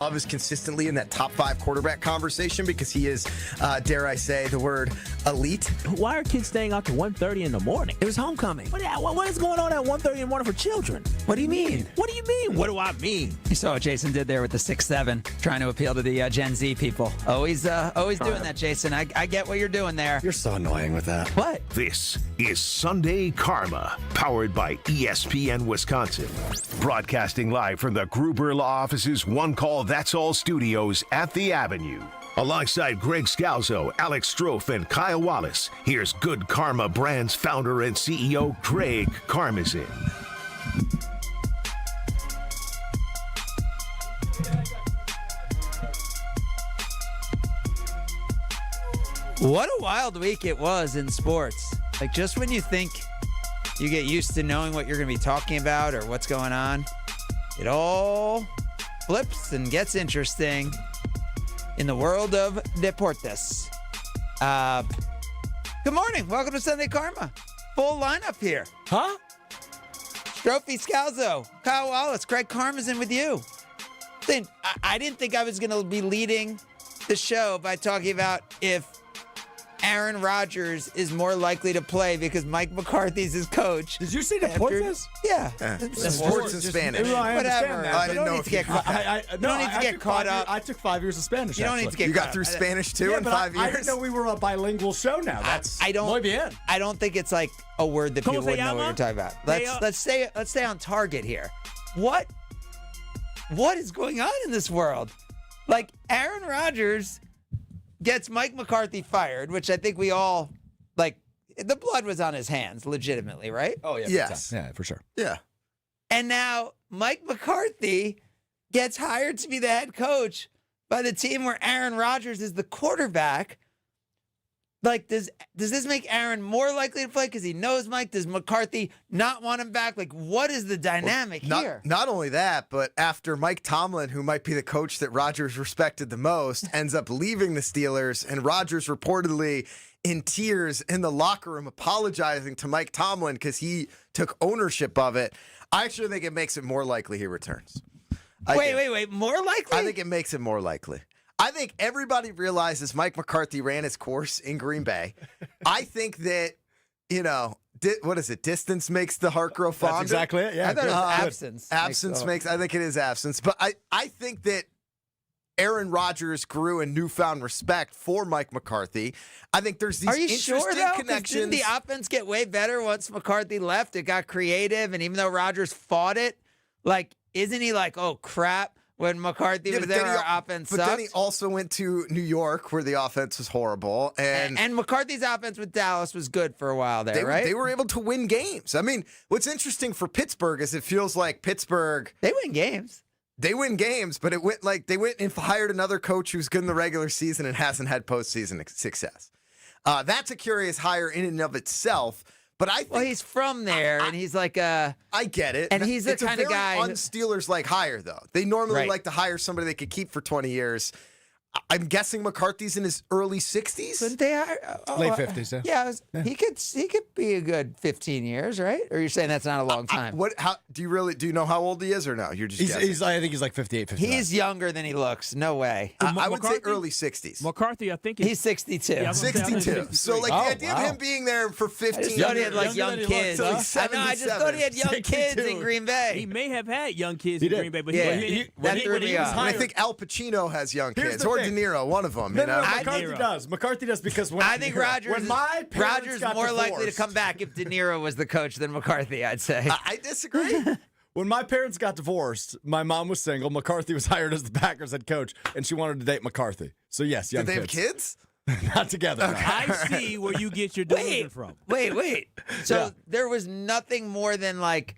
Love is consistently in that top 5 quarterback conversation because he is, dare I say, the word elite. Why are kids staying out to 1:30 in the morning? It was homecoming. What is going on at 1:30 in the morning for children? What do you mean? What do you mean? What do I mean? You saw what Jason did there with the 6'7", trying to appeal to the Gen Z people. Always doing that, Jason. I get what you're doing there. You're so annoying with that. What? This is Sunday Karma, powered by ESPN Wisconsin. Broadcasting live from the Gruber Law Office's One Call That's All studios at the Avenue. Alongside Greg Scalzo, Alex Strofe, and Kyle Wallace, here's Good Karma Brand's founder and CEO, Greg Karmazin. What a wild week it was in sports. Like, just when you think you get used to knowing what you're going to be talking about or what's going on, it all flips and gets interesting in the world of deportes. Good morning. Welcome to Sunday Karma. Full lineup here. Huh? Trophy Scalzo, Kyle Wallace, Greg Karmazin with you. I didn't think I was going to be leading the show by talking about if Aaron Rodgers is more likely to play because Mike McCarthy's his coach. Did you say deportes? Yeah. Sports in Spanish. Whatever. I didn't know if you don't need to get caught up. I took 5 years of Spanish. You don't need to get You caught got through up. Spanish too in 5 years? I didn't know we were a bilingual show now. That's muy bien. I don't think it's like a word that people wouldn't know what you're talking about. Let's stay on target here. What is going on in this world? Like, Aaron Rodgers gets Mike McCarthy fired, which I think we all, like, the blood was on his hands, legitimately, right? Oh, yeah. Yes. Yeah, for sure. Yeah. And now Mike McCarthy gets hired to be the head coach by the team where Aaron Rodgers is the quarterback. Like, does this make Aaron more likely to play because he knows Mike? Does McCarthy not want him back? Like, what is the dynamic here? Not only that, but after Mike Tomlin, who might be the coach that Rodgers respected the most, ends up leaving the Steelers, and Rodgers reportedly in tears in the locker room apologizing to Mike Tomlin because he took ownership of it, I actually think it makes it more likely he returns. Wait. More likely? I think it makes it more likely. I think everybody realizes Mike McCarthy ran his course in Green Bay. I think that, what is it? Distance makes the heart grow fonder. That's exactly it. Yeah. I thought it was absence. Absence makes, I think it is absence. But I think that Aaron Rodgers grew a newfound respect for Mike McCarthy. I think there's these interesting connections. Didn't the offense get way better once McCarthy left? It got creative, and even though Rodgers fought it, like, isn't he like, oh, crap? When McCarthy was there, our offense sucked. But then he also went to New York, where the offense was horrible. And McCarthy's offense with Dallas was good for a while there, right? They were able to win games. I mean, what's interesting for Pittsburgh is it feels like Pittsburgh... They win games. They win games, but it went like they went and hired another coach who's good in the regular season and hasn't had postseason success. That's a curious hire in and of itself. But I think he's from there, and he's like a... I get it. And he's the kind of guy... It's a very un-Steelers-like hire, though. They normally like to hire somebody they could keep for 20 years. I'm guessing McCarthy's in his early 60s? Couldn't they hire... Late 50s, yeah. He could be a good 15 years, right? Or you're saying that's not a long time? How do you know how old he is or no? You're just guessing. I think he's like 58, 59. He's younger than he looks. No way. I would say early 60s. McCarthy, I think he's 62. Yeah, 62. So, the idea of him being there for 15 years. I thought he had, like, young kids. I just thought he had young kids in Green Bay. He may have had young kids in Green Bay, but that threw me off. I think Al Pacino has young kids, or De Niro, one of them. No, McCarthy does. McCarthy does because I think Rodgers got more divorced, likely to come back if De Niro was the coach than McCarthy, I'd say. I disagree. When my parents got divorced, my mom was single. McCarthy was hired as the Packers head coach, and she wanted to date McCarthy. So, yes, young kids. Did they have kids? Not together. No. I see where you get your delusion from. Wait. So there was nothing more than like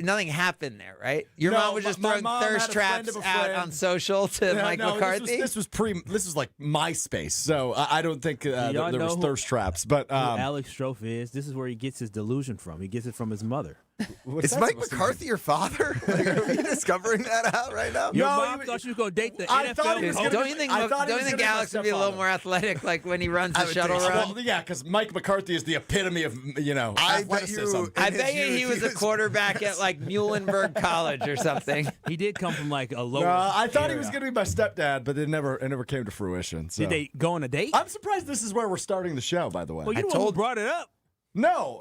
nothing happened there, right? Your mom was just throwing thirst traps out on social to Mike McCarthy. This was like MySpace, so I don't think there was thirst traps. But who Alex Strofe is. This is where he gets his delusion from. He gets it from his mother. What's Is that Mike supposed to McCarthy your father? Like, are we discovering that out right now? Your No, mom thought she was going to date the I thought he was NFL gonna coach. Don't you think? I thought he Don't was you think gonna be my Alex would be a little stepfather. more athletic, like when he runs I the would shuttle think so. run? Well, yeah, because Mike McCarthy is the epitome of I bet athleticism. you. I in bet his you youth, he was a quarterback at like Muhlenberg College or something. He did come from like a lower. No, I thought he area. was going to be my stepdad, but it never came to fruition. So. Did they go on a date? I'm surprised this is where we're starting the show. By the way, Well, you the one who brought it up. no,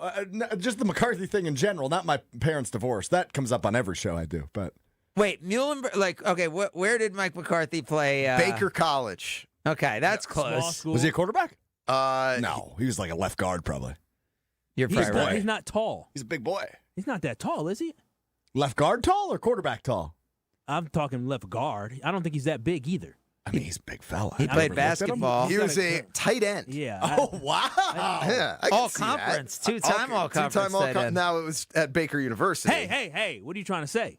just the McCarthy thing in general, not my parents' divorce. That comes up on every show I do. But Wait, Muhlenberg. Like, okay, where did Mike McCarthy play? Baker College. Okay, that's Small close. school. was he a quarterback? Uh, No, he was like a left guard probably. You're He's probably not, right. he's not tall. He's a big boy. He's not that tall, is he? Left guard tall or quarterback tall? I'm talking left guard. I don't think he's that big either. I mean, he's a big fella. He I played never looked at him. basketball. He was a tight end. Yeah. Oh wow! Yeah, I can All see that. conference, two-time all conference. Two-time all tight conference. end. Now it was at Baker University. Hey! What are you trying to say?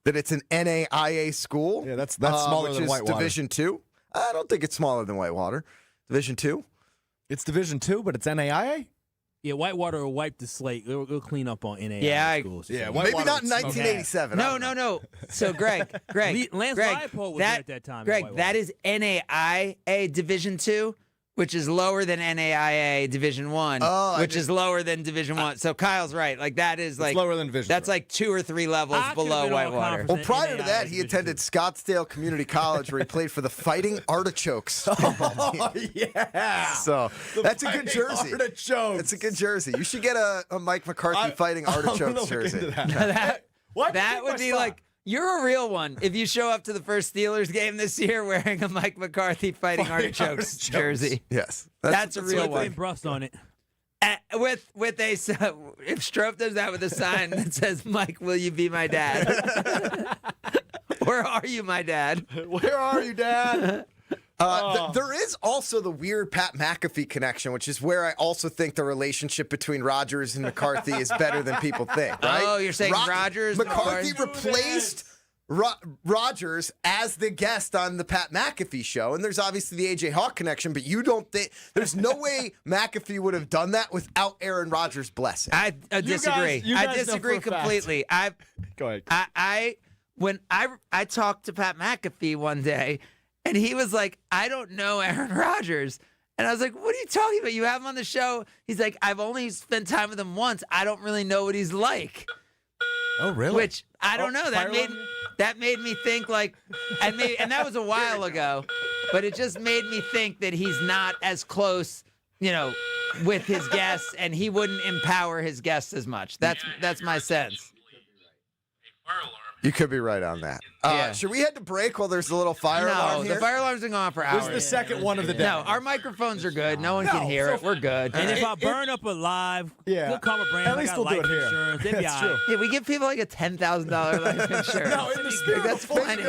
That it's an NAIA school. Yeah, that's smaller which than is Whitewater. Division II. I don't think it's smaller than Whitewater. Division II. It's Division II, but it's NAIA. Yeah, Whitewater will wipe the slate. It'll clean up on NAIA Yeah, schools. yeah, Maybe not in 1987. I No, don't know. no. So, Greg, Lance Greg, Leipold was there at that time at Greg, Whitewater. that is NAIA Division II, which is lower than NAIA Division I, Oh, I which is lower than Division I. So Kyle's right. Like that is like lower than Division That's III. like 2 or 3 levels I could've below been all Whitewater. conference. Well, prior to NAIA that, he Division attended Scottsdale Community College, where he played for the Fighting Artichokes. Oh yeah. So that's a good jersey. Artichokes. That's a good jersey. You should get a Mike McCarthy Fighting I'm gonna Artichokes look jersey. into that. That would be like, you're a real one if you show up to the first Steelers game this year wearing a Mike McCarthy Fighting Artichokes jersey. Yes, That's a real Put one. Brust on it. With a if Strope does that with a sign that says, "Mike, will you be my dad?" Where are you, my dad? Where are you, Dad? There is also the weird Pat McAfee connection, which is where I also think the relationship between Rodgers and McCarthy is better than people think, right? Oh, you're saying Rodgers, McCarthy McCarthy? replaced Rodgers as the guest on the Pat McAfee show, and there's obviously the AJ Hawk connection, but you don't think there's no way McAfee would have done that without Aaron Rodgers' blessing. I disagree. you I guys know disagree for a fact. completely. Go ahead. When I talked to Pat McAfee one day, and he was like, "I don't know Aaron Rodgers." And I was like, "What are you talking about? You have him on the show." He's like, "I've only spent time with him once. I don't really know what he's like." Oh, really? Which I don't know. fire That made me think like, and that was a while ago, but it just made me think that he's not as close, with his guests, and he wouldn't empower his guests as much. That's my sense. You could be right on that. Yeah. Should we head to break while there's a little fire alarm No, here? the fire alarm's been on for This hours. is the second one of the day. No, our microphones are good. No one can hear it. We're good. And if I burn up alive, Yeah. good karma brand. At least I got we'll do life it here. insurance. They'll be That's all true. Yeah, we give people like a $10,000 life insurance. No, in the spirit That's of full plenty.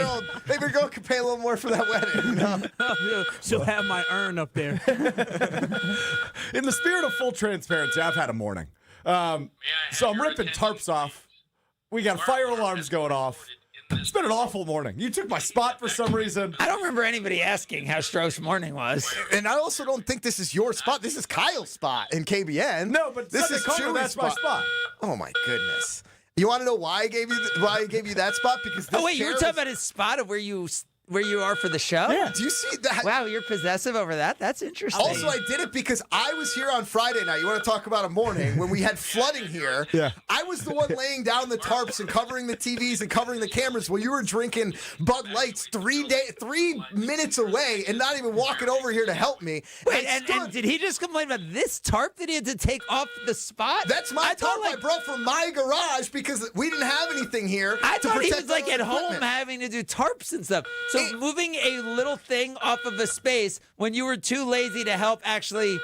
Maybe your girl could pay a little more for that wedding. right. She'll have my urn up there. In the spirit of full transparency, I've had a morning. So I'm ripping tarps off. We got fire alarms going off. It's been an awful morning. You took my spot for some reason. I don't remember anybody asking how Stroh's morning was. And I also don't think this is your spot. This is Kyle's spot in KBN. No, but this Sunday is Karma, Chewy's that's my spot. Oh my goodness! You want to know why I gave you that spot? Because this Oh wait, you were chair talking was- about his spot of where you are for the show? Yeah. Do you see that? Wow, you're possessive over that? That's interesting. Also, I did it because I was here on Friday night. You want to talk about a morning when we had flooding here? Yeah. I was the one laying down the tarps and covering the TVs and covering the cameras while you were drinking Bud Lights 3 minutes away and not even walking over here to help me. Wait, I and stood- did he just complain about this tarp that he had to take off the spot? That's my I thought, tarp I brought from my garage because we didn't have anything here. I to thought he protect was like our at home equipment. having to do tarps and stuff. So moving a little thing off of a space when you were too lazy to help actually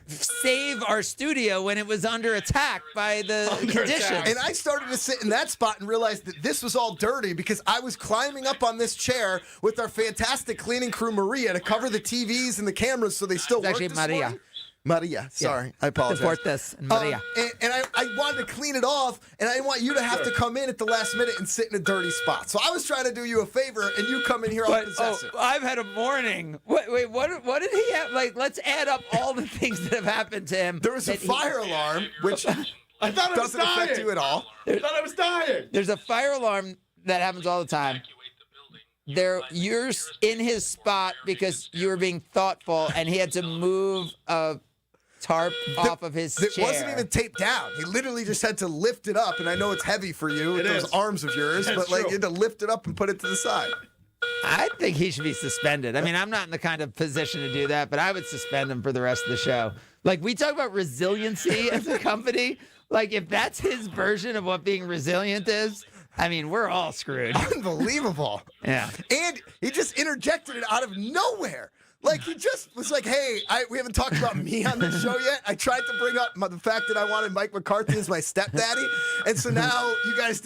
save our studio when it was under attack by the conditions. And I started to sit in that spot and realized that this was all dirty because I was climbing up on this chair with our fantastic cleaning crew, Maria, to cover the TVs and the cameras so they still It's work actually this Maria. morning. Maria, sorry. I apologize. Deportes and Maria. And I wanted to clean it off, and I didn't want you to have to come in at the last minute and sit in a dirty spot. So I was trying to do you a favor, and you come in here all But, possessive. I've had a morning. Wait, what did he have? Like, let's add up all the things that have happened to him. There was a that he- fire alarm, which I thought I was Doesn't dying. affect you at all. I thought I was dying. There's a fire alarm that happens all the time. You're in his spot because you were being thoughtful, and he had to move a tarp off of his chair. It wasn't even taped down. He literally just had to lift it up, and I know it's heavy for you with those arms of yours, but like you had to lift it up and put it to the side. I think he should be suspended. I mean, I'm not in the kind of position to do that, but I would suspend him for the rest of the show. Like, we talk about resiliency as a company. Like, if that's his version of what being resilient is, I mean, we're all screwed. Unbelievable. Yeah. And he just interjected it out of nowhere. Like, he just was like, hey, we haven't talked about me on this show yet. I tried to bring up the fact that I wanted Mike McCarthy as my stepdaddy. And so now you guys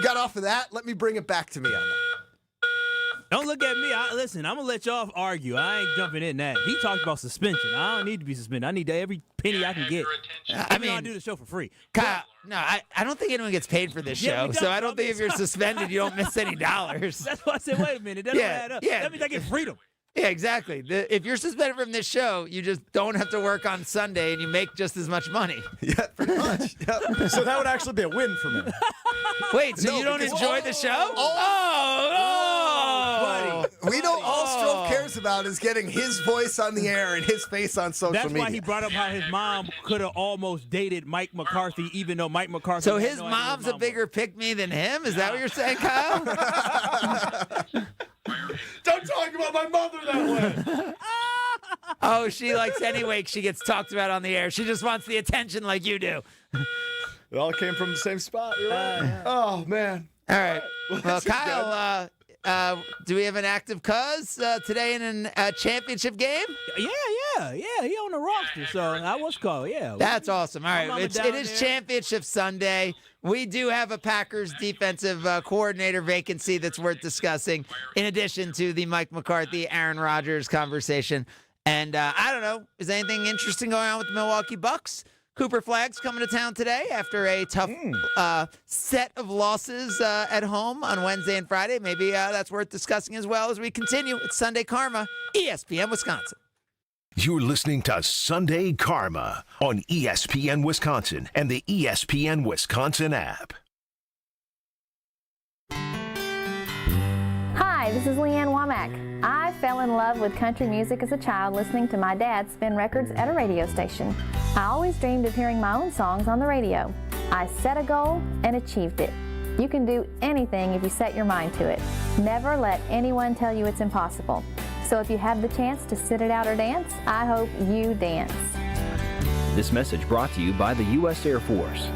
got off of that. Let me bring it back to me on that. Don't look at me. Listen, I'm going to let y'all argue. I ain't jumping in that. He talked about suspension. I don't need to be suspended. I need every penny I can get. I mean, I do the show for free. Kyle, no, I don't think anyone gets paid for this show. So I don't think if you're suspended, you don't miss any dollars. That's why I said, wait a minute. That don't add up. That means I get freedom. Yeah, exactly. If you're suspended from this show, you just don't have to work on Sunday and you make just as much money. Yeah, pretty much. Yep. So that would actually be a win for me. Wait, so you don't enjoy the show? We know all Strofe cares about is getting his voice on the air and his face on social media. That's why he brought up how his mom could have almost dated Mike McCarthy, even though Mike McCarthy. So his mom's a bigger pick-me than him? Is that what you're saying, Kyle? Don't talk about my mother that way. Oh, she likes anyway. She gets talked about on the air. She just wants the attention like you do. It all came from the same spot. You're right. Oh, man. All right. Well, Kyle, do we have an active cuz today in a championship game? Yeah. He on the roster, so I was called. Yeah. That's awesome. All right. It down is there. Championship Sunday. We do have a Packers defensive coordinator vacancy that's worth discussing, in addition to the Mike McCarthy, Aaron Rodgers conversation. And I don't know, is anything interesting going on with the Milwaukee Bucks? Cooper Flagg's coming to town today after a tough set of losses at home on Wednesday and Friday. Maybe that's worth discussing as well as we continue. It's Sunday Karma, ESPN Wisconsin. You're listening to Sunday Karma on ESPN Wisconsin and the ESPN Wisconsin app. Hi, this is Leanne Womack. I fell in love with country music as a child listening to my dad spin records at a radio station. I always dreamed of hearing my own songs on the radio. I set a goal and achieved it. You can do anything if you set your mind to it. Never let anyone tell you it's impossible. So if you have the chance to sit it out or dance, I hope you dance. This message brought to you by the U.S. Air Force.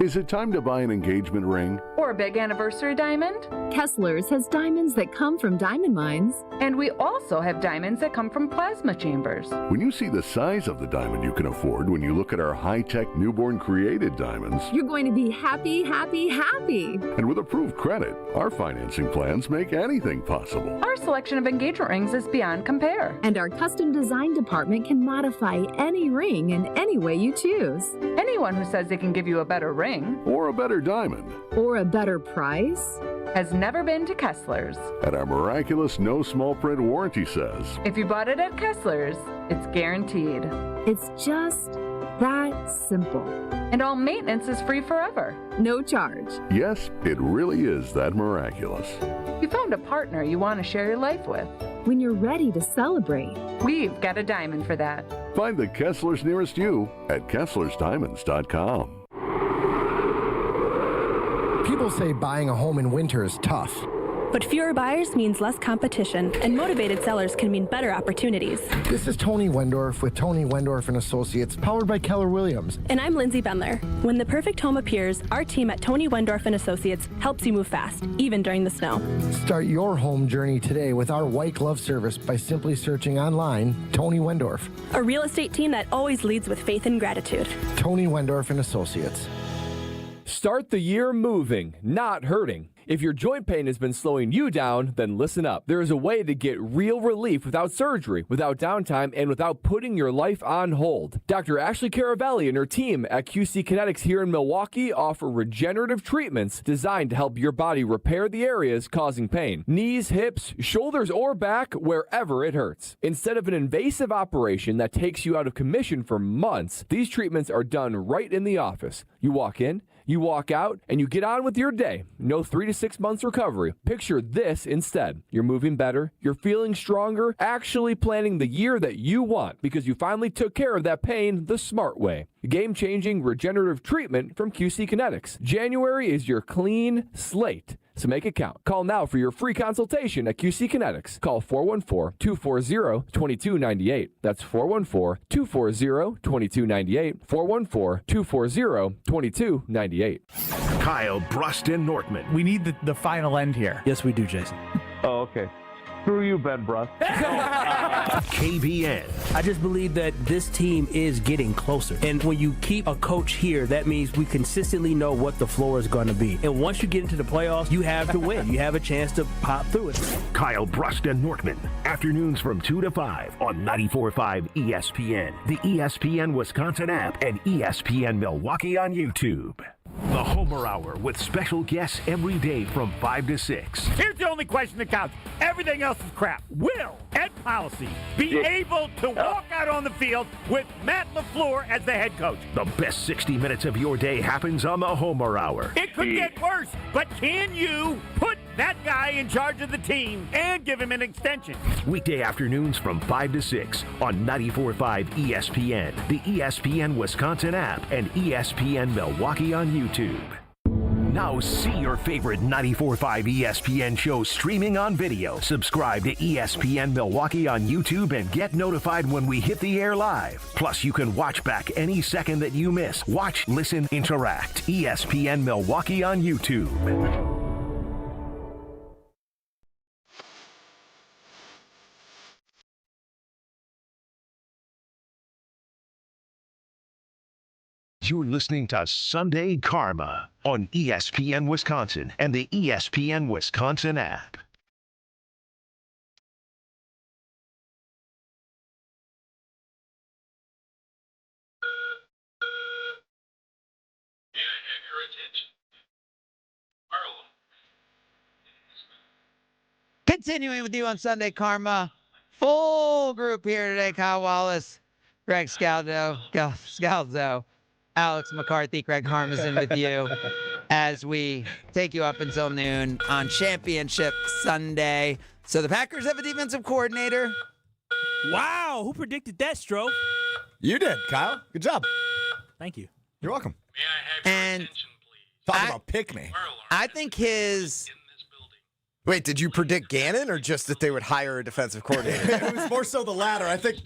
Is it time to buy an engagement ring? Or a big anniversary diamond? Kessler's has diamonds that come from diamond mines. And we also have diamonds that come from plasma chambers. When you see the size of the diamond you can afford when you look at our high-tech newborn created diamonds, You're going to be happy, happy, happy. and with approved credit, our financing plans make anything possible. Our selection of engagement rings is beyond compare. And our custom design department can modify any ring in any way you choose. Anyone who says they can give you a better ring Or a better diamond. Or a better price. has never been to Kessler's. And our miraculous no small print warranty says, If you bought it at Kessler's, it's guaranteed. It's just that simple. And all maintenance is free forever. No charge. yes, it really is that miraculous. You found a partner you want to share your life with. When you're ready to celebrate. We've got a diamond for that. Find the Kesslers nearest you at KesslersDiamonds.com. People say buying a home in winter is tough. But fewer buyers means less competition, and motivated sellers can mean better opportunities. This is Tony Wendorf with Tony Wendorf & Associates, powered by Keller Williams. And I'm Lindsay Bendler. When the perfect home appears, our team at Tony Wendorf & Associates helps you move fast, even during the snow. Start your home journey today with our white glove service by simply searching online Tony Wendorf. A real estate team that always leads with faith and gratitude. Tony Wendorf & Associates. Start the year moving, not hurting. If your joint pain has been slowing you down, then listen up. There is a way to get real relief without surgery, without downtime, and without putting your life on hold. Dr. Ashley Caravelli and her team at QC Kinetics here in Milwaukee offer regenerative treatments designed to help your body repair the areas causing pain. Knees, hips, shoulders, or back, wherever it hurts. Instead of an invasive operation that takes you out of commission for months, these treatments are done right in the office. You walk in, you walk out, and you get on with your day. No 3 to 6 months recovery. Picture this instead. You're moving better, you're feeling stronger, actually planning the year that you want because you finally took care of that pain the smart way. Game-changing regenerative treatment from QC Kinetics. January is your clean slate. So make it count. Call now for your free consultation at QC Kinetics. Call 414-240-2298. That's 414-240-2298. 414-240-2298. Kyle Bruston Nortman. We need the final end here. Yes, we do, Jason. Oh, okay. Screw you, Ben Brust. KBN. I just believe that this team is getting closer. And when you keep a coach here, that means we consistently know what the floor is going to be. And once you get into the playoffs, you have to win. You have a chance to pop through it. Kyle Bruston Nortman. Afternoons from 2 to 5 on 94.5 ESPN, the ESPN Wisconsin app, and ESPN Milwaukee on YouTube. The Homer Hour with special guests every day from 5 to 6. Here's the only question that counts. Everything else is crap. Will and policy be able to walk out on the field with Matt LaFleur as the head coach? The best 60 minutes of your day happens on the Homer Hour. It could get worse, but can you put that guy in charge of the team and give him an extension? Weekday afternoons from 5 to 6 on 94.5 ESPN, the ESPN Wisconsin app, and ESPN Milwaukee on YouTube. Now see your favorite 94.5 ESPN show streaming on video. Subscribe to ESPN Milwaukee on YouTube and get notified when we hit the air live. Plus, you can watch back any second that you miss. Watch, listen, interact. ESPN Milwaukee on YouTube. You're listening to Sunday Karma on ESPN Wisconsin and the ESPN Wisconsin app. Continuing with you on Sunday Karma. Full group here today. Kyle Wallace, Greg Scalzo, Alex McCarthy, Craig Harmison with you as we take you up until noon on Championship Sunday. So the Packers have a defensive coordinator. Wow, who predicted that, Stroh? You did, Kyle. Good job. Thank you. You're welcome. And talk about pick me. I think his... Wait, did you predict Gannon or just that they would hire a defensive coordinator? It was more so the latter. I think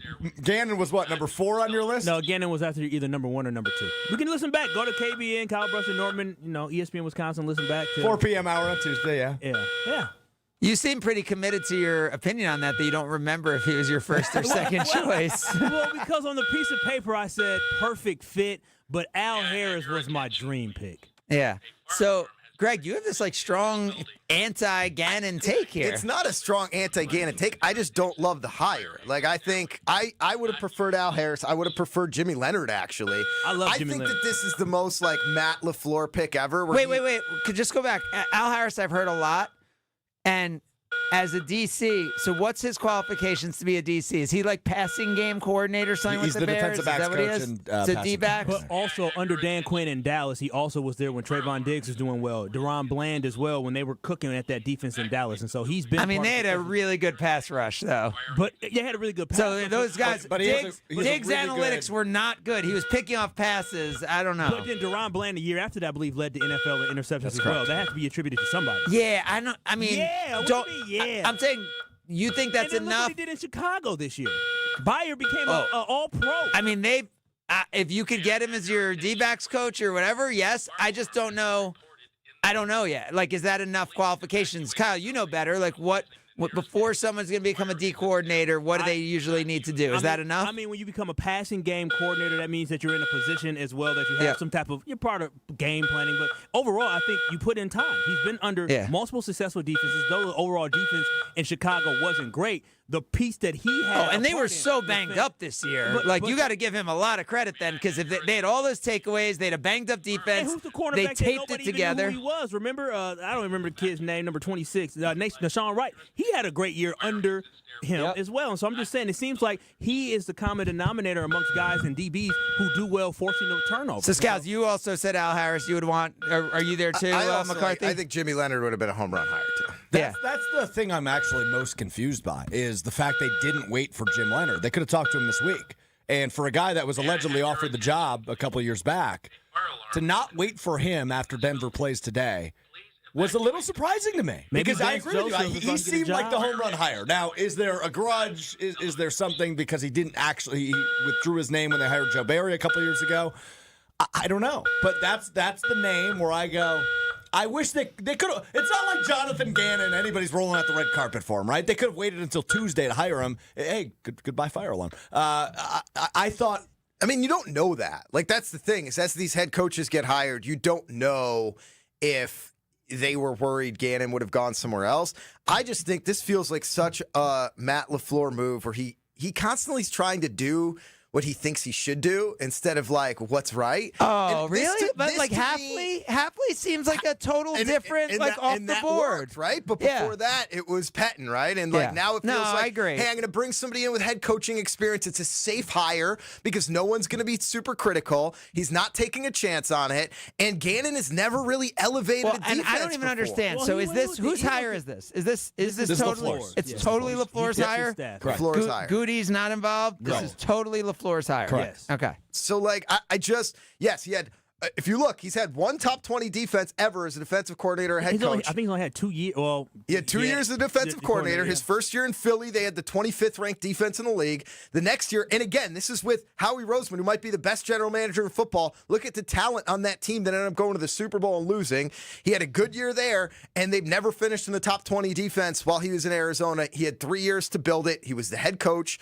Gannon was, what, number 4 on your list? No, Gannon was after either number 1 or number 2. We can listen back. Go to KBN, Kyle Bruston Nortman, ESPN Wisconsin, listen back to 4 p.m. hour on Tuesday, yeah. Yeah. You seem pretty committed to your opinion on that you don't remember if he was your first or second choice. Well, because on the piece of paper I said perfect fit, but Al Harris was my dream pick. Yeah. So, Greg, you have this strong anti-Gannon take here. It's not a strong anti-Gannon take. I just don't love the hire. I think I would have preferred Al Harris. I would have preferred Jimmy Leonhard, actually. I love Jimmy Leonhard. I think that this is the most Matt LaFleur pick ever. Wait. Could just go back. Al Harris, I've heard a lot. And as a DC, so what's his qualifications to be a DC? Is he passing game coordinator, something with the Bears? Defensive backs is that what he coach is? and So D-backs? But also under Dan Quinn in Dallas, he also was there when Trayvon Diggs was doing well. Deron Bland as well when they were cooking at that defense in Dallas. And so he's been. They had a really good pass rush, though. But they had a really good pass So rush. those guys, but Diggs really analytics were not good. He was picking off passes. I don't know. But then Deron Bland, the year after that, I believe, led the NFL in interceptions as well. That has to be attributed to somebody. Yeah, I know. I mean, I'm saying. You think that's and then enough? Look what he did in Chicago this year. Bayer became an all-pro. I mean, if you could get him as your D-backs coach or whatever, yes. I just don't know. I don't know yet. Is that enough qualifications? Kyle, you know better. What before someone's going to become a D coordinator, what do they usually need to do? Is that enough? I mean, when you become a passing game coordinator, that means that you're in a position as well that you have some type of, you're part of game planning. But overall, I think you put in time. He's been under multiple successful defenses, though the overall defense in Chicago wasn't great. The piece that he had. And they were so banged up this year. But you got to give him a lot of credit then, because if they had all those takeaways, they had a banged up defense. Who's the cornerback they that taped nobody it together. Even knew who he was. Remember, I don't remember the kid's name, number 26, Nashawn Wright. He had a great year under him as well. And so I'm just saying, it seems like he is the common denominator amongst guys and DBs who do well forcing the turnover. So, Scouts, you also said Al Harris you would want. Are you there too, McCarthy? I think Jimmy Leonhard would have been a home run hire too. That's the thing I'm actually most confused by is the fact they didn't wait for Jim Leonhard. They could have talked to him this week. And for a guy that was allegedly offered the job a couple of years back, to not wait for him after Denver plays today was a little surprising to me. Maybe because I agree with you. He seemed like the home run hire. Now, is there a grudge? Is there something because he withdrew his name when they hired Joe Barry a couple of years ago? I don't know. But that's the name where I go, I wish they could have. It's not like Jonathan Gannon. Anybody's rolling out the red carpet for him, right? They could have waited until Tuesday to hire him. Hey, goodbye fire alarm. I thought. I mean, you don't know that. Like, that's the thing is as these head coaches get hired, you don't know if they were worried Gannon would have gone somewhere else. I just think this feels like such a Matt LaFleur move where he constantly is trying to do what he thinks he should do instead of like what's right. Oh, really? But like Hafley seems like a total different, off the board, worked, right? But before that, it was Pettin, right? And like now it feels like, I agree. Hey, I'm going to bring somebody in with head coaching experience. It's a safe hire because no one's going to be super critical. He's not taking a chance on it, and Gannon has never really elevated a defense and I don't even before. understand. Well, so is this whose hire is this? Is this totally? LaFleur's. It's totally LaFleur's hire. LaFleur's hire. Goody's not involved. This is totally LaFleur's hire. Correct. Yes. Okay. So, like, I just, yes, he had, if you look, he's had one top 20 defense ever as a defensive coordinator or head coach. I think he only had 2 years. Well, he had 2 years as a defensive coordinator. His first year in Philly, they had the 25th ranked defense in the league. The next year, and again, this is with Howie Roseman, who might be the best general manager in football. Look at the talent on that team that ended up going to the Super Bowl and losing. He had a good year there, and they've never finished in the top 20 defense while he was in Arizona. He had 3 years to build it. He was the head coach.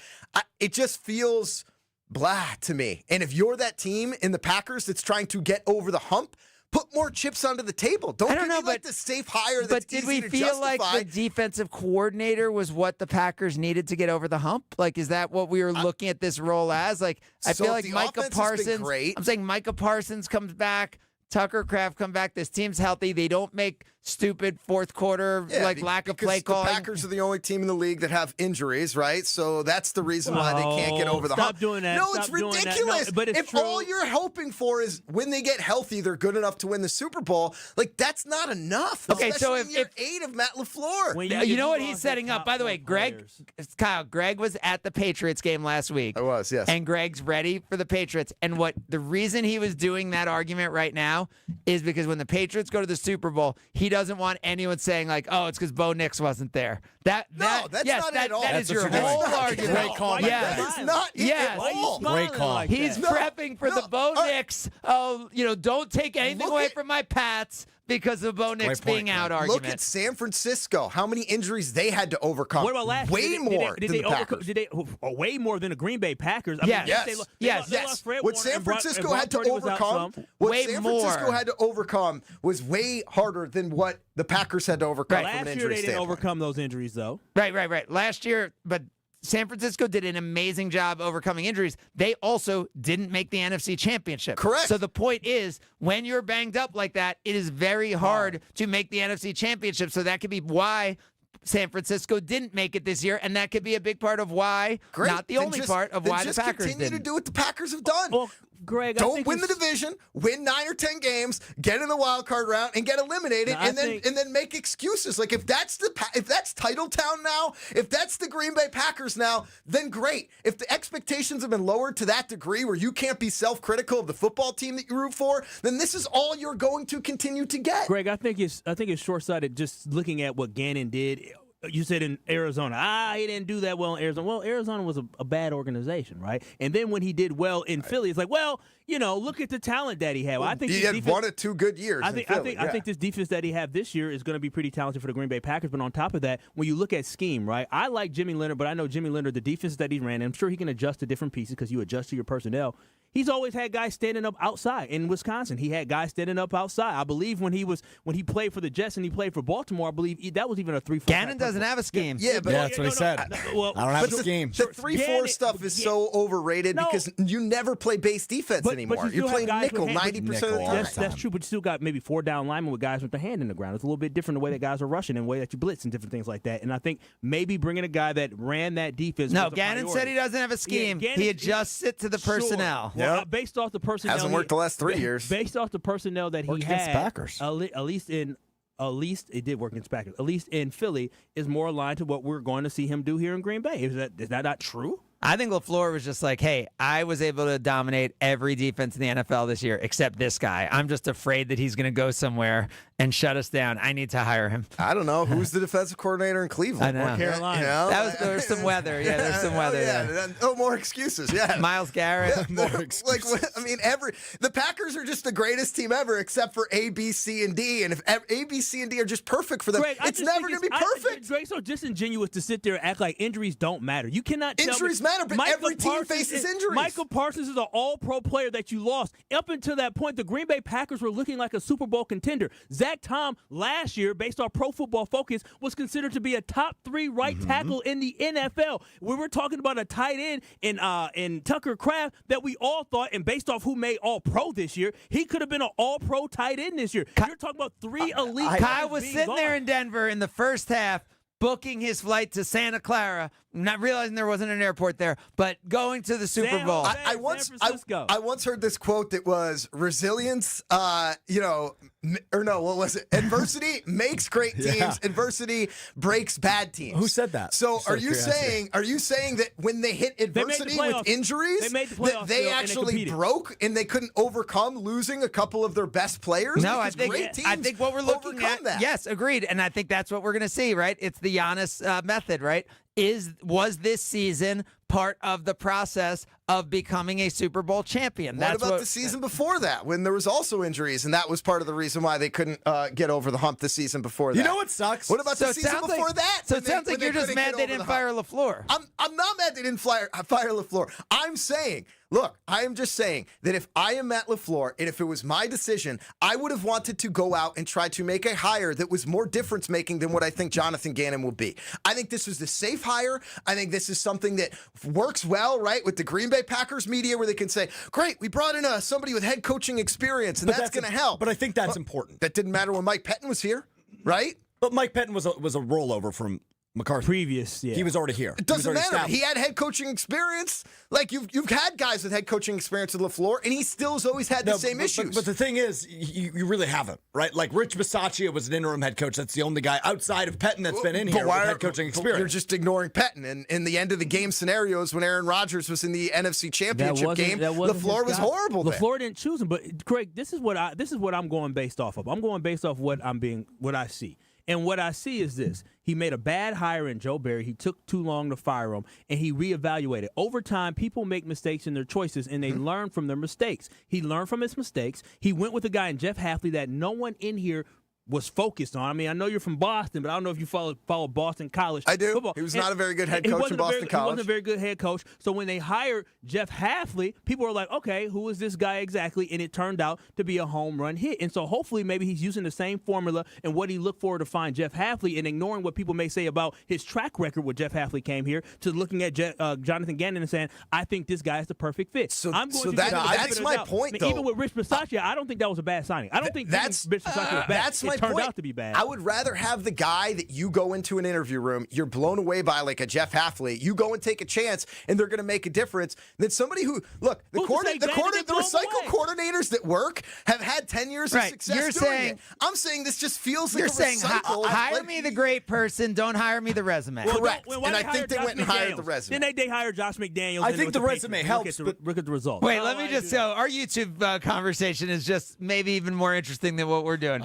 It just feels blah to me. And if you're that team in the Packers that's trying to get over the hump, put more chips onto the table. Don't give me like the safe hire that's But did easy we to feel justify. like the defensive coordinator was what the Packers needed to get over the hump? Like, is that what we were looking at this role as? Like, I So feel if like the Micah offense has been Parsons. great- I'm saying Micah Parsons comes back. Tucker Kraft come back. This team's healthy. They don't make stupid fourth quarter lack of play calling. The Packers are the only team in the league that have injuries, right? So that's the reason why they can't get over the hump. Stop doing that. No, Stop it's doing that. ridiculous. No, but it's if true. all you're hoping for is when they get healthy, they're good enough to win the Super Bowl, like that's not enough. Okay, so especially in year 8 of Matt LaFleur. You know what he's setting up? By the way, Greg was at the Patriots game last week. I was, yes. And Greg's ready for the Patriots. And the reason he was doing that argument right now is because when the Patriots go to the Super Bowl, he doesn't want anyone saying like, "Oh, it's because Bo Nix wasn't there." That's not it at all. That That's is your what you're whole doing. argument. Great call. That is not it at all. Great call. He's prepping for the Bo Nix. Oh, don't take anything away from my Pats because of Bo Nix being out argument. Look at San Francisco. How many injuries they had to overcome? What about last Way year? more Did than they the Packers. way more than the Green Bay Packers. Yes. What San Francisco had to overcome, was way harder than what the Packers had to overcome from an Last injury year they didn't standpoint. overcome those injuries, though. Right. Last year, but San Francisco did an amazing job overcoming injuries. They also didn't make the NFC Championship. Correct. So the point is, when you're banged up like that, it is very hard to make the NFC Championship. So that could be why San Francisco didn't make it this year, and that could be a big part of why, not the only part of why the Packers continue didn't. to do what the Packers have done. Well, Greg, don't win the division, win 9 or 10 games, get in the wild card round, and get eliminated, and then make excuses. Like if that's Titletown now, if that's the Green Bay Packers now, then great. If the expectations have been lowered to that degree where you can't be self-critical of the football team that you root for, then this is all you're going to continue to get. Greg, I think it's short-sighted just looking at what Gannon did. you said in Arizona, he didn't do that well in Arizona. Well, Arizona was a bad organization, right? And then when he did well in Philly, it's like, well, look at the talent that he had. Well, I think he had 1 or 2 good years. I think this defense that he had this year is going to be pretty talented for the Green Bay Packers. But on top of that, when you look at scheme, right? I like Jimmy Leonhard, but I know Jimmy Leonhard, the defense that he ran, and I'm sure he can adjust to different pieces because you adjust to your personnel. He's always had guys standing up outside in Wisconsin. He had guys standing up outside. I believe when he played for the Jets and he played for Baltimore, I believe that was even a 3-4. Gannon doesn't have a scheme. Yeah, that's what he said. I don't have a scheme. The 3-4 stuff is so overrated because you never play base defense anymore. You're playing nickel 90% of the time. That's true, but you still got maybe 4 down linemen with guys with their hand in the ground. It's a little bit different the way that guys are rushing and the way that you blitz and different things like that. And I think maybe bringing a guy that ran that defense. No, Gannon said he doesn't have a scheme. He adjusts it to the personnel. Sure. Well, based off the personnel, hasn't worked the last 3 years. Based off the personnel that he had, Packers. at least it did work against Packers. At least in Philly is more aligned to what we're going to see him do here in Green Bay. Is that not true? I think LaFleur was just like, hey, I was able to dominate every defense in the NFL this year except this guy. I'm just afraid that he's going to go somewhere and shut us down. I need to hire him. I don't know. Who's the defensive coordinator in Cleveland? I know. Or Carolina. There was some weather. Yeah, there's some weather there. Oh, more excuses. Yeah. Myles Garrett. More excuses. The Packers are just the greatest team ever except for A, B, C, and D. And if A, B, C, and D are just perfect for them, it's never going to be perfect. Greg's so disingenuous to sit there and act like injuries don't matter. You cannot tell injuries matter, but every team faces injuries. Michael Parsons is an all-pro player that you lost. Up until that point, the Green Bay Packers were looking like a Super Bowl contender. Zach Tom last year, based on Pro Football Focus, was considered to be a top 3 right tackle in the NFL. We were talking about a tight end in Tucker Kraft that we all thought, and based off who made All-Pro this year, he could have been an All-Pro tight end this year. You're talking about 3 elite guys. Kyle was sitting there in Denver in the first half, booking his flight to Santa Clara, not realizing there wasn't an airport there, but going to the Super Bowl. I once heard this quote that was resilience, what was it? Adversity makes great teams. Yeah. Adversity breaks bad teams. Who said that? So are you saying that when they hit adversity with injuries, that they actually broke and they couldn't overcome losing a couple of their best players? No, I think what we're looking at. That. Yes, agreed. And I think that's what we're going to see, right? It's the Giannis method, right? Was this season part of the process of becoming a Super Bowl champion? What about the season before that, when there was also injuries, and that was part of the reason why they couldn't get over the hump the season before that? You know what sucks? What about the season before that? So it sounds like you're just mad they didn't fire LaFleur. I'm not mad they didn't fire LaFleur. I am just saying that if I am Matt LaFleur, and if it was my decision, I would have wanted to go out and try to make a hire that was more difference-making than what I think Jonathan Gannon will be. I think this was the safe hire. I think this is something that works well, right, with the Green Bay Packers media, where they can say, great, we brought in somebody with head coaching experience, and that's going to help. But I think that's important. That didn't matter when Mike Pettin was here, right? But Mike Pettin was a rollover from McCarthy. He was already here. It doesn't matter. He had head coaching experience. Like, you've had guys with head coaching experience with LaFleur, and he still has always had the same issues. But the thing is, you really haven't, right? Like, Rich Bisaccia was an interim head coach. That's the only guy outside of Pettin that's been in here with head coaching experience. You're just ignoring Pettin. And in the end of the game scenarios, when Aaron Rodgers was in the NFC Championship game, LaFleur was horrible there. LaFleur didn't choose him. But, Craig, this is what I'm going based off of. I'm going based off what I see. And what I see is this. He made a bad hire in Joe Barry. He took too long to fire him, and he reevaluated. Over time, people make mistakes in their choices, and they learn from their mistakes. He learned from his mistakes. He went with a guy in Jeff Hafley that no one in here was focused on. I mean, I know you're from Boston, but I don't know if you follow Boston college football. He was not a very good head coach in Boston College. He wasn't a very good head coach. So when they hired Jeff Hafley, people were like, okay, who is this guy exactly? And it turned out to be a home run hit. And so hopefully maybe he's using the same formula and what he looked for to find Jeff Hafley, and ignoring what people may say about his track record when Jeff Hafley came here, to looking at Jonathan Gannon and saying, I think this guy is the perfect fit. That's my point, though. Even with Rich Bisaccia, I don't think that was a bad signing. I don't think Rich Bisaccia was bad. It turned out to be bad. I would rather have the guy that you go into an interview room, you're blown away by, like a Jeff Hafley. You go and take a chance, and they're going to make a difference. Than somebody who, look, the recycle coordinators that work have had 10 years of success doing it. I'm saying this just feels like a recycle. Hire me the great person, don't hire me the resume. Correct. And I think they went and hired the resume. Then they hired Josh McDaniels. I think the resume helps. Look at the results. Wait, let me just our YouTube conversation is just maybe even more interesting than what we're doing.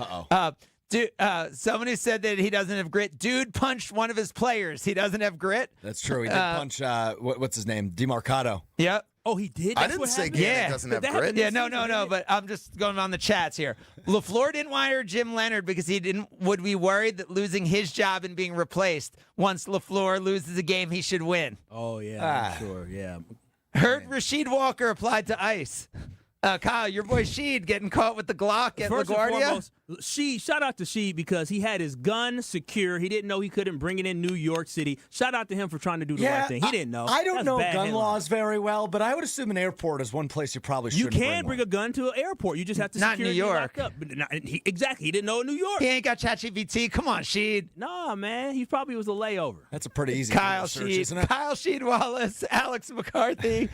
Dude, somebody said that he doesn't have grit. Dude punched one of his players. He doesn't have grit. That's true. He did punch, what's his name? DeMarcado. Yep. Oh, he did? I didn't say Gannon doesn't have grit. Yeah, no, but I'm just going on the chats here. LaFleur didn't hire Jim Leonhard because he would be worried that losing his job and being replaced once LaFleur loses a game he should win. Oh, yeah, sure, yeah. Heard Rasheed Walker applied to ICE. Kyle, your boy Sheed getting caught with the Glock at First and LaGuardia. foremost, shout out to Sheed because he had his gun secure. He didn't know he couldn't bring it in New York City. Shout out to him for trying to do the right thing. He didn't know. I don't That's know bad gun headline. laws very well, but I would assume an airport is one place you probably You shouldn't can bring a gun to an airport. You just have to Not secure New it and York. lock up. But exactly. He didn't know in New York. He ain't got ChatGPT. Come on, Sheed. Nah, man. He probably was a layover. That's a pretty easy Kyle search, Sheed. isn't it? Kyle Sheed Wallace. Alex McCarthy.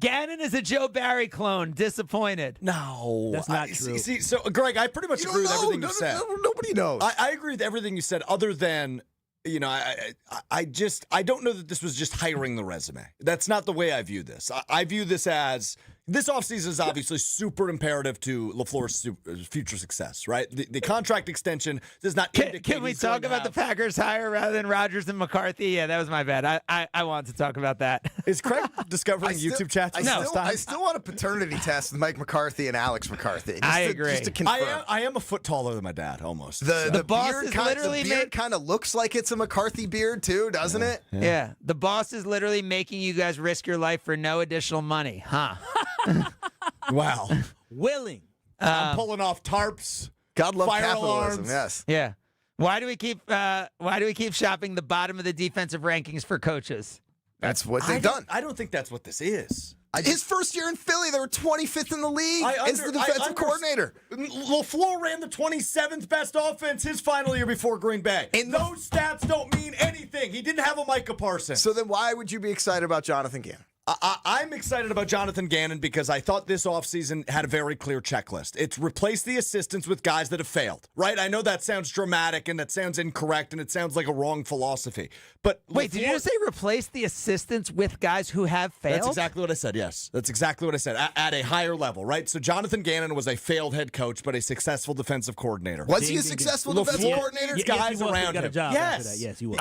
Gannon is a Joe Barry clone. Disappointed. No. That's not true. See, so, Greg, I pretty much agree with everything you said. Nobody knows. I agree with everything you said, other than, I don't know that this was just hiring the resume. That's not the way I view this. I view this as, this offseason is obviously super imperative to LaFleur's future success, right? The contract extension does not indicate. Can we talk about the Packers hire rather than Rodgers and McCarthy? Yeah, that was my bad. I wanted to talk about that. Is Craig discovering YouTube chats? I still want a paternity test with Mike McCarthy and Alex McCarthy. I agree. Just to confirm. I am a foot taller than my dad, almost. The boss beard is kind, literally the beard kind of looks like it's a McCarthy beard too, doesn't it? Yeah. The boss is literally making you guys risk your life for no additional money, huh? Wow. Willing. I'm pulling off tarps. God love fire capitalism. alarms. Yes. Yeah. Why do we keep shopping the bottom of the defensive rankings for coaches? That's what they've done. I don't think that's what this is. His first year in Philly, they were 25th in the league as the defensive coordinator. LaFleur ran the 27th best offense his final year before Green Bay. And those stats don't mean anything. He didn't have a Micah Parsons. So then why would you be excited about Jonathan Gannon? I'm excited about Jonathan Gannon because I thought this offseason had a very clear checklist. It's replace the assistants with guys that have failed, right? I know that sounds dramatic and that sounds incorrect and it sounds like a wrong philosophy. But wait, did you just say replace the assistants with guys who have failed? That's exactly what I said, yes. That's exactly what I said, at a higher level, right? So Jonathan Gannon was a failed head coach, but a successful defensive coordinator. Was he a successful defensive coordinator? Guys around him. Yes, he was.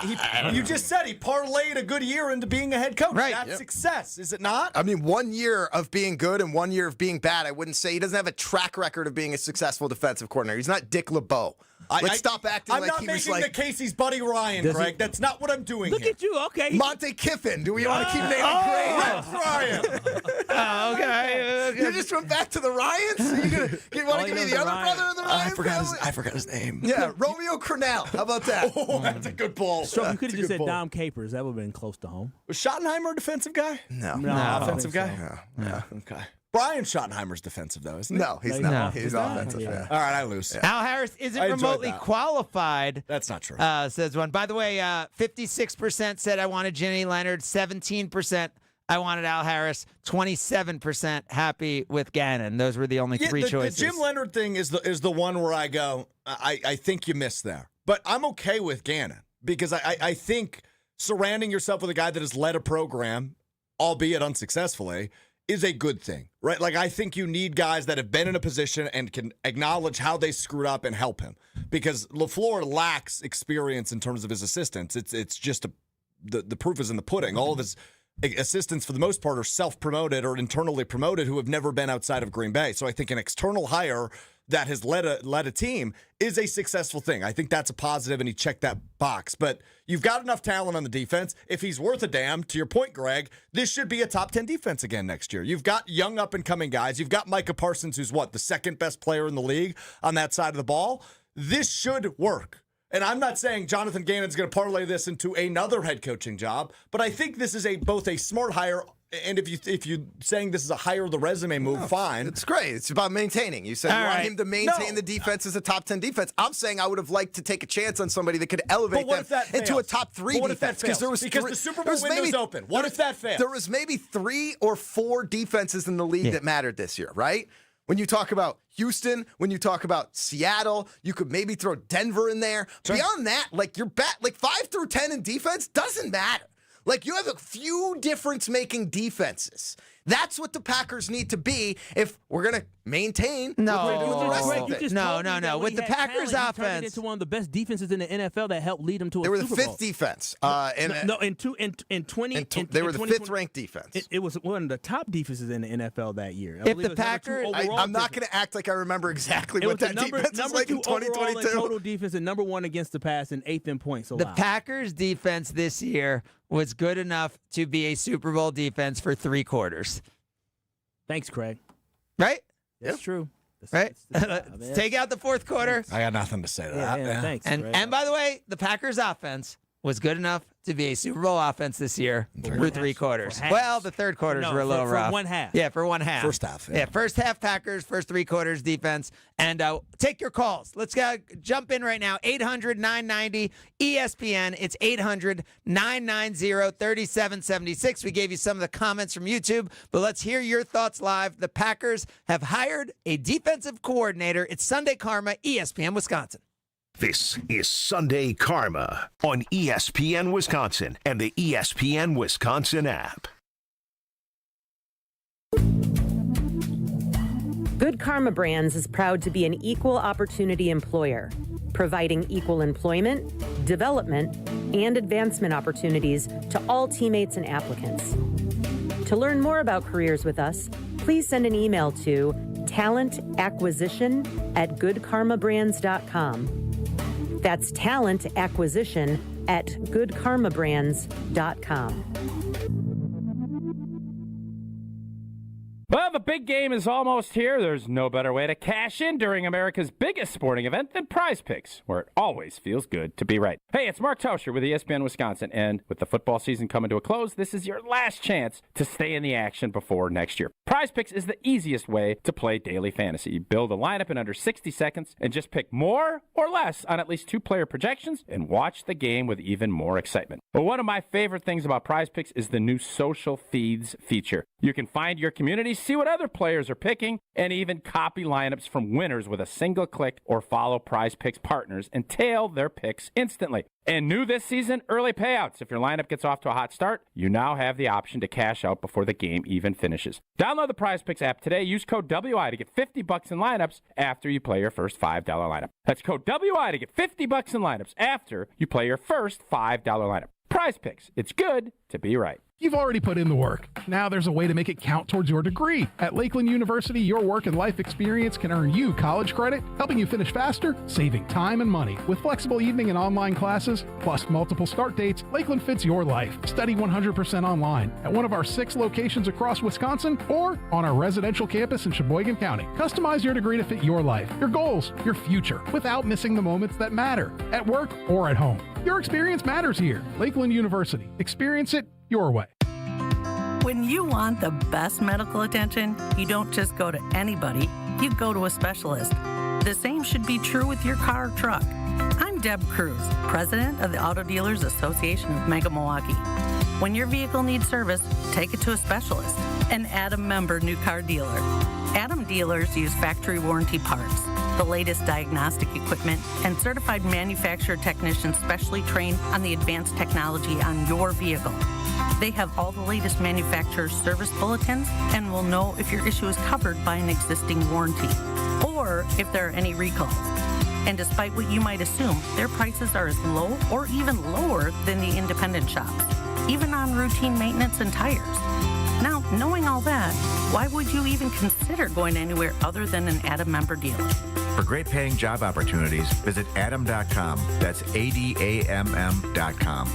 You just said he parlayed a good year into being a head coach. Right. That's success, is it not? I mean, 1 year of being good and 1 year of being bad. I wouldn't say he doesn't have a track record of being a successful defensive coordinator. He's not Dick LeBeau. Let's stop acting like he was like... I'm not making the Casey's Buddy Ryan, Greg. That's not what I'm doing Look here. at you, okay. Monte Kiffin. Do we want to keep naming Rex Ryan. Okay. You just went back to the Ryans? You want to give me the other brother of the Ryans? I forgot his name. Yeah, Romeo Crennel. How about that? Oh, that's a good ball. So you could have just said Dom Capers. That would have been close to home. Was Schottenheimer a defensive guy? No. Offensive guy? So. Yeah. Okay. Brian Schottenheimer's defensive, though, isn't he? No, he's not. He's offensive. Yeah. All right, I lose. Al Harris isn't I enjoyed remotely that. qualified. That's not true. Says one. By the way, 56% said I wanted Jimmy Leonhard. 17% I wanted Al Harris. 27% happy with Gannon. Those were the only three choices. The Jim Leonhard thing is the one where I go, I think you missed there. But I'm okay with Gannon because I think surrounding yourself with a guy that has led a program, albeit unsuccessfully, is a good thing, right? Like, I think you need guys that have been in a position and can acknowledge how they screwed up and help him, because LaFleur lacks experience in terms of his assistants. It's just the proof is in the pudding. All of his assistants, for the most part, are self-promoted or internally promoted who have never been outside of Green Bay. So I think an external hire that has led a team is a successful thing. I think that's a positive, and he checked that box. But you've got enough talent on the defense. If he's worth a damn, to your point, Greg, this should be a top 10 defense again next year. You've got young up-and-coming guys. You've got Micah Parsons, who's the second best player in the league on that side of the ball. This should work. And I'm not saying Jonathan Gannon's going to parlay this into another head coaching job, but I think this is both a smart hire. And if you saying this is a hire the resume move, fine. It's great. It's about maintaining. You said you want him to maintain the defense as a top 10 defense. I'm saying I would have liked to take a chance on somebody that could elevate them into a top 3 defense. Because the Super Bowl window's open. What if that fails? There was maybe 3 or 4 defenses in the league that mattered this year, right? When you talk about Houston, when you talk about Seattle, you could maybe throw Denver in there. Sure. Beyond that, your 5 through 10 in defense doesn't matter. You have a few difference-making defenses That's what the Packers need to be if we're going to maintain what we're doing the rest of it. No. With the Packers offense. He turned it into one of the best defenses in the NFL that helped lead them to a Super Bowl. They were the fifth defense. They were the fifth-ranked defense. It was one of the top defenses in the NFL that year. If the Packers, I'm not going to act like I remember exactly what that defense was like in 2022. In total defense and number one against the pass and 8th in points allowed. The Packers defense this year was good enough to be a Super Bowl defense for 3 quarters. Thanks, Craig. Right? That's true. Right? Take out the fourth quarter. I got nothing to say to that. Yeah. Thanks, and by the way, the Packers offense was good enough to be a Super Bowl offense this year through 3 quarters. Well, the third quarters were a little rough. For one half. Yeah, for one half. First half. Yeah, first half Packers, first 3 quarters defense. And take your calls. Let's jump in right now. 800-990-ESPN. It's 800-990-3776. We gave you some of the comments from YouTube, but let's hear your thoughts live. The Packers have hired a defensive coordinator. It's Sunday Karma, ESPN Wisconsin. This is Sunday Karma on ESPN Wisconsin and the ESPN Wisconsin app. Good Karma Brands is proud to be an equal opportunity employer, providing equal employment, development, and advancement opportunities to all teammates and applicants. To learn more about careers with us, please send an email to talentacquisition@goodkarmabrands.com. That's talentacquisition@goodkarmabrands.com. Well, the big game is almost here. There's no better way to cash in during America's biggest sporting event than Prize Picks, where it always feels good to be right. Hey, it's Mark Tauscher with ESPN Wisconsin, and with the football season coming to a close, this is your last chance to stay in the action before next year. Prize Picks is the easiest way to play daily fantasy. You build a lineup in under 60 seconds and just pick more or less on at least 2 player projections and watch the game with even more excitement. Well, one of my favorite things about Prize Picks is the new social feeds feature. You can find your community, see what other players are picking, and even copy lineups from winners with a single click, or follow Prize Picks partners and tail their picks instantly. And new this season, early payouts. If your lineup gets off to a hot start, you now have the option to cash out before the game even finishes. Download the Prize Picks app today. Use code WI to get $50 in lineups after you play your first $5 lineup. That's code WI to get $50 in lineups after you play your first $5 lineup. Prize Picks. It's good to be right. You've already put in the work. Now there's a way to make it count towards your degree. At Lakeland University, your work and life experience can earn you college credit, helping you finish faster, saving time and money. With flexible evening and online classes, plus multiple start dates, Lakeland fits your life. Study 100% online at one of our 6 locations across Wisconsin or on our residential campus in Sheboygan County. Customize your degree to fit your life, your goals, your future, without missing the moments that matter, at work or at home. Your experience matters here. Lakeland University. Experience it your way. When you want the best medical attention, you don't just go to anybody, you go to a specialist. The same should be true with your car or truck. I'm Deb Cruz, president of the Auto Dealers Association of Mega Milwaukee. When your vehicle needs service, take it to a specialist, an Adam member new car dealer. Adam dealers use factory warranty parts, the latest diagnostic equipment, and certified manufacturer technicians specially trained on the advanced technology on your vehicle. They have all the latest manufacturer service bulletins and will know if your issue is covered by an existing warranty or if there are any recalls. And despite what you might assume, their prices are as low or even lower than the independent shops, even on routine maintenance and tires. Now, knowing all that, why would you even consider going anywhere other than an Adam member dealer? For great paying job opportunities, visit adam.com. That's ADAMM.com.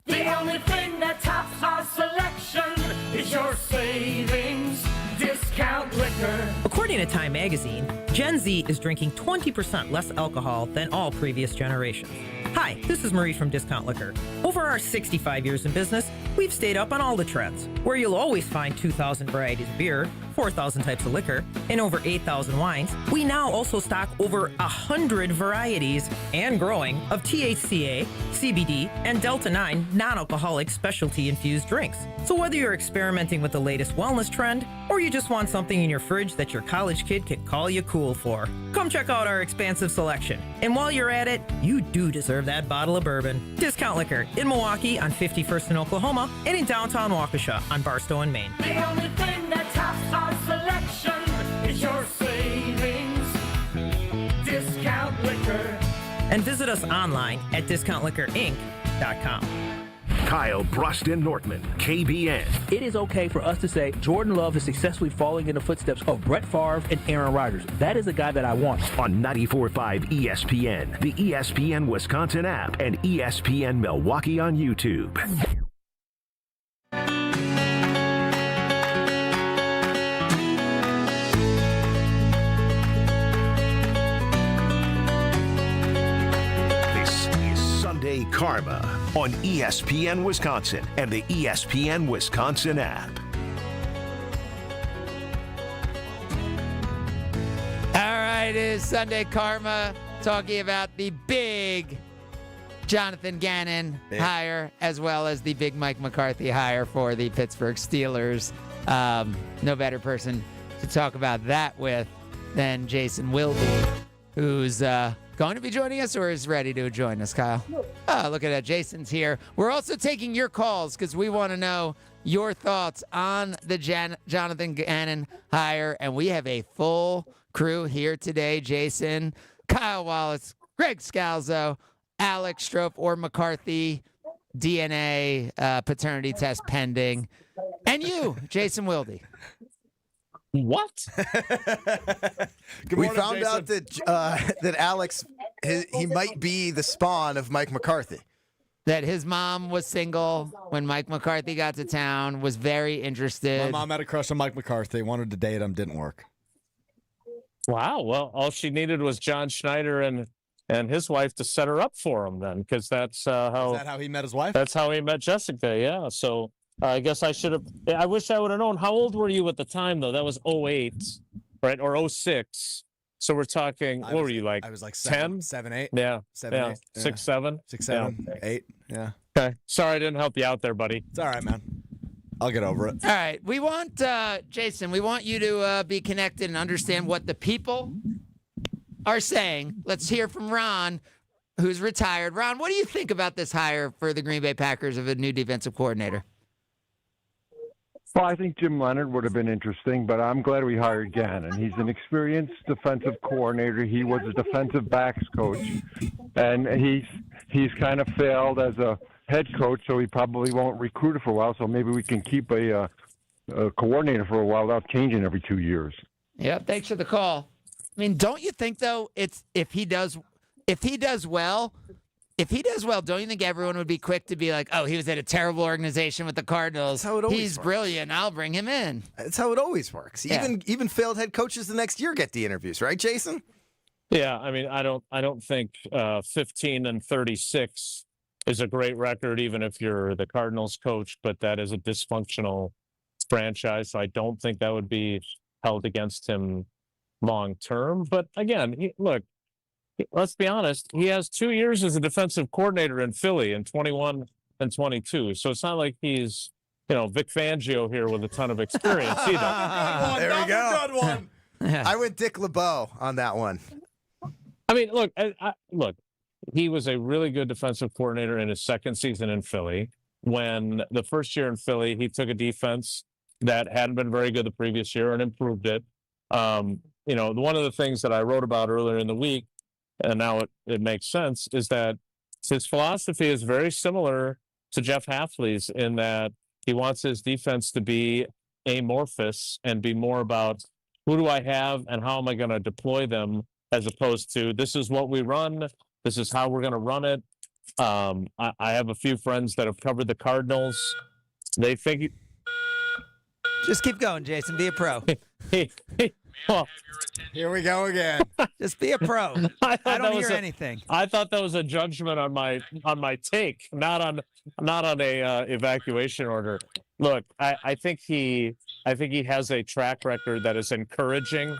The only thing that tops our selection is your savings discount liquor. According to Time Magazine, Gen Z is drinking 20% less alcohol than all previous generations. Hi, this is Marie from Discount Liquor. Over our 65 years in business, we've stayed up on all the trends. Where you'll always find 2,000 varieties of beer, 4,000 types of liquor, and over 8,000 wines, we now also stock over 100 varieties and growing of THCA, CBD, and Delta-9 non-alcoholic specialty-infused drinks. So whether you're experimenting with the latest wellness trend, or you just want something in your fridge that your college kid can call you cool for, come check out our expansive selection. And while you're at it, you do deserve that bottle of bourbon. Discount Liquor in Milwaukee on 51st in Oklahoma and in downtown Waukesha on Barstow and Maine. The only thing that tops our selection is your savings. Discount Liquor. And visit us online at discountliquorinc.com. Kyle Broston Nortman, KBN. It is okay for us to say Jordan Love is successfully following in the footsteps of Brett Favre and Aaron Rodgers. That is a guy that I want. On 94.5 ESPN, the ESPN Wisconsin app, and ESPN Milwaukee on YouTube. This is Sunday Karma on ESPN Wisconsin and the ESPN Wisconsin app. All right, it is Sunday Karma, talking about the big Jonathan Gannon hire, as well as the big Mike McCarthy hire for the Pittsburgh Steelers. No better person to talk about that with than Jason Wilde, who's going to be joining us or is ready to join us, Kyle. Oh, look at that. Jason's here. We're also taking your calls because we want to know your thoughts on the Jonathan Gannon hire. And we have a full crew here today. Jason, Kyle Wallace, Greg Scalzo, Alex Strofe, or McCarthy, DNA paternity test pending. And you, Jason Wilde. What? We found out that Alex, he might be the spawn of Mike McCarthy. That his mom was single when Mike McCarthy got to town, was very interested. My mom had a crush on Mike McCarthy, wanted to date him, didn't work. Wow. Well, all she needed was John Schneider and his wife to set her up for him then, because that's how. Is that how he met his wife? That's how he met Jessica, yeah. So I guess I should have. I wish I would have known. How old were you at the time, though? That was 08, right? Or 06. So we're talking, what were you like? I was like 10? 7, 8. Yeah. 7, yeah. 8. 6, 7? 6, 7, 8. Yeah. Okay. Sorry I didn't help you out there, buddy. It's all right, man. I'll get over it. All right. We want, Jason, we want you to be connected and understand what the people are saying. Let's hear from Ron, who's retired. Ron, what do you think about this hire for the Green Bay Packers of a new defensive coordinator? Well, I think Jim Leonhard would have been interesting, but I'm glad we hired Gannon. He's an experienced defensive coordinator. He was a defensive backs coach, and he's kind of failed as a head coach, so he probably won't recruit for a while. So maybe we can keep a coordinator for a while without changing every 2 years. Yep. Thanks for the call. I mean, don't you think though, if he does well, don't you think everyone would be quick to be like, oh, he was at a terrible organization with the Cardinals. That's how it always He's works. brilliant. I'll bring him in. That's how it always works. Yeah. Even failed head coaches the next year get the interviews, right, Jason? Yeah, I mean, I don't think 15-36 is a great record, even if you're the Cardinals coach, but that is a dysfunctional franchise. So I don't think that would be held against him long term. But again, let's be honest. He has 2 years as a defensive coordinator in Philly in 21 and 22. So it's not like he's, Vic Fangio here with a ton of experience either. There we go. Good one. I went Dick LeBeau on that one. I mean, look, he was a really good defensive coordinator in his second season in Philly. When the first year in Philly, he took a defense that hadn't been very good the previous year and improved it. One of the things that I wrote about earlier in the week, and now it makes sense, is that his philosophy is very similar to Jeff Hafley's in that he wants his defense to be amorphous and be more about who do I have and how am I going to deploy them, as opposed to this is what we run, this is how we're going to run it. I have a few friends that have covered the Cardinals. They think... Just keep going, Jason. Be a pro. Well, here we go again. Just be a pro. I don't hear anything. I thought that was a judgment on my take, not on a evacuation order. Look, I think he has a track record that is encouraging.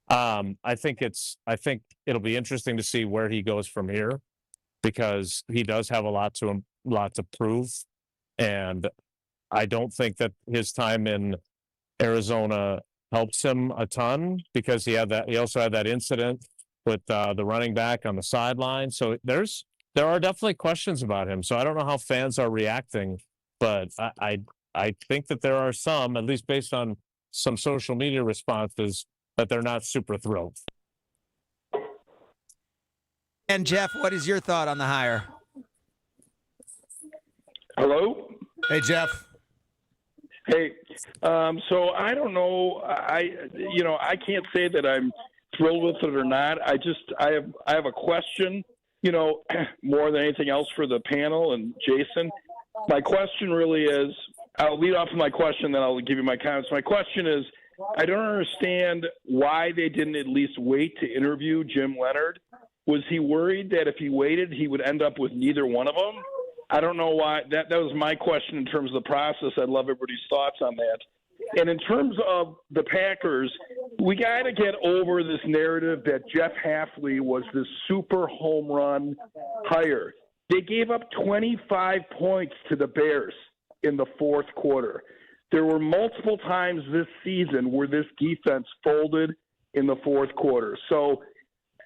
I think it'll be interesting to see where he goes from here, because he does have a lot to prove, and I don't think that his time in Arizona helps him a ton, because he also had that incident with the running back on the sideline. So there are definitely questions about him. So I don't know how fans are reacting, but I think that there are some, at least based on some social media responses, that they're not super thrilled. And Jeff, what is your thought on the hire? Hello? Hey, Jeff. Hey, so I don't know. I can't say that I'm thrilled with it or not. I have a question, more than anything else for the panel and Jason. My question really is, I'll lead off with my question, then I'll give you my comments. My question is, I don't understand why they didn't at least wait to interview Jim Leonhard. Was he worried that if he waited, he would end up with neither one of them? I don't know why. That was my question in terms of the process. I'd love everybody's thoughts on that. And in terms of the Packers, we got to get over this narrative that Jeff Hafley was this super home run hire. They gave up 25 points to the Bears in the fourth quarter. There were multiple times this season where this defense folded in the fourth quarter. So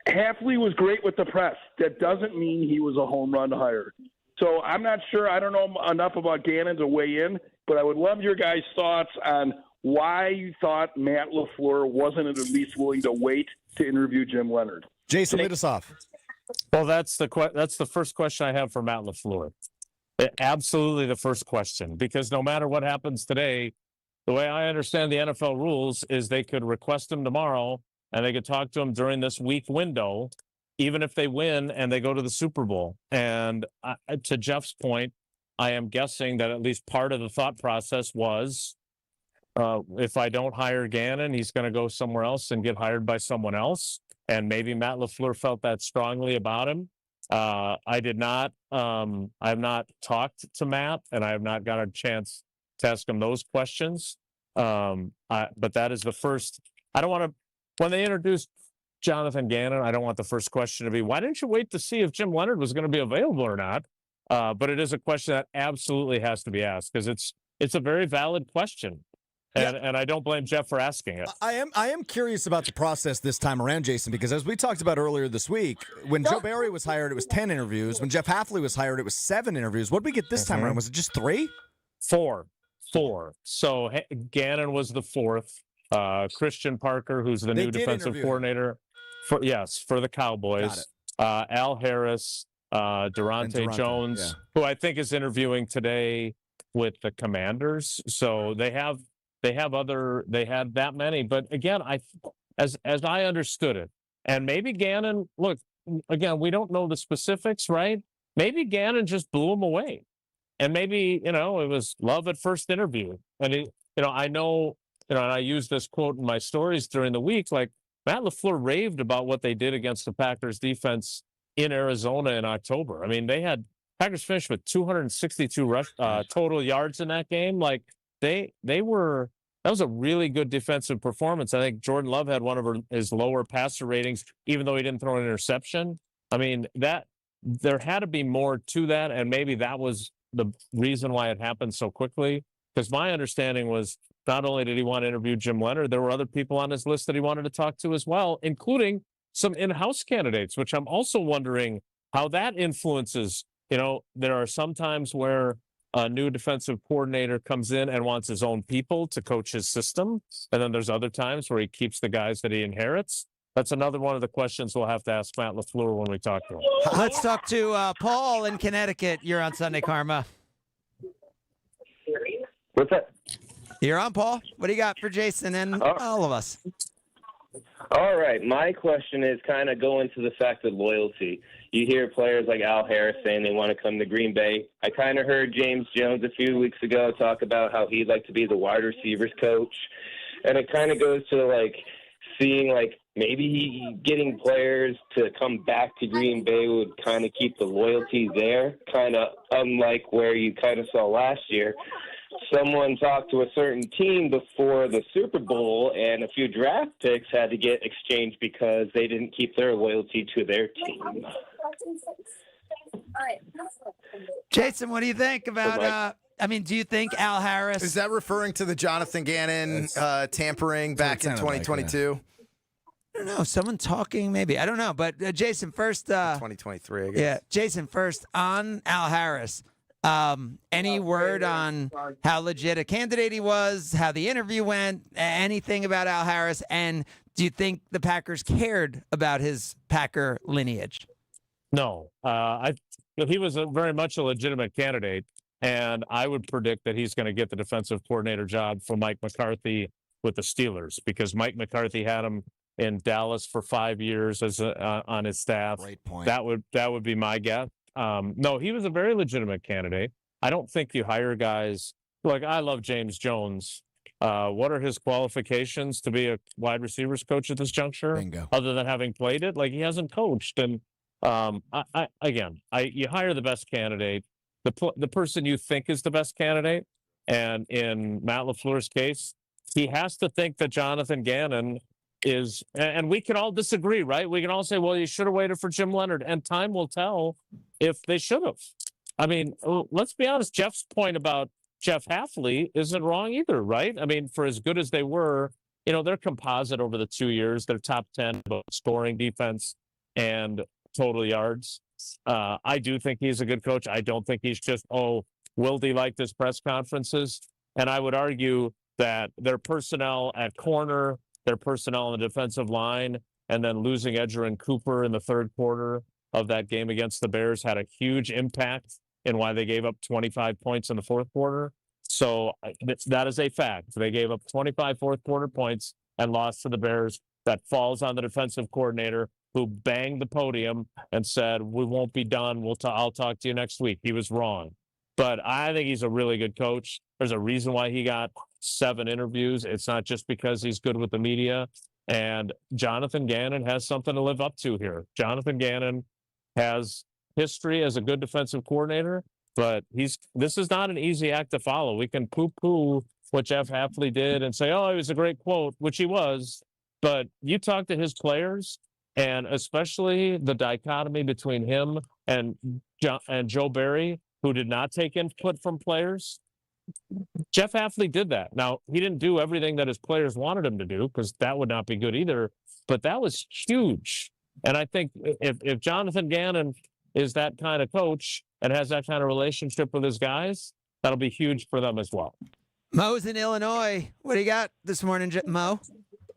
Hafley was great with the press. That doesn't mean he was a home run hire. So I'm not sure. I don't know enough about Gannon to weigh in, but I would love your guys' thoughts on why you thought Matt LaFleur wasn't at least willing to wait to interview Jim Leonhard. Jason, lead us off. Well, that's the first question I have for Matt LaFleur. Absolutely the first question, because no matter what happens today, the way I understand the NFL rules is they could request him tomorrow and they could talk to him during this week window, even if they win and they go to the Super Bowl. And to Jeff's point, I am guessing that at least part of the thought process was, if I don't hire Gannon, he's going to go somewhere else and get hired by someone else. And maybe Matt LaFleur felt that strongly about him. I have not talked to Matt, and I have not got a chance to ask him those questions. But that is the first. I don't want to, when they introduced Jonathan Gannon, I don't want the first question to be, why didn't you wait to see if Jim Leonhard was going to be available or not? But it is a question that absolutely has to be asked, because it's a very valid question. And I don't blame Jeff for asking it. I am curious about the process this time around, Jason, because as we talked about earlier this week, when Joe Barry was hired, it was 10 interviews. When Jeff Hafley was hired, it was 7 interviews. What did we get this time around? Was it just 3? 4. So Gannon was the 4th. Christian Parker, who's the new defensive coordinator for the Cowboys. Al Harris, Durante Jones, who I think is interviewing today with the Commanders. So they had that many, but again, as I understood it, and maybe Gannon, look, again, we don't know the specifics, right? Maybe Gannon just blew him away, and maybe, it was love at first interview. And I know, and I use this quote in my stories during the week, like Matt LaFleur raved about what they did against the Packers defense in Arizona in October. I mean, Packers finished with 262 total yards in that game. Like that was a really good defensive performance. I think Jordan Love had one of his lower passer ratings, even though he didn't throw an interception. I mean, there had to be more to that, and maybe that was the reason why it happened so quickly. Because my understanding was not only did he want to interview Jim Leonhard, there were other people on his list that he wanted to talk to as well, including some in-house candidates, which I'm also wondering how that influences. There are some times where a new defensive coordinator comes in and wants his own people to coach his system. And then there's other times where he keeps the guys that he inherits. That's another one of the questions we'll have to ask Matt LaFleur when we talk to him. Let's talk to Paul in Connecticut. You're on Sunday Karma. What's that? You're on, Paul. What do you got for Jason and all of us? All right. My question is kind of going to the fact of loyalty. You hear players like Al Harris saying they want to come to Green Bay. I kind of heard James Jones a few weeks ago talk about how he'd like to be the wide receivers coach. And it kind of goes to, seeing, maybe getting players to come back to Green Bay would kind of keep the loyalty there, kind of unlike where you kind of saw last year. Someone talked to a certain team before the Super Bowl, and a few draft picks had to get exchanged because they didn't keep their loyalty to their team. Jason, what do you think about do you think Al Harris... Is that referring to the Jonathan Gannon tampering back in 2022? Like, I don't know. Someone talking, maybe. I don't know. But Jason, first... 2023, I guess. Yeah, Jason, first, on Al Harris, any word on how legit a candidate he was, how the interview went, anything about Al Harris? And do you think the Packers cared about his Packer lineage? No. He was very much a legitimate candidate, and I would predict that he's going to get the defensive coordinator job from Mike McCarthy with the Steelers, because Mike McCarthy had him in Dallas for 5 years as on his staff. Great point. That would be my guess. No, he was a very legitimate candidate. I don't think you hire guys like, I love James Jones. What are his qualifications to be a wide receivers coach at this juncture? Bingo. Other than having played it, like, he hasn't coached. And you hire the best candidate, the person you think is the best candidate. And in Matt LaFleur's case, he has to think that Jonathan Gannon is, and we can all disagree, right? We can all say, well, you should have waited for Jim Leonhard, and time will tell if they should have. I mean, let's be honest. Jeff's point about Jeff Hafley isn't wrong either, right? I mean, for as good as they were, their composite over the 2 years, their top 10 both scoring, defense, and total yards. I do think he's a good coach. I don't think he's just, Wilde liked his press conferences. And I would argue that their personnel at corner, their personnel on the defensive line, and then losing Edgerrin Cooper in the third quarter of that game against the Bears had a huge impact in why they gave up 25 points in the fourth quarter. So that is a fact. They gave up 25 fourth quarter points and lost to the Bears. That falls on the defensive coordinator, who banged the podium and said, we won't be done. I'll talk to you next week. He was wrong. But I think he's a really good coach. There's a reason why he got 7 interviews. It's not just because he's good with the media. And Jonathan Gannon has something to live up to here. Jonathan Gannon has history as a good defensive coordinator, but this is not an easy act to follow. We can poo-poo what Jeff Hafley did and say, it was a great quote, which he was. But you talk to his players, and especially the dichotomy between him and Joe Barry, who did not take input from players. Jeff Hafley did that. Now, he didn't do everything that his players wanted him to do, because that would not be good either, but that was huge. And I think if Jonathan Gannon is that kind of coach and has that kind of relationship with his guys, that'll be huge for them as well. Mo's in Illinois. What do you got this morning, Mo?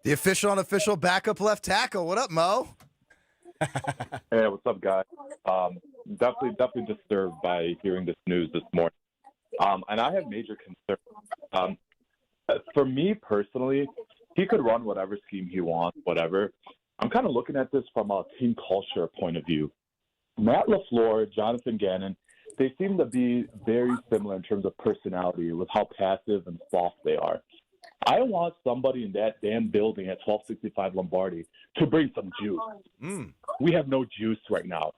The official unofficial backup left tackle. What up, Mo? Hey, what's up, guys? Definitely disturbed by hearing this news this morning. And I have major concerns. For me personally, he could run whatever scheme he wants, whatever. I'm kind of looking at this from a team culture point of view. Matt LaFleur, Jonathan Gannon, they seem to be very similar in terms of personality with how passive and soft they are. I want somebody in that damn building at 1265 Lombardi to bring some juice. We have no juice right now.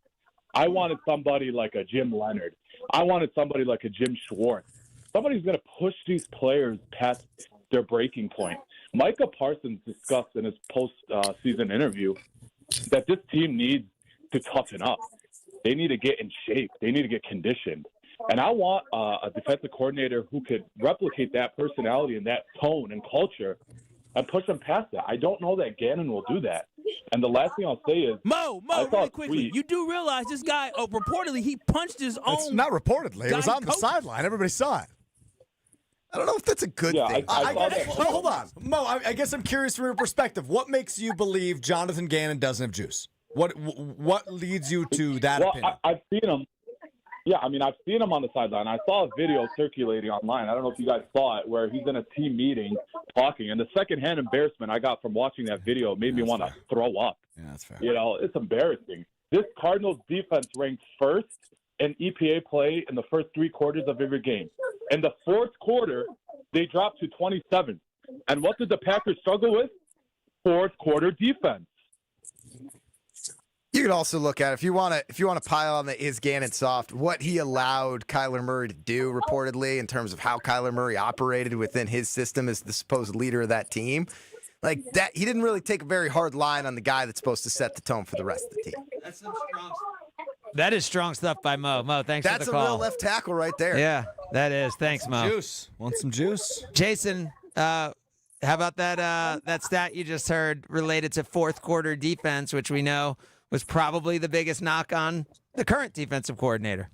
I wanted somebody like a Jim Leonhard. I wanted somebody like a Jim Schwartz. Somebody's going to push these players past their breaking point. Micah Parsons discussed in his post-season interview that this team needs to toughen up. They need to get in shape. They need to get conditioned. And I want a defensive coordinator who could replicate that personality and that tone and culture and push them past that. I don't know that Gannon will do that. And the last thing I'll say is, Mo, really quickly, you do realize this guy, reportedly, he punched his own. It's not reportedly. It was on the sideline. Everybody saw it. I don't know if that's a good thing. Hold on. Mo, I guess I'm curious from your perspective. What makes you believe Jonathan Gannon doesn't have juice? What leads you to that opinion? I've seen him. Yeah, I mean, I've seen him on the sideline. I saw a video circulating online. I don't know if you guys saw it, where he's in a team meeting talking. And the secondhand embarrassment I got from watching that video made me want to throw up. Yeah, that's fair. It's embarrassing. This Cardinals defense ranked first in EPA play in the first 3 quarters of every game. In the fourth quarter, they dropped to 27th. And what did the Packers struggle with? fourth quarter defense. You could also look at if you want to pile on the is Gannon soft, what he allowed Kyler Murray to do reportedly in terms of how Kyler Murray operated within his system as the supposed leader of that team. Like that, he didn't really take a very hard line on the guy that's supposed to set the tone for the rest of the team. That is strong stuff by Mo. Mo, thanks for the call. That's a real left tackle right there. Yeah, that is. Thanks, Mo. Juice. Want some juice? Jason, how about that stat you just heard related to fourth quarter defense, which we know was probably the biggest knock on the current defensive coordinator?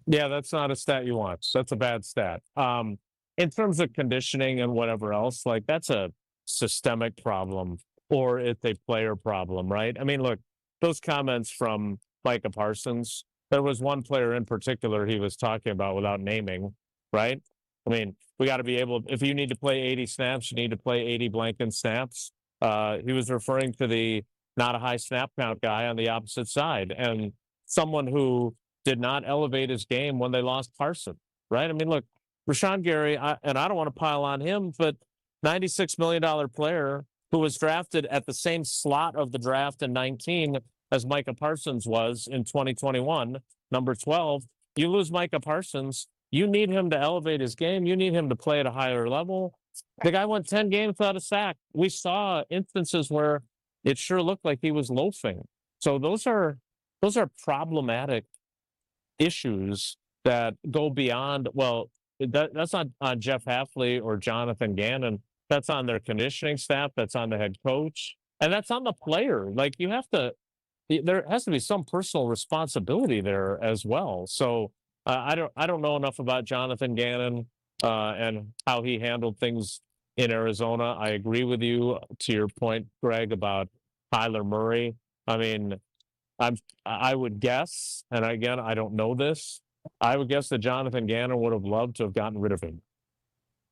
Yeah, that's not a stat you want. That's a bad stat. In terms of conditioning and whatever else, like that's a systemic problem or it's a player problem, right? I mean, look, those comments from Micah Parsons, there was one player in particular he was talking about without naming, right? I mean, we got to be able, if you need to play 80 snaps, you need to play 80 blanket snaps. He was referring to the not a high snap count guy on the opposite side and someone who did not elevate his game when they lost Parsons, right? I mean, look, Rashawn Gary, and I don't want to pile on him, but $96 million player who was drafted at the same slot of the draft in 19 as Micah Parsons was in 2021, number 12. You lose Micah Parsons, you need him to elevate his game. You need him to play at a higher level. The guy went 10 games without a sack. We saw instances where it sure looked like he was loafing. So those are problematic issues that go beyond, well, that's not on Jeff Hafley or Jonathan Gannon. That's on their conditioning staff. That's on the head coach. And that's on the player. Like there has to be some personal responsibility there as well. So I don't know enough about Jonathan Gannon and how he handled things in Arizona. I agree with you to your point, Greg, about Kyler Murray. I mean, I would guess, and again, I don't know this, I would guess that Jonathan Gannon would have loved to have gotten rid of him,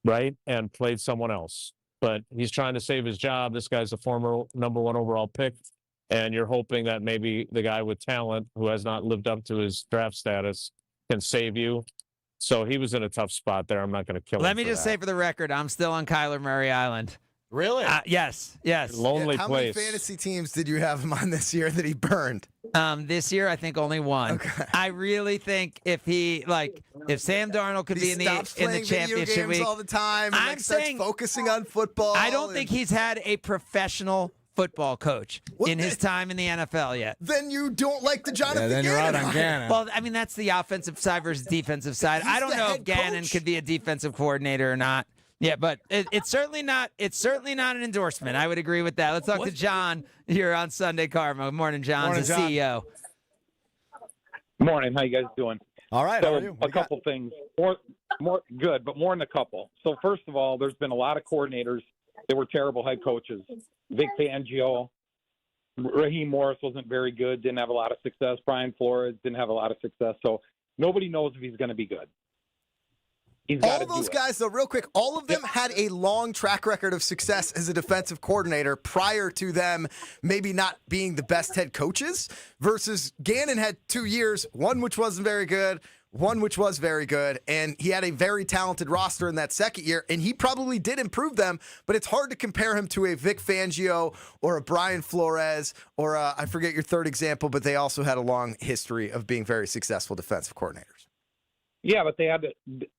right? And played someone else. But he's trying to save his job. This guy's a former number 1 overall pick. And you're hoping that maybe the guy with talent who has not lived up to his draft status can save you. So he was in a tough spot there. I'm not going to kill him. Let me just say for the record, I'm still on Kyler Murray Island. Really? Yes. Lonely How place. many fantasy teams did you have him on this year that he burned? This year, I think only one. Okay. I really think if Sam Darnold could be in the championship games week all the time, and starts focusing on football. I don't think he's had a professional football coach in his time in the NFL yet. Then you don't like the Jonathan then you're out on Gannon. Well, I mean, that's the offensive side versus defensive side. I don't know if Gannon could be a defensive coordinator or not. Yeah, but it's certainly not. It's certainly not an endorsement. I would agree with that. Let's talk to John here on Sunday Karma. Good morning, John. Morning, the John. CEO. Morning. How you guys doing? All right. So How are you? a couple things. More good, but more than a couple. So first of all, there's been a lot of coordinators that were terrible head coaches. Vic Fangio, Raheem Morris wasn't very good. Didn't have a lot of success. Brian Flores didn't have a lot of success. So nobody knows if he's going to be good. All of those guys, though, real quick, all of them had a long track record of success as a defensive coordinator prior to them maybe not being the best head coaches, versus Gannon had 2 years, one which wasn't very good, one which was very good, and he had a very talented roster in that second year, and he probably did improve them, but it's hard to compare him to a Vic Fangio or a Brian Flores or I forget your third example, but they also had a long history of being very successful defensive coordinators. Yeah, but they had to.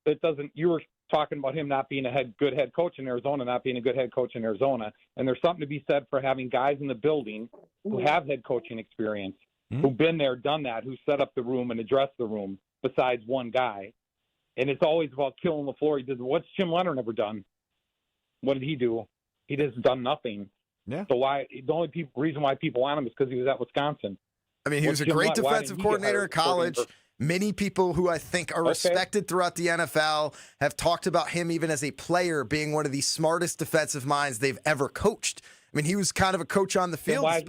It doesn't. You were talking about him not being a good head coach in Arizona, not being a good head coach in Arizona, and there's something to be said for having guys in the building who have head coaching experience, who've been there, done that, who set up the room and addressed the room. Besides one guy, and it's always about killing LaFleur. He did. What's Jim Leonhard ever done? What did he do? He just done nothing. Yeah. So why? The only reason why people want him is because he was at Wisconsin. I mean, he was a great defensive coordinator in college. Many people who I think are respected throughout the NFL have talked about him even as a player being one of the smartest defensive minds they've ever coached. I mean, he was kind of a coach on the field. Why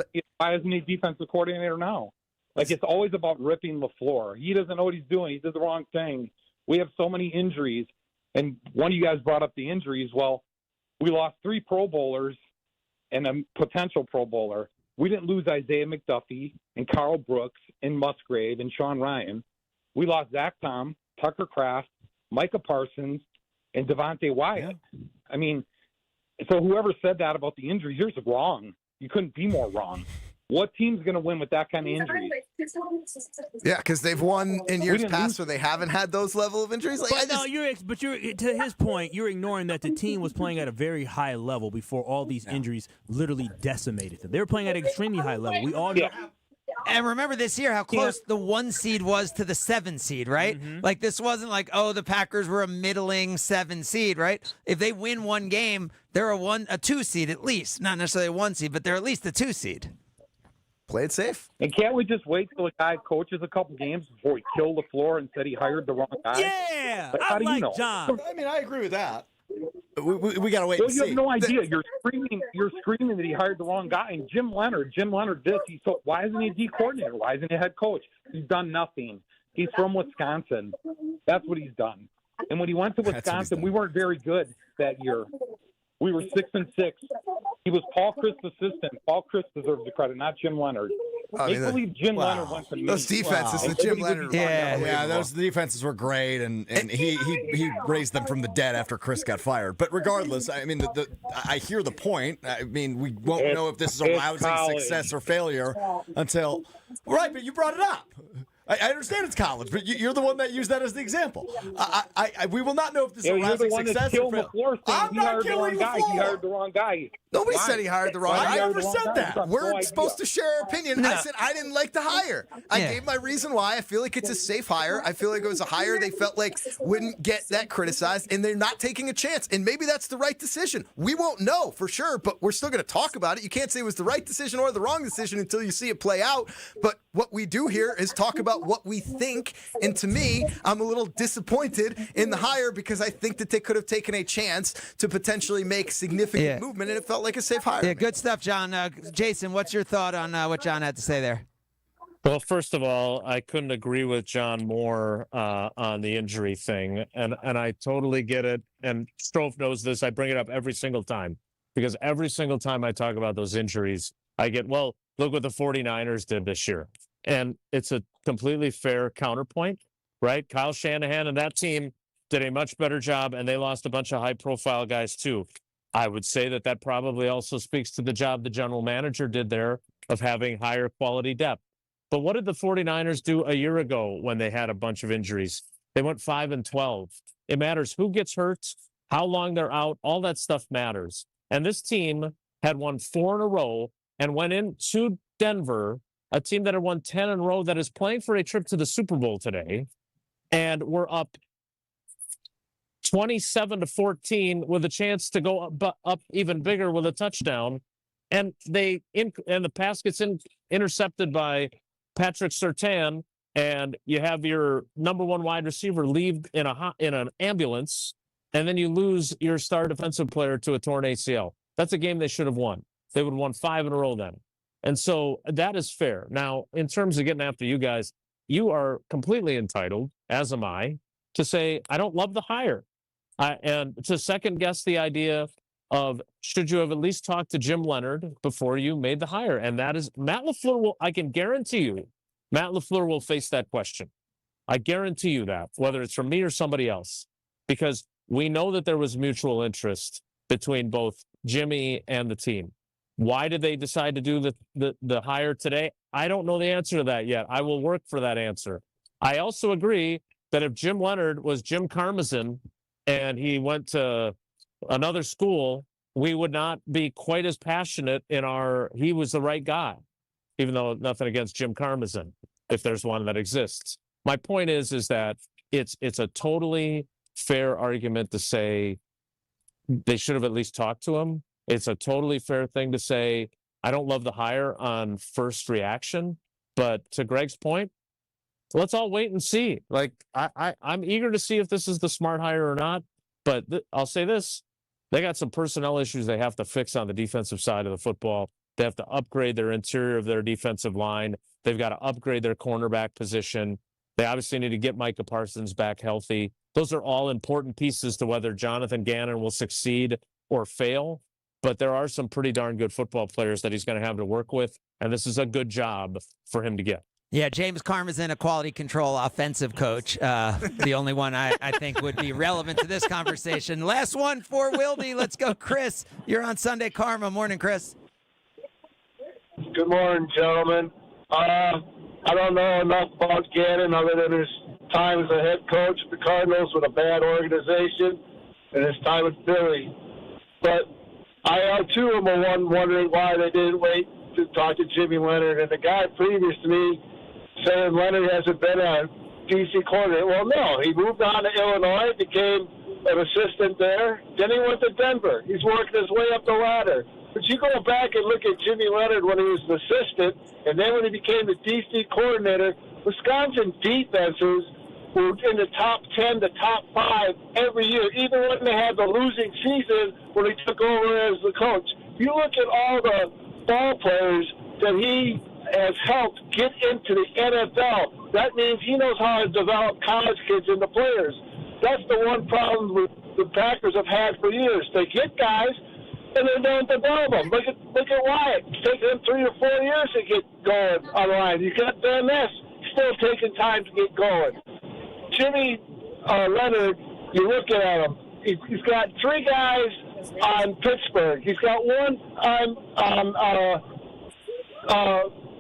isn't he defensive coordinator now? Like, it's always about ripping LaFleur. He doesn't know what he's doing. He did the wrong thing. We have so many injuries. And one of you guys brought up the injuries. Well, we lost 3 Pro Bowlers and a potential Pro Bowler. We didn't lose Isaiah McDuffie and Carl Brooks and Musgrave and Sean Ryan. We lost Zach Tom, Tucker Kraft, Micah Parsons, and Devontae Wyatt. I mean, so whoever said that about the injuries, here's wrong. You couldn't be more wrong. What team's going to win with that kind of injury? Yeah, because they've won in years past where they haven't had those level of injuries. Like, But you're to his point, you're ignoring that the team was playing at a very high level before all these injuries literally decimated them. They were playing at an extremely high level. We all know. And remember this year how close the 1 seed was to the 7 seed, right? Like, this wasn't like, oh, the Packers were a middling 7 seed, right? If they win one game, they're a 2 seed at least. Not necessarily a 1 seed, but they're at least a 2 seed. Play it safe. And can't we just wait till the guy coaches a couple games before he killed LaFleur and said he hired the wrong guy? Yeah, how do you know? John. I mean, I agree with that. We got to wait Well, and you see. have no idea. You're screaming that he hired the wrong guy. And Jim Leonhard this. Why isn't he a D coordinator? Why isn't he a head coach? He's done nothing. He's from Wisconsin. That's what he's done. And when he went to Wisconsin, we weren't very good that year. We were 6-6. He was Paul Chryst' assistant. Paul Chryst deserves the credit, not Jim Leonhard. I believe Jim Leonhard went to those defenses that Jim Leonhard. Yeah, those defenses were great, and he raised them from the dead after Chris got fired. But regardless, I mean, I hear the point. I mean, we won't know if this is a rousing success or failure until right. But you brought it up. I understand it's college, but you're the one that used that as the example. We will not know if this is a rousing success or failure. I'm not killing LaFleur. He hired the wrong guy. Nobody said he hired the wrong guy. I never said that. We're supposed to share our opinion. No. I said I didn't like the hire. I gave my reason why. I feel like it's a safe hire. I feel like it was a hire they felt like wouldn't get that criticized, and they're not taking a chance. And maybe that's the right decision. We won't know for sure, but we're still going to talk about it. You can't say it was the right decision or the wrong decision until you see it play out. But what we do here is talk about what we think. And to me, I'm a little disappointed in the hire because I think that they could have taken a chance to potentially make significant movement, and it felt like a safe hire. Yeah, good stuff, John. Jason, what's your thought on what John had to say there? Well, first of all, I couldn't agree with John more on the injury thing, and I totally get it. And Strofe knows this. I bring it up every single time because every single time I talk about those injuries, I get, well, look what the 49ers did this year. And it's a completely fair counterpoint, right? Kyle Shanahan and that team did a much better job, and they lost a bunch of high-profile guys too. I would say that probably also speaks to the job the general manager did there of having higher quality depth. But what did the 49ers do a year ago when they had a bunch of injuries? They went 5-12. It matters who gets hurt, how long they're out, all that stuff matters. And this team had won 4 in a row and went into Denver, a team that had won 10 in a row that is playing for a trip to the Super Bowl today, and we're up 27-14 with a chance to go up even bigger with a touchdown. And the pass gets intercepted by Patrick Surtain, and you have your number one wide receiver leave in an ambulance, and then you lose your star defensive player to a torn ACL. That's a game they should have won. They would have won 5 in a row then. And so that is fair. Now, in terms of getting after you guys, you are completely entitled, as am I, to say, I don't love the hire. And to second guess the idea of should you have at least talked to Jim Leonhard before you made the hire? And that is Matt LaFleur I can guarantee you, Matt LaFleur will face that question. I guarantee you that, whether it's from me or somebody else, because we know that there was mutual interest between both Jimmy and the team. Why did they decide to do the hire today? I don't know the answer to that yet. I will work for that answer. I also agree that if Jim Leonhard was Jim Karmazin and he went to another school, we would not be quite as passionate he was the right guy, even though nothing against Jim Karmazin, if there's one that exists. My point is that it's a totally fair argument to say they should have at least talked to him. It's a totally fair thing to say, I don't love the hire on first reaction, but to Greg's point, let's all wait and see. Like, I'm eager to see if this is the smart hire or not, but I'll say this. They got some personnel issues they have to fix on the defensive side of the football. They have to upgrade their interior of their defensive line. They've got to upgrade their cornerback position. They obviously need to get Micah Parsons back healthy. Those are all important pieces to whether Jonathan Gannon will succeed or fail. But there are some pretty darn good football players that he's going to have to work with, and this is a good job for him to get. Yeah, James Karmazin, a quality control offensive coach. The only one I think would be relevant to this conversation. Last one for Wilde. Let's go, Chris. You're on Sunday Karma. Morning, Chris. Good morning, gentlemen. I don't know enough about Gannon other than his time as a head coach at the Cardinals with a bad organization and his time at Philly. But I, too, am one wondering why they didn't wait to talk to Jimmy Leonhard. And the guy previous to me saying Leonhard hasn't been a D.C. coordinator. Well, no. He moved on to Illinois, became an assistant there. Then he went to Denver. He's working his way up the ladder. But you go back and look at Jimmy Leonhard when he was an assistant, and then when he became the D.C. coordinator, Wisconsin defenses were in the top 10 to top 5 every year, even when they had the losing season when he took over as the coach. You look at all the ball players that he has helped get into the NFL. That means he knows how to develop college kids into players. That's the one problem the Packers have had for years. They get guys, and they don't develop them. Look at Wyatt. It's taken him 3 or 4 years to get going online. You got Dan Ness still taking time to get going. Jimmy Leonhard, you look at him. He's got 3 guys on Pittsburgh. He's got one on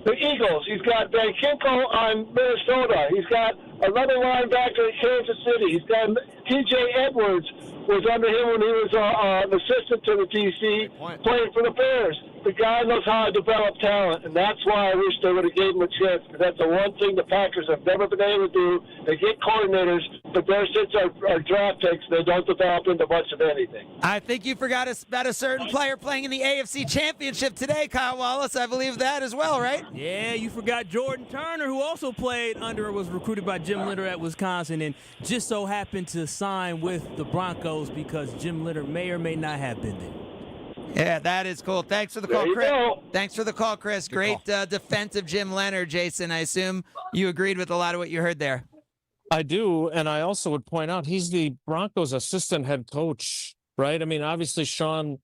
the Eagles. He's got Kinko on Minnesota. He's got another linebacker in Kansas City. He's got T.J. Edwards was under him when he was an assistant to the D.C. playing for the Bears. The guy knows how to develop talent, and that's why I wish they would have gave him a chance, because that's the one thing the Packers have never been able to do. They get coordinators, but their sits are draft picks. They don't develop into much of anything. I think you forgot about a certain player playing in the AFC Championship today, Kyle Wallace. I believe that as well, right? Yeah, you forgot Jordan Turner, who also played was recruited by Jim Leonhard at Wisconsin, and just so happened to sign with the Broncos because Jim Leonhard may or may not have been there. Yeah, that is cool. Thanks for the call, Chris. Thanks for the call, Chris. Great defense of Jim Leonhard, Jason. I assume you agreed with a lot of what you heard there. I do, and I also would point out he's the Broncos' assistant head coach, right? I mean, obviously Sean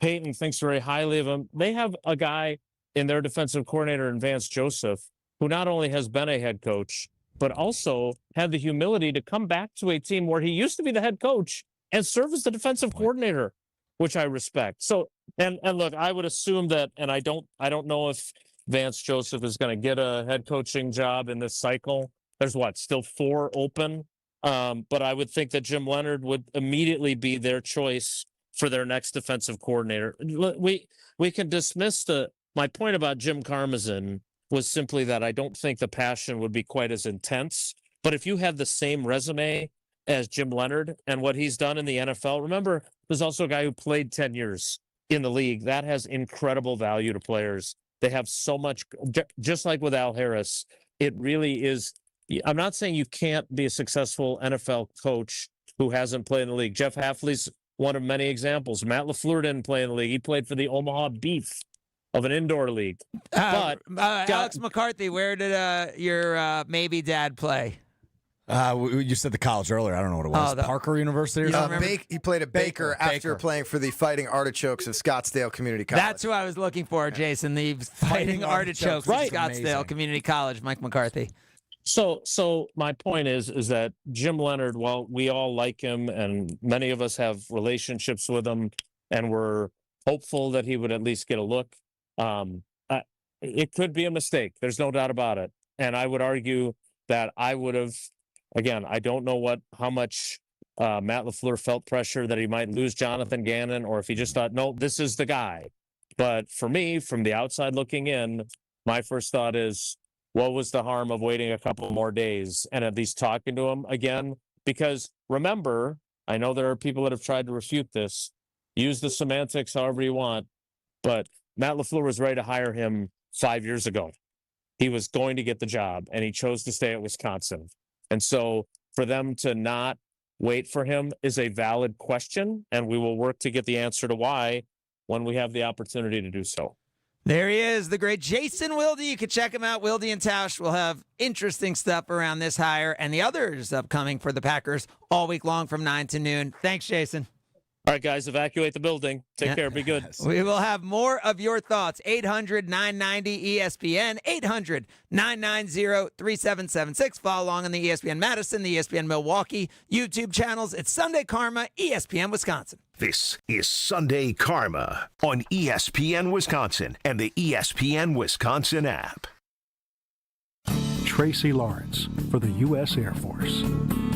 Payton thinks very highly of him. They have a guy in their defensive coordinator in Vance Joseph, who not only has been a head coach, but also had the humility to come back to a team where he used to be the head coach and serve as the defensive coordinator, which I respect. So, and look, I would assume that, and I don't know if Vance Joseph is going to get a head coaching job in this cycle. There's still 4 open. But I would think that Jim Leonhard would immediately be their choice for their next defensive coordinator. We can dismiss my point about Jim Karmazin was simply that I don't think the passion would be quite as intense. But if you have the same resume as Jim Leonhard and what he's done in the NFL, remember, there's also a guy who played 10 years in the league. That has incredible value to players. They have so much, just like with Al Harris, it really is. I'm not saying you can't be a successful NFL coach who hasn't played in the league. Jeff Hafley's one of many examples. Matt LaFleur didn't play in the league. He played for the Omaha Beef of an indoor league. But Alex McCarthy, where did your maybe dad play? You said the college earlier. I don't know what it was. Parker University or something? He played at Baker after playing for the Fighting Artichokes of Scottsdale Community College. That's who I was looking for, Jason. The Fighting Artichokes of Scottsdale Amazing. Community College, Mike McCarthy. So my point is that Jim Leonhard, while we all like him and many of us have relationships with him and we're hopeful that he would at least get a look, it could be a mistake. There's no doubt about it. And I would argue that I would have, again, I don't know how much Matt LaFleur felt pressure that he might lose Jonathan Gannon, or if he just thought, no, this is the guy. But for me, from the outside looking in, my first thought is, what was the harm of waiting a couple more days and at least talking to him again? Because remember, I know there are people that have tried to refute this. Use the semantics however you want, but Matt LaFleur was ready to hire him 5 years ago. He was going to get the job, and he chose to stay at Wisconsin. And so for them to not wait for him is a valid question, and we will work to get the answer to why when we have the opportunity to do so. There he is, the great Jason Wilde. You can check him out. Wilde and Tausch will have interesting stuff around this hire and the others upcoming for the Packers all week long from 9 to noon. Thanks, Jason. All right, guys, evacuate the building. Take care. Be good. We will have more of your thoughts. 800-990-ESPN, 800-990-3776. Follow along on the ESPN Madison, the ESPN Milwaukee YouTube channels. It's Sunday Karma, ESPN Wisconsin. This is Sunday Karma on ESPN Wisconsin and the ESPN Wisconsin app. Tracy Lawrence for the U.S. Air Force.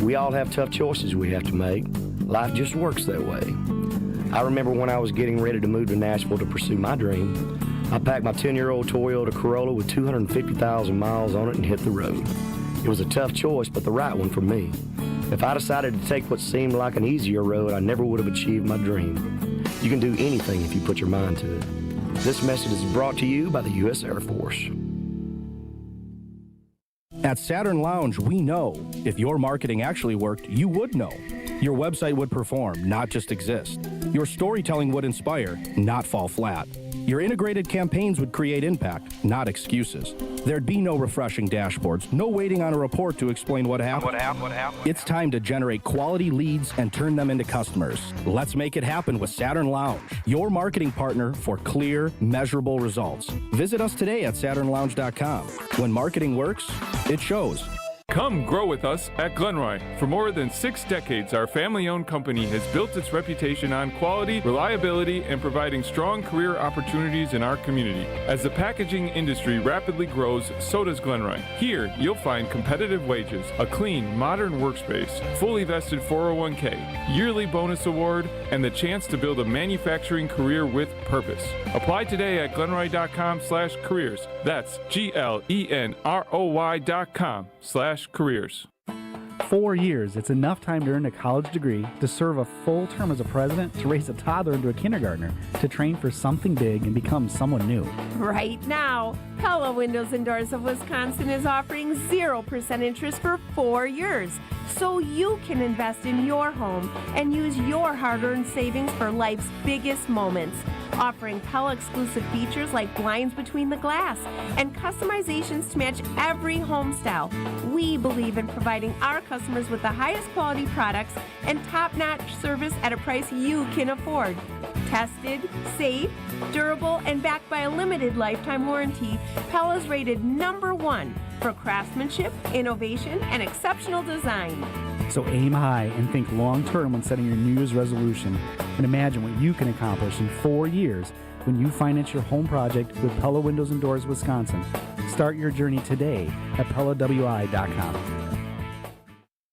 We all have tough choices we have to make. Life just works that way. I remember when I was getting ready to move to Nashville to pursue my dream, I packed my 10-year-old Toyota Corolla with 250,000 miles on it and hit the road. It was a tough choice, but the right one for me. If I decided to take what seemed like an easier road, I never would have achieved my dream. You can do anything if you put your mind to it. This message is brought to you by the U.S. Air Force. At Saturn Lounge, we know if your marketing actually worked, you would know. Your website would perform, not just exist. Your storytelling would inspire, not fall flat. Your integrated campaigns would create impact, not excuses. There'd be no refreshing dashboards, no waiting on a report to explain what happened. It's time to generate quality leads and turn them into customers. Let's make it happen with Saturn Lounge, your marketing partner for clear, measurable results. Visit us today at SaturnLounge.com. When marketing works, it shows. Come grow with us at Glenroy. For more than 6 decades, our family-owned company has built its reputation on quality, reliability, and providing strong career opportunities in our community. As the packaging industry rapidly grows, so does Glenroy. Here, you'll find competitive wages, a clean, modern workspace, fully vested 401k, yearly bonus award, and the chance to build a manufacturing career with purpose. Apply today at glenroy.com/careers. That's GLENROY.com/careers. 4 years, it's enough time to earn a college degree, to serve a full term as a president, to raise a toddler into a kindergartner, to train for something big and become someone new. Right now, Pella Windows and Doors of Wisconsin is offering 0% interest for 4 years, so you can invest in your home and use your hard-earned savings for life's biggest moments. Offering Pella exclusive features like blinds between the glass and customizations to match every home style. We believe in providing our customers with the highest quality products and top-notch service at a price you can afford. Tested, safe, durable, and backed by a limited lifetime warranty, Pella's rated #1 for craftsmanship, innovation, and exceptional design. So aim high and think long-term when setting your New Year's resolution, and imagine what you can accomplish in 4 years when you finance your home project with Pella Windows and Doors Wisconsin. Start your journey today at PellaWI.com.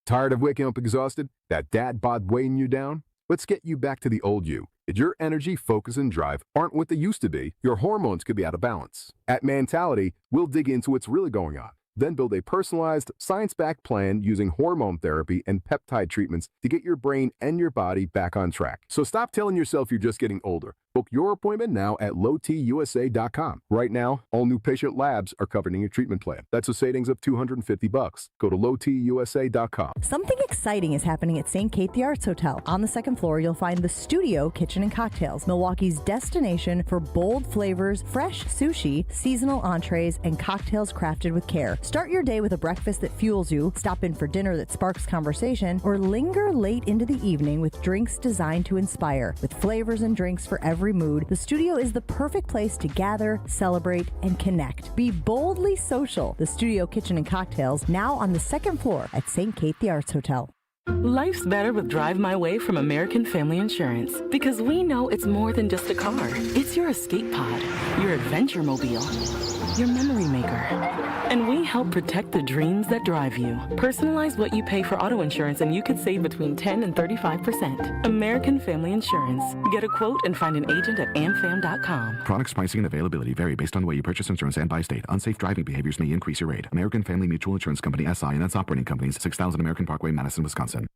Tired of waking up exhausted? That dad bod weighing you down? Let's get you back to the old you. If your energy, focus, and drive aren't what they used to be, your hormones could be out of balance. At Mentality, we'll dig into what's really going on, then build a personalized, science-backed plan using hormone therapy and peptide treatments to get your brain and your body back on track. So stop telling yourself you're just getting older. Book your appointment now at lowtusa.com. Right now, all new patient labs are covered in your treatment plan. That's a savings of $250. Go to lowtusa.com. Something exciting is happening at St. Kate the Arts Hotel. On the second floor, you'll find the Studio Kitchen and Cocktails, Milwaukee's destination for bold flavors, fresh sushi, seasonal entrees, and cocktails crafted with care. Start your day with a breakfast that fuels you, stop in for dinner that sparks conversation, or linger late into the evening with drinks designed to inspire. With flavors and drinks for every mood, the Studio is the perfect place to gather, celebrate, and connect. Be boldly social. The Studio Kitchen and Cocktails, now on the second floor at St. Kate the Arts Hotel. Life's better with Drive My Way from American Family Insurance, because we know it's more than just a car. It's your escape pod, your adventure mobile, your memory maker. And we help protect the dreams that drive you. Personalize what you pay for auto insurance and you could save between 10 and 35%. American Family Insurance. Get a quote and find an agent at amfam.com. Products, pricing, and availability vary based on the way you purchase insurance and by state. Unsafe driving behaviors may increase your rate. American Family Mutual Insurance Company, SI, and its operating companies, 6000 American Parkway, Madison, Wisconsin.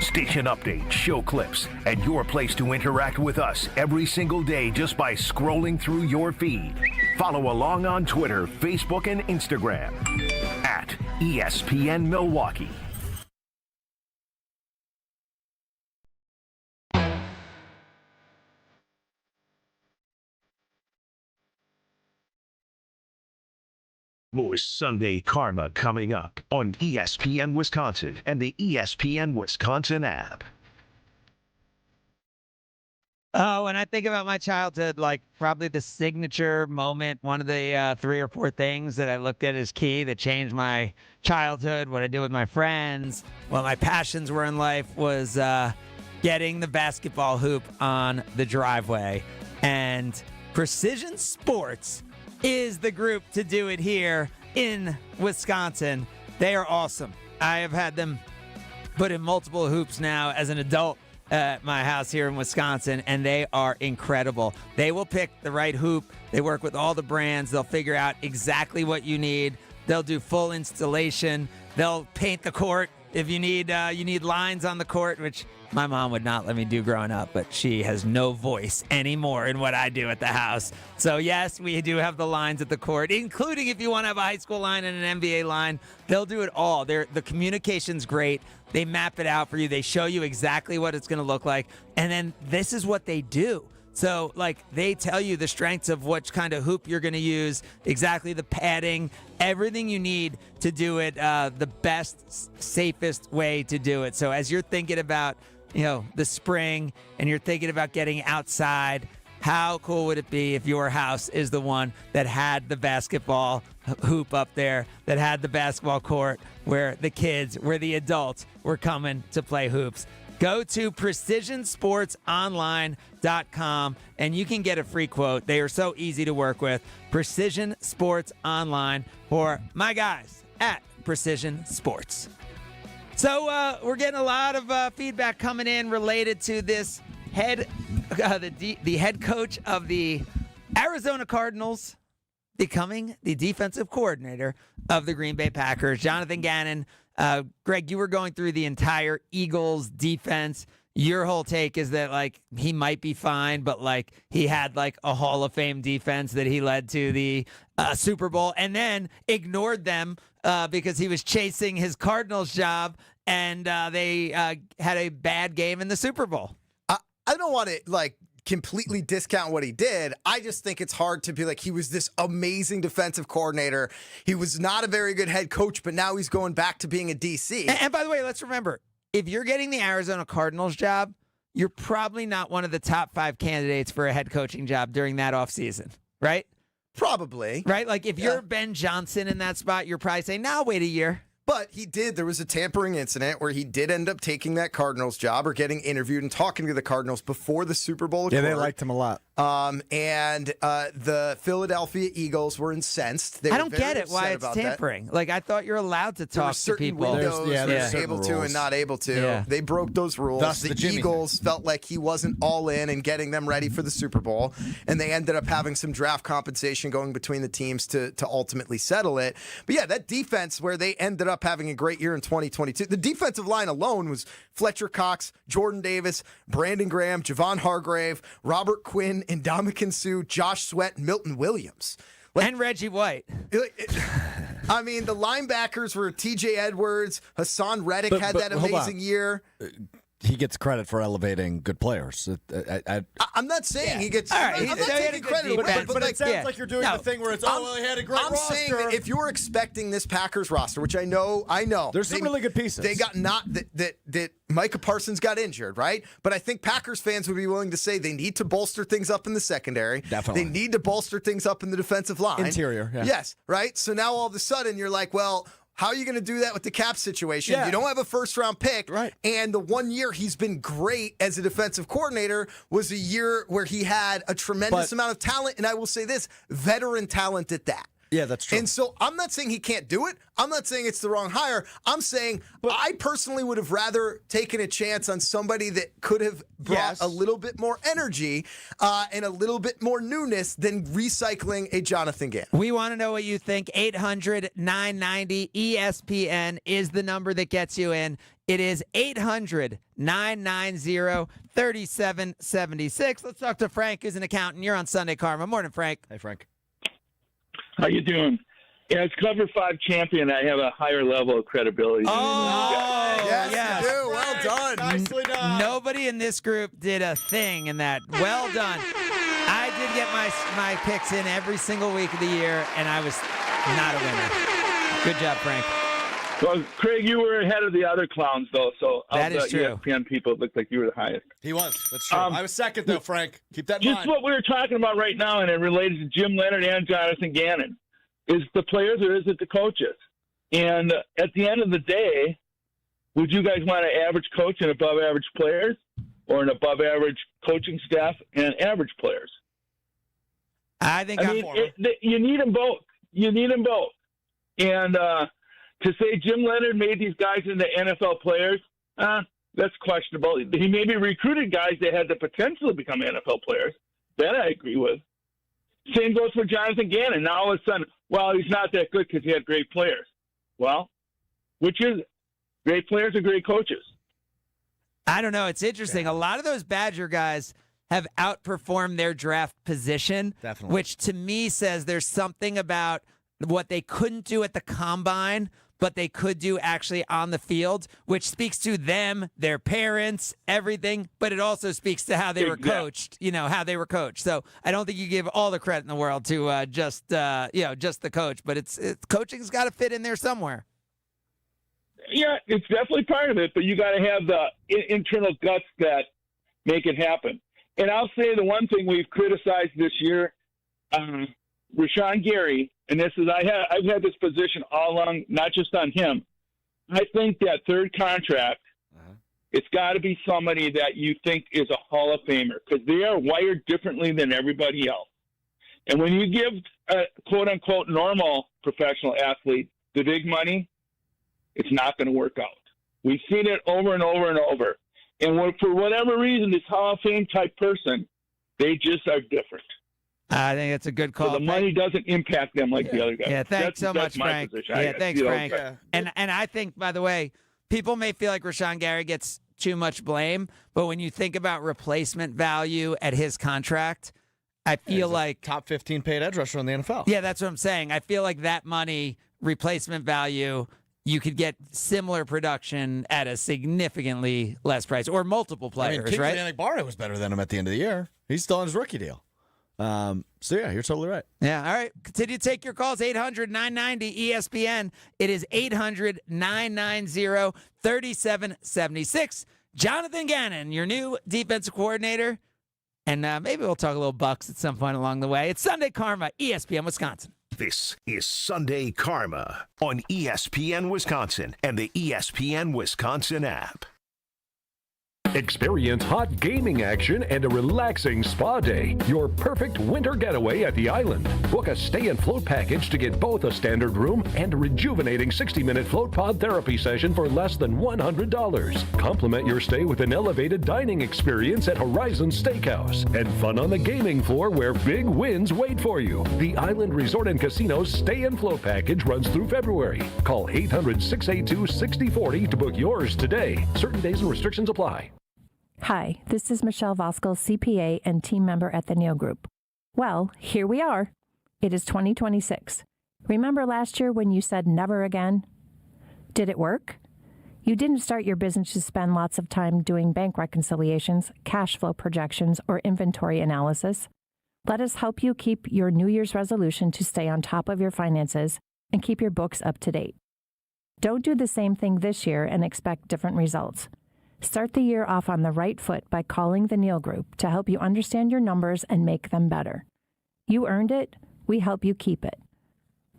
Station updates, show clips, and your place to interact with us every single day just by scrolling through your feed. Follow along on Twitter, Facebook, and Instagram at ESPN Milwaukee. More Sunday Karma coming up on ESPN Wisconsin and the ESPN Wisconsin app. Oh, when I think about my childhood, like probably the signature moment, one of the 3 or 4 things that I looked at as key that changed my childhood, what I did with my friends, what my passions were in life was getting the basketball hoop on the driveway. And Precision Sports is the group to do it here in Wisconsin. They are awesome. I have had them put in multiple hoops now as an adult at my house here in Wisconsin, and they are incredible. They will pick the right hoop. They work with all the brands. They'll figure out exactly what you need. They'll do full installation. They'll paint the court if you need lines on the court, which my mom would not let me do growing up, but she has no voice anymore in what I do at the house. So yes, we do have the lines at the court, including if you want to have a high school line and an NBA line. They'll do it all. The communication's great. They map it out for you. They show you exactly what it's going to look like. And then this is what they do. So, like, they tell you the strengths of what kind of hoop you're going to use, exactly the padding, everything you need to do it the best, safest way to do it. So as you're thinking about, the spring and you're thinking about getting outside, how cool would it be if your house is the one that had the basketball hoop up there, that had the basketball court where the kids, where the adults were coming to play hoops? Go to precisionsportsonline.com and you can get a free quote. They are so easy to work with. Precision Sports Online for my guys at Precision Sports. So we're getting a lot of feedback coming in related to this the head coach of the Arizona Cardinals becoming the defensive coordinator of the Green Bay Packers. Jonathan Gannon. Greg, you were going through the entire Eagles defense. Your whole take is that, he might be fine, but, he had, a Hall of Fame defense that he led to the Super Bowl and then ignored them because he was chasing his Cardinals job, and they had a bad game in the Super Bowl. I don't want to, completely discount what he did. I just think it's hard to be he was this amazing defensive coordinator. He was not a very good head coach, but now he's going back to being a DC. And by the way, let's remember, if you're getting the Arizona Cardinals job, you're probably not one of the top 5 candidates for a head coaching job during that offseason, right? Probably. Right? If you're Ben Johnson in that spot, you're probably saying, no, wait a year. But there was a tampering incident where he did end up taking that Cardinals job or getting interviewed and talking to the Cardinals before the Super Bowl. Yeah, they liked him a lot. And the Philadelphia Eagles were incensed. I don't get it why it's tampering. I thought you're allowed to talk to people. Windows they're able to and not able to. Yeah. They broke those rules. Thus, the Eagles felt like he wasn't all in and getting them ready for the Super Bowl, and they ended up having some draft compensation going between the teams to ultimately settle it. But yeah, that defense where they ended up having a great year in 2022. The defensive line alone was Fletcher Cox, Jordan Davis, Brandon Graham, Javon Hargrave, Robert Quinn, Ndamukong Suh, Josh Sweat, Milton Williams. And Reggie White. I mean, the linebackers were TJ Edwards, Hassan Reddick had that amazing year. He gets credit for elevating good players. I'm not saying he gets. All right, I'm not taking credit, but it sounds like you're doing the thing where it's he had a great roster. I'm saying that if you're expecting this Packers roster, which I know, there's some really good pieces. They got that Micah Parsons got injured, right? But I think Packers fans would be willing to say they need to bolster things up in the secondary. Definitely, they need to bolster things up in the defensive line, interior. Yeah. Yes, right. So now all of a sudden you're like, well, how are you going to do that with the cap situation? Yeah. You don't have a first-round pick. Right. And the 1 year he's been great as a defensive coordinator was a year where he had a tremendous amount of talent, and I will say this, veteran talent at that. Yeah, that's true. And so I'm not saying he can't do it. I'm not saying it's the wrong hire. I'm saying I personally would have rather taken a chance on somebody that could have brought a little bit more energy and a little bit more newness than recycling a Jonathan Gannon. We want to know what you think. 800-990-ESPN is the number that gets you in. It is 800-990-3776. Let's talk to Frank, who's an accountant. You're on Sunday Karma. Morning, Frank. Hey, Frank. How you doing? Yeah, as Cover 5 champion, I have a higher level of credibility. Yes, you do. Well done. Nicely done. Nobody in this group did a thing in that. Well done. I did get my picks in every single week of the year, and I was not a winner. Good job, Frank. Well, Craig, you were ahead of the other clowns, though. So that is true. ESPN people, it looked like you were the highest. He was. That's true. I was second, though, Frank. Keep that in Just mind. what we were talking about right now, and it related to Jim Leonhard and Jonathan Gannon, is the players or is it the coaches? And at the end of the day, would you guys want an average coach and above average players, or an above average coaching staff and average players? I think you need them both. You need them both. And to say Jim Leonhard made these guys into NFL players, that's questionable. He maybe recruited guys that had the potential to become NFL players. That I agree with. Same goes for Jonathan Gannon. Now all of a sudden, well, he's not that good because he had great players. Well, which is it? Great players or great coaches? I don't know. It's interesting. A lot of those Badger guys have outperformed their draft position, Definitely. which to me says there's something about what they couldn't do at the combine, but they could do actually on the field, which speaks to them, their parents, everything, but it also speaks to how they were coached, how they were coached. So I don't think you give all the credit in the world to just the coach, but it's coaching's got to fit in there somewhere. Yeah, it's definitely part of it, but you got to have the internal guts that make it happen. And I'll say the one thing we've criticized this year, Rashawn Gary, and this is I've had this position all along, not just on him. I think that third contract, it's got to be somebody that you think is a Hall of Famer because they are wired differently than everybody else. And when you give a quote-unquote normal professional athlete the big money, it's not going to work out. We've seen it over and over and over. And for whatever reason, this Hall of Fame type person, they just are different. I think that's a good call. So the money doesn't impact them like the other guys. Yeah, thanks so much, Frank. Thanks, Frank. Okay. And I think, by the way, people may feel like Rashawn Gary gets too much blame, but when you think about replacement value at his contract, I feel like top 15 paid edge rusher in the NFL. Yeah, that's what I'm saying. I feel like that money, replacement value, you could get similar production at a significantly less price, or multiple players, right? Kingsley Enagbare was better than him at the end of the year. He's still on his rookie deal. So, yeah, you're totally right. Yeah, all right. Continue to take your calls, 800-990-ESPN. It is 800-990-3776. Jonathan Gannon, your new defensive coordinator. And maybe we'll talk a little Bucks at some point along the way. It's Sunday Karma, ESPN Wisconsin. This is Sunday Karma on ESPN Wisconsin and the ESPN Wisconsin app. Experience hot gaming action and a relaxing spa day. Your perfect winter getaway at the island. Book a stay and float package to get both a standard room and a rejuvenating 60-minute float pod therapy session for less than $100. Complement your stay with an elevated dining experience at Horizon Steakhouse and fun on the gaming floor where big wins wait for you. The Island Resort and Casino's stay and float package runs through February. Call 800-682-6040 to book yours today. Certain days and restrictions apply. Hi, this is Michelle Voskel, CPA and team member at the Neal Group. Well, here we are. It is 2026. Remember last year when you said never again? Did it work? You didn't start your business to spend lots of time doing bank reconciliations, cash flow projections, or inventory analysis. Let us help you keep your New Year's resolution to stay on top of your finances and keep your books up to date. Don't do the same thing this year and expect different results. Start the year off on the right foot by calling the Neal Group to help you understand your numbers and make them better. You earned it. We help you keep it.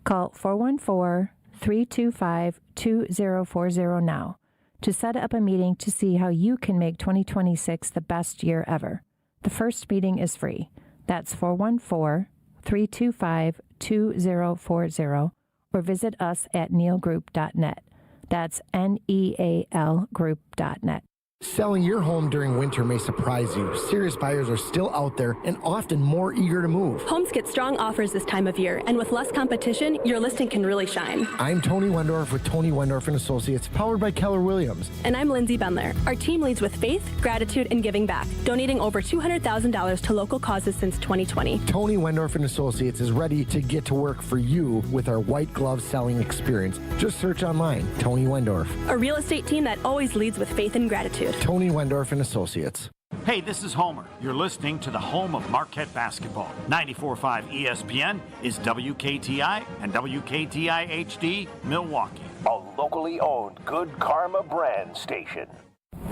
Call 414-325-2040 now to set up a meeting to see how you can make 2026 the best year ever. The first meeting is free. That's 414-325-2040 or visit us at nealgroup.net. That's NEAL group.net. Selling your home during winter may surprise you. Serious buyers are still out there and often more eager to move. Homes get strong offers this time of year, and with less competition, your listing can really shine. I'm Tony Wendorf with Tony Wendorf & Associates, powered by Keller Williams. And I'm Lindsay Bendler. Our team leads with faith, gratitude, and giving back, donating over $200,000 to local causes since 2020. Tony Wendorf & Associates is ready to get to work for you with our white glove selling experience. Just search online, Tony Wendorf. A real estate team that always leads with faith and gratitude. Tony Wendorf & Associates. Hey, this is Homer. You're listening to the home of Marquette basketball. 94.5 ESPN is WKTI and WKTI HD Milwaukee. A locally owned Good Karma brand station.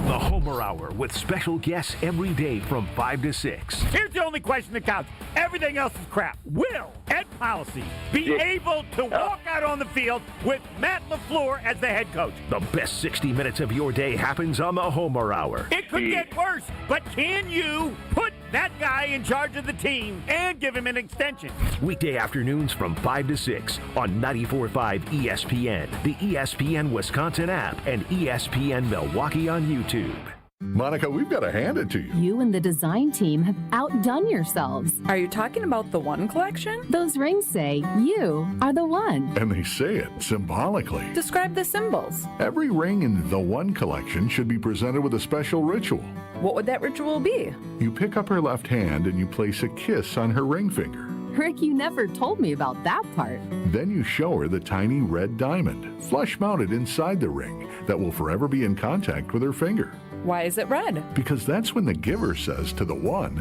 The Homer Hour with special guests every day from 5 to 6. Here's the only question that counts. Everything else is crap. Will Ed Policy be able to walk out on the field with Matt LaFleur as the head coach? The best 60 minutes of your day happens on the Homer Hour. It could get worse, but can you put that guy in charge of the team and give him an extension? Weekday afternoons from 5 to 6 on 94.5 ESPN, the ESPN Wisconsin app, and ESPN Milwaukee on YouTube. Monica, we've got to hand it to you. You and the design team have outdone yourselves. Are you talking about the One collection? Those rings say you are the one. And they say it symbolically. Describe the symbols. Every ring in the One collection should be presented with a special ritual. What would that ritual be? You pick up her left hand and you place a kiss on her ring finger. Rick, you never told me about that part. Then you show her the tiny red diamond, flush mounted inside the ring, that will forever be in contact with her finger. Why is it red? Because that's when the giver says to the one,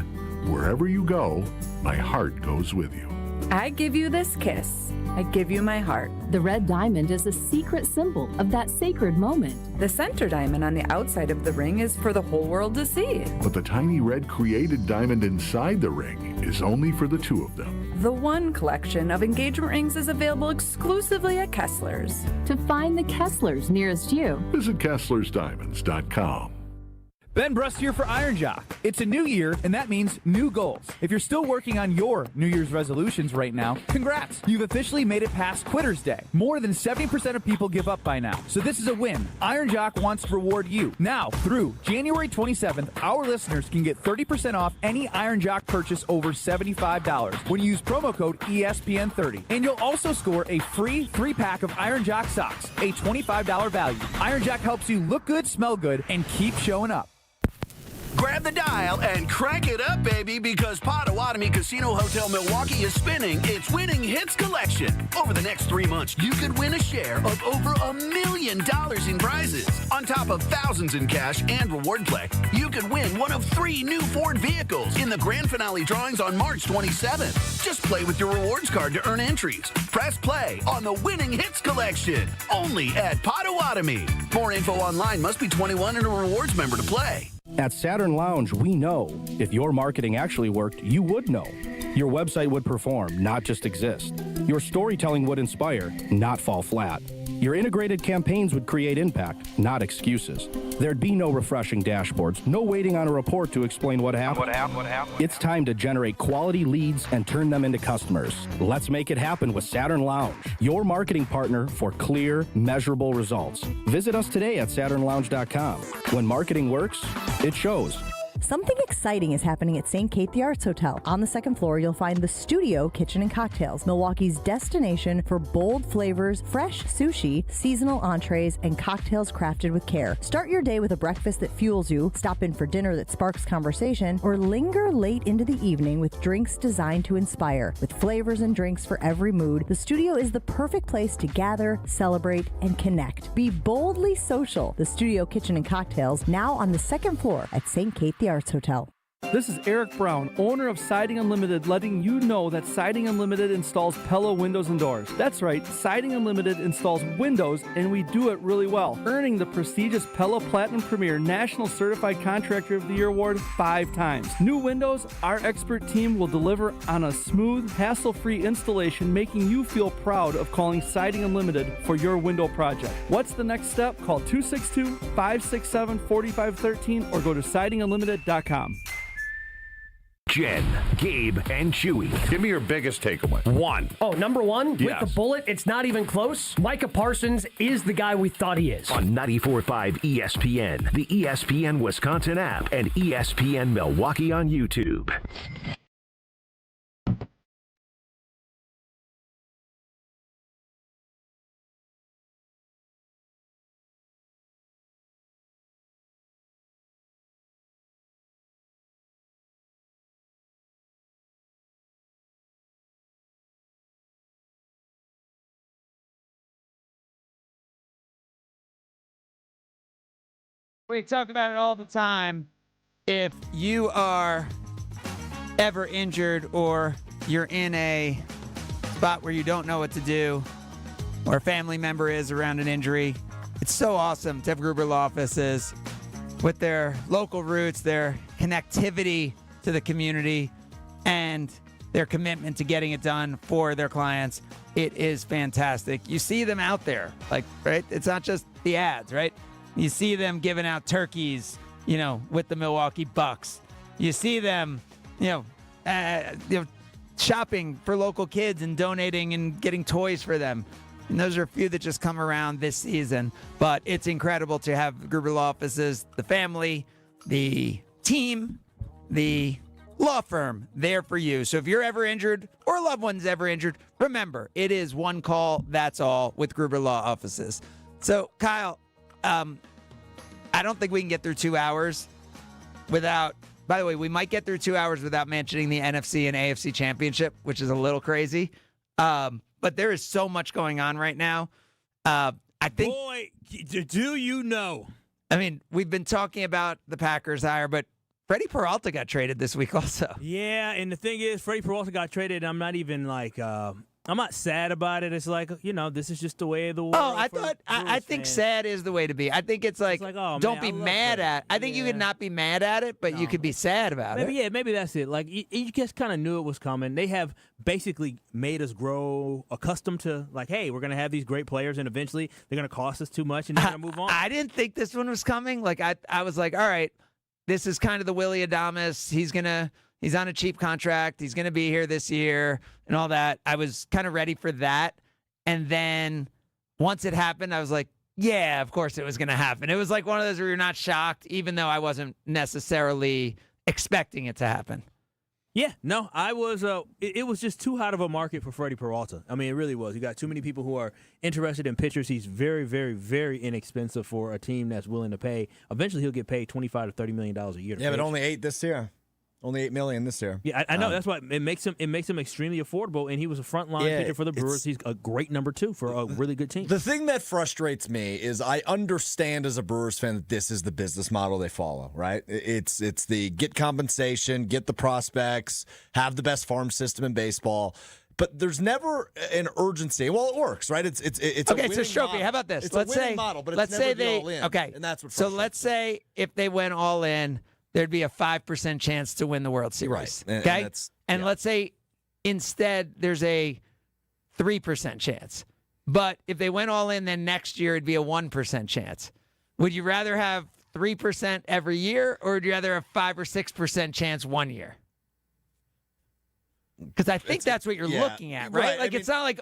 wherever you go, my heart goes with you. I give you this kiss. I give you my heart. The red diamond is a secret symbol of that sacred moment. The center diamond on the outside of the ring is for the whole world to see. But the tiny red created diamond inside the ring is only for the two of them. The One collection of engagement rings is available exclusively at Kessler's. To find the Kessler's nearest you, visit KesslersDiamonds.com. Ben Brust here for Iron Jock. It's a new year, and that means new goals. If you're still working on your New Year's resolutions right now, congrats. You've officially made it past Quitter's Day. More than 70% of people give up by now, so this is a win. Iron Jock wants to reward you. Now, through January 27th, our listeners can get 30% off any Iron Jock purchase over $75 when you use promo code ESPN30. And you'll also score a free 3-pack of Iron Jock socks, a $25 value. Iron Jock helps you look good, smell good, and keep showing up. Grab the dial and crank it up, baby, because Potawatomi Casino Hotel Milwaukee is spinning its Winning Hits collection. Over the next 3 months, you could win a share of over $1 million in prizes. On top of thousands in cash and reward play, you could win one of 3 new Ford vehicles in the grand finale drawings on March 27th. Just play with your rewards card to earn entries. Press play on the Winning Hits collection, only at Potawatomi. More info online. Must be 21 and a rewards member to play. At Saturn Lounge, we know if your marketing actually worked, you would know. Your website would perform, not just exist. Your storytelling would inspire, not fall flat. Your integrated campaigns would create impact, not excuses. There'd be no refreshing dashboards, no waiting on a report to explain what happened. It's time to generate quality leads and turn them into customers. Let's make it happen with Saturn Lounge, your marketing partner for clear, measurable results. Visit us today at SaturnLounge.com. When marketing works, it shows. Something exciting is happening at St. Kate the Arts Hotel. On the second floor, you'll find the Studio Kitchen and Cocktails, Milwaukee's destination for bold flavors, fresh sushi, seasonal entrees, and cocktails crafted with care. Start your day with a breakfast that fuels you, stop in for dinner that sparks conversation, or linger late into the evening with drinks designed to inspire. With flavors and drinks for every mood, the Studio is the perfect place to gather, celebrate, and connect. Be boldly social. The Studio Kitchen and Cocktails, now on the second floor at St. Kate the Arts Hotel. This is Eric Brown, owner of Siding Unlimited, letting you know that Siding Unlimited installs Pella windows and doors. That's right, Siding Unlimited installs windows, and we do it really well, earning the prestigious Pella Platinum Premier National Certified Contractor of the Year award 5 times. New windows, our expert team will deliver on a smooth, hassle-free installation, making you feel proud of calling Siding Unlimited for your window project. What's the next step? Call 262-567-4513 or go to sidingunlimited.com. Jen, Gabe, and Chewy. Give me your biggest takeaway. 1. Oh, number 1? Yes. With the bullet, it's not even close. Micah Parsons is the guy we thought he is. On 94.5 ESPN, the ESPN Wisconsin app, and ESPN Milwaukee on YouTube. We talk about it all the time. If you are ever injured or you're in a spot where you don't know what to do, or a family member is around an injury. It's so awesome to have Gruber Law Offices with their local roots, their connectivity to the community, and their commitment to getting it done for their clients. It is fantastic. You see them out there, like, right? It's not just the ads, right? You see them giving out turkeys, with the Milwaukee Bucks. You see them, shopping for local kids and donating and getting toys for them. And those are a few that just come around this season. But it's incredible to have Gruber Law Offices, the family, the team, the law firm there for you. So if you're ever injured or a loved one's ever injured, remember, it is one call, that's all, with Gruber Law Offices. So, Kyle, I don't think we can get through 2 hours without... By the way, we might get through 2 hours without mentioning the NFC and AFC championship, which is a little crazy. But there is so much going on right now. I think... Boy, do you know? I mean, we've been talking about the Packers hire, but Freddie Peralta got traded this week also. Yeah, and the thing is, Freddie Peralta got traded. I'm not even I'm not sad about it. It's like, this is just the way of the world. Oh, I think sad is the way to be. I think it's like don't be mad at it. I think you could not be mad at it, but you could be sad about it. Yeah, maybe that's it. Like, you just kind of knew it was coming. They have basically made us grow accustomed to, like, hey, we're going to have these great players, and eventually they're going to cost us too much, and they're going to move on. I didn't think this one was coming. Like, I was like, all right, this is kind of the Willie Adames. He's on a cheap contract. He's going to be here this year and all that. I was kind of ready for that. And then once it happened, I was like, yeah, of course it was going to happen. It was like one of those where you're not shocked, even though I wasn't necessarily expecting it to happen. Yeah, no, I was. It was just too hot of a market for Freddie Peralta. I mean, it really was. You got too many people who are interested in pitchers. He's very, very, very inexpensive for a team that's willing to pay. Eventually, he'll get paid $25 to $30 million a year. Yeah, but only $8 this year. Only $8 million this year. Yeah, I know. That's why it makes him extremely affordable. And he was a frontline pitcher for the Brewers. He's a great number 2 for a really good team. The thing that frustrates me is I understand as a Brewers fan that this is the business model they follow. Right? It's the get compensation, get the prospects, have the best farm system in baseball. But there's never an urgency. Well, it works, right? It's okay. It's a trophy. How about this? It's a winning model, but it's never all in. Okay, and that's what. So let's say if they went all in, there'd be a 5% chance to win the World Series. Right. Okay? And let's say instead there's a 3% chance. But if they went all in, then next year it'd be a 1% chance. Would you rather have 3% every year, or would you rather have 5 or 6% chance one year? Because I think that's what you're looking at, right? Like, it's not like,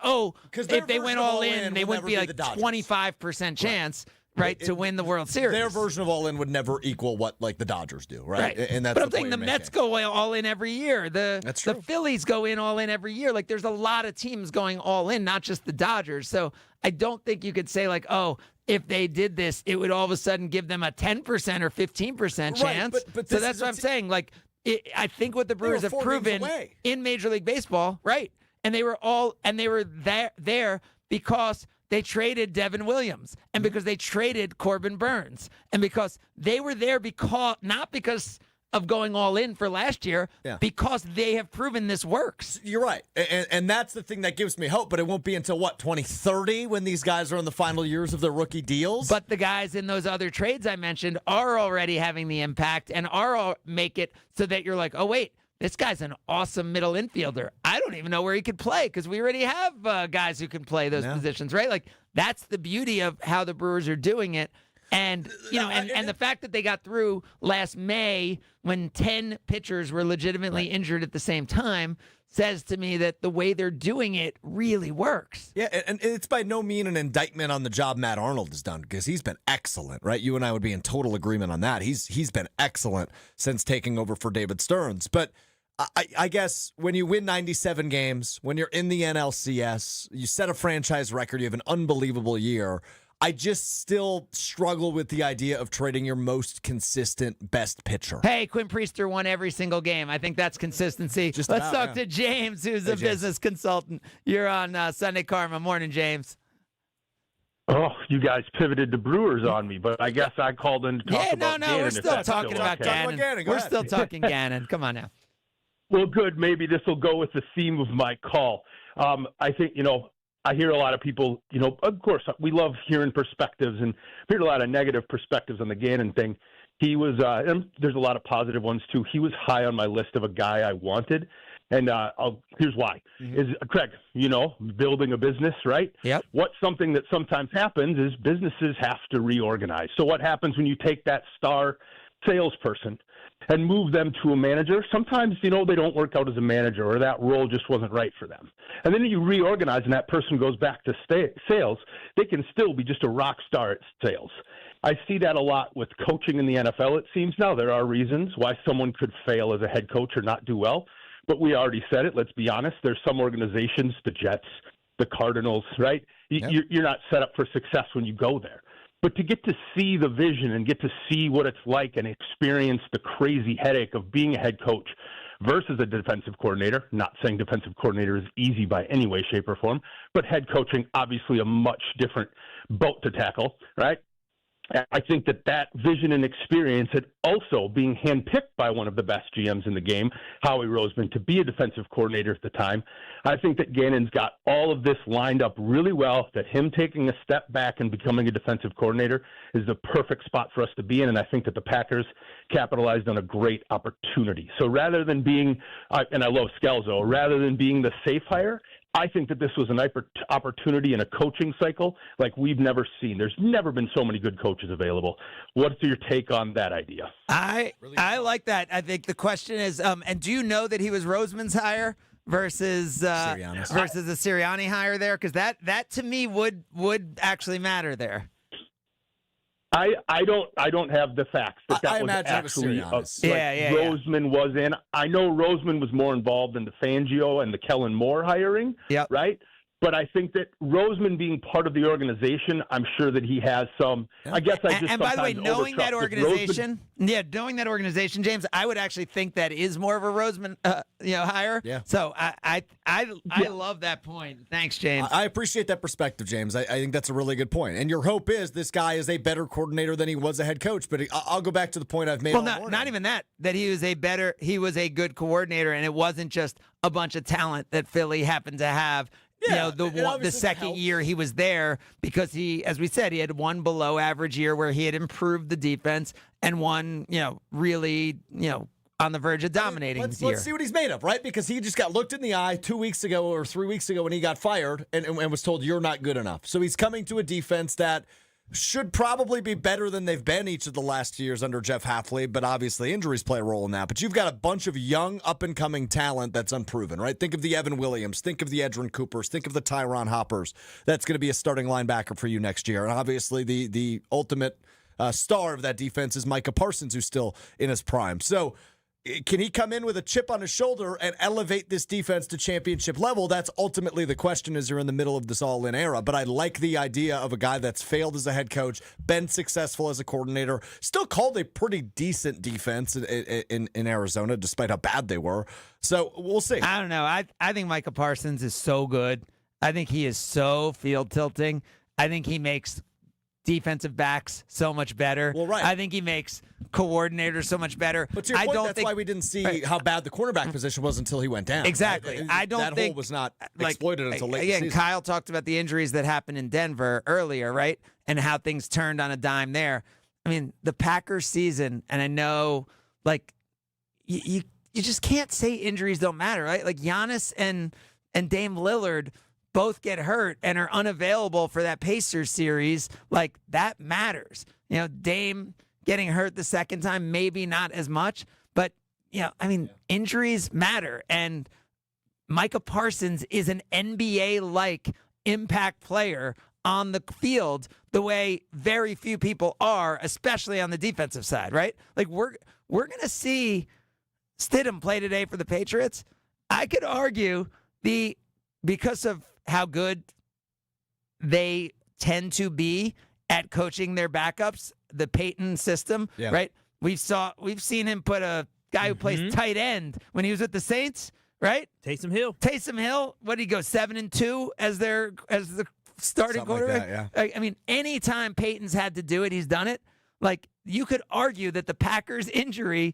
if they went all in, they wouldn't be like 25% chance. Right, to win the World Series. Their version of all in would never equal what the Dodgers do, right? And that's but I'm saying the Mets go all in every year. The Phillies go in all in every year. Like, there's a lot of teams going all in, not just the Dodgers. So I don't think you could say like, if they did this, it would all of a sudden give them a 10% or 15% chance. Right, but so that's what I'm saying. Like, I think what the Brewers have proven in Major League Baseball, right? And they were there because they traded Devin Williams, and because they traded Corbin Burns, and because they were there not because of going all in for last year, because they have proven this works. You're right. And that's the thing that gives me hope, but it won't be until, 2030 when these guys are in the final years of their rookie deals? But the guys in those other trades I mentioned are already having the impact and make it so that you're like, oh, wait, this guy's an awesome middle infielder. I don't even know where he could play because we already have guys who can play those positions, right? Like, that's the beauty of how the Brewers are doing it. And, and the fact that they got through last May when 10 pitchers were legitimately injured at the same time says to me that the way they're doing it really works. Yeah, and it's by no means an indictment on the job Matt Arnold has done, because he's been excellent, right? You and I would be in total agreement on that. He's been excellent since taking over for David Stearns. But I guess when you win 97 games, when you're in the NLCS, you set a franchise record, you have an unbelievable year. I just still struggle with the idea of trading your most consistent best pitcher. Hey, Quinn Priester won every single game. I think that's consistency. Let's talk to James, who's a business consultant. You're on Sunday Karma. Morning, James. Oh, you guys pivoted to Brewers on me, but I guess I called in to talk about Gannon. We're still talking about Gannon. We're still talking Gannon. Come on now. Well, good. Maybe this will go with the theme of my call. I think, I hear a lot of people, of course, we love hearing perspectives, and I've heard a lot of negative perspectives on the Gannon thing. He was, and there's a lot of positive ones too. He was high on my list of a guy I wanted. And here's why. Is Craig, building a business, right? Yep. What's something that sometimes happens is businesses have to reorganize. So what happens when you take that star salesperson and move them to a manager? Sometimes, they don't work out as a manager, or that role just wasn't right for them. And then you reorganize and that person goes back to sales. They can still be just a rock star at sales. I see that a lot with coaching in the NFL, it seems. Now, there are reasons why someone could fail as a head coach or not do well. But we already said it. Let's be honest. There's some organizations, the Jets, the Cardinals, right? You're not set up for success when you go there. But to get to see the vision and get to see what it's like and experience the crazy headache of being a head coach versus a defensive coordinator, not saying defensive coordinator is easy by any way, shape, or form, but head coaching, obviously a much different boat to tackle, right? I think that vision and experience, and also being handpicked by one of the best GMs in the game, Howie Roseman, to be a defensive coordinator at the time, I think that Gannon's got all of this lined up really well, that him taking a step back and becoming a defensive coordinator is the perfect spot for us to be in, and I think that the Packers capitalized on a great opportunity. So rather than being, and I love Scalzo, rather than being the safe hire, I think that this was an opportunity in a coaching cycle like we've never seen. There's never been so many good coaches available. What's your take on that idea? I like that. I think the question is, and do you know that he was Roseman's hire versus the Sirianni hire there? Because that to me would actually matter there. I don't have the facts that was actually Roseman was in. I know Roseman was more involved in the Fangio and the Kellen Moore hiring, right? But I think that Roseman being part of the organization, I'm sure that he has some. I guess I just. And by the way, knowing that organization, James, I would actually think that is more of a Roseman, hire. Yeah. So I love that point. Thanks, James. I appreciate that perspective, James. I think that's a really good point. And your hope is this guy is a better coordinator than he was a head coach. But I'll go back to the point I've made. Well, not even that. That he was a good coordinator, and it wasn't just a bunch of talent that Philly happened to have. Yeah, the second year he was there, because he, as we said, he had one below average year where he had improved the defense, and one, really, on the verge of dominating Let's year. see what he's made of, right? Because he just got looked in the eye 2 weeks ago or 3 weeks ago when he got fired and was told you're not good enough. So he's coming to a defense that should probably be better than they've been each of the last years under Jeff Hafley, but obviously injuries play a role in that. But you've got a bunch of young, up-and-coming talent that's unproven, right? Think of the Evan Williams. Think of the Edrin Coopers. Think of the Tyron Hoppers. That's going to be a starting linebacker for you next year. And obviously the ultimate star of that defense is Micah Parsons, who's still in his prime. So can he come in with a chip on his shoulder and elevate this defense to championship level? That's ultimately the question as you're in the middle of this all-in era. But I like the idea of a guy that's failed as a head coach, been successful as a coordinator, still called a pretty decent defense in Arizona, despite how bad they were. So we'll see. I don't know. I think Micah Parsons is so good. I think he is so field tilting. I think he makes defensive backs so much better. Well, right. I think he makes coordinators so much better. But to your point, that's why we didn't see how bad the cornerback position was until he went down. Exactly. Right? I don't that think hole was not exploited until late in the season. Kyle talked about the injuries that happened in Denver earlier, right? And how things turned on a dime there. I mean, the Packers season, and I know, you just can't say injuries don't matter, right? Like Giannis and Dame Lillard both get hurt and are unavailable for that Pacers series. Like, that matters. Dame getting hurt the second time, maybe not as much, but, injuries matter. And Micah Parsons is an NBA-like impact player on the field the way very few people are, especially on the defensive side, right? Like, we're going to see Stidham play today for the Patriots. I could argue because of how good they tend to be at coaching their backups, the Peyton system, right? We've seen him put a guy who plays tight end when he was with the Saints, right? Taysom Hill. What did he go 7-2 as the starting quarterback? Like that, I mean, anytime Peyton's had to do it, he's done it. Like, you could argue that the Packers' injury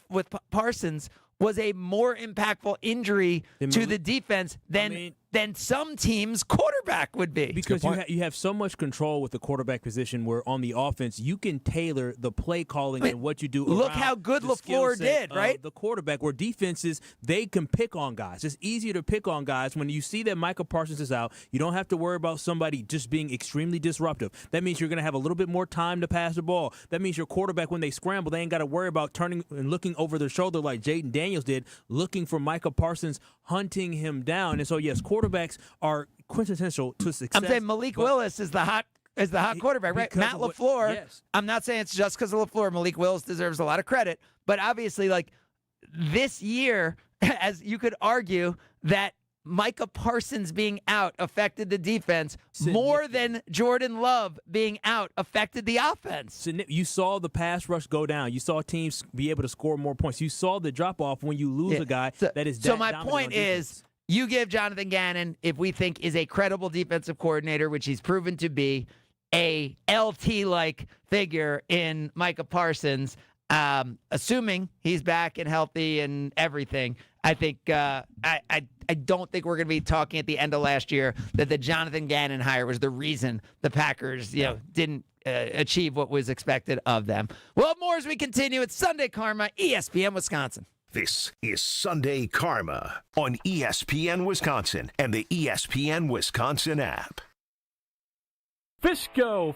with Parsons was a more impactful injury to the defense than than some teams' quarterback would be. Because you have so much control with the quarterback position where on the offense you can tailor the play calling and what you do. Look how good LaFleur did, right? The quarterback, where defenses, they can pick on guys. It's easier to pick on guys when you see that Micah Parsons is out. You don't have to worry about somebody just being extremely disruptive. That means you're going to have a little bit more time to pass the ball. That means your quarterback, when they scramble, they ain't got to worry about turning and looking over their shoulder like Jaden Daniels did, looking for Micah Parsons, hunting him down. And so, yes, quarterbacks are quintessential to success. I'm saying Malik Willis is the hot quarterback, right? Matt LaFleur. Yes. I'm not saying it's just because of LaFleur. Malik Willis deserves a lot of credit, but obviously, like this year, as you could argue that Micah Parsons being out affected the defense more than Jordan Love being out affected the offense. You saw the pass rush go down. You saw teams be able to score more points. You saw the drop off when you lose a guy that is. So my point is, you give Jonathan Gannon, if we think is a credible defensive coordinator, which he's proven to be, a LT-like figure in Micah Parsons, assuming he's back and healthy and everything. I think I don't think we're going to be talking at the end of last year that the Jonathan Gannon hire was the reason the Packers, didn't achieve what was expected of them. Well, more as we continue. It's Sunday Karma, ESPN Wisconsin. This is Sunday Karma on ESPN Wisconsin and the ESPN Wisconsin app. Fisco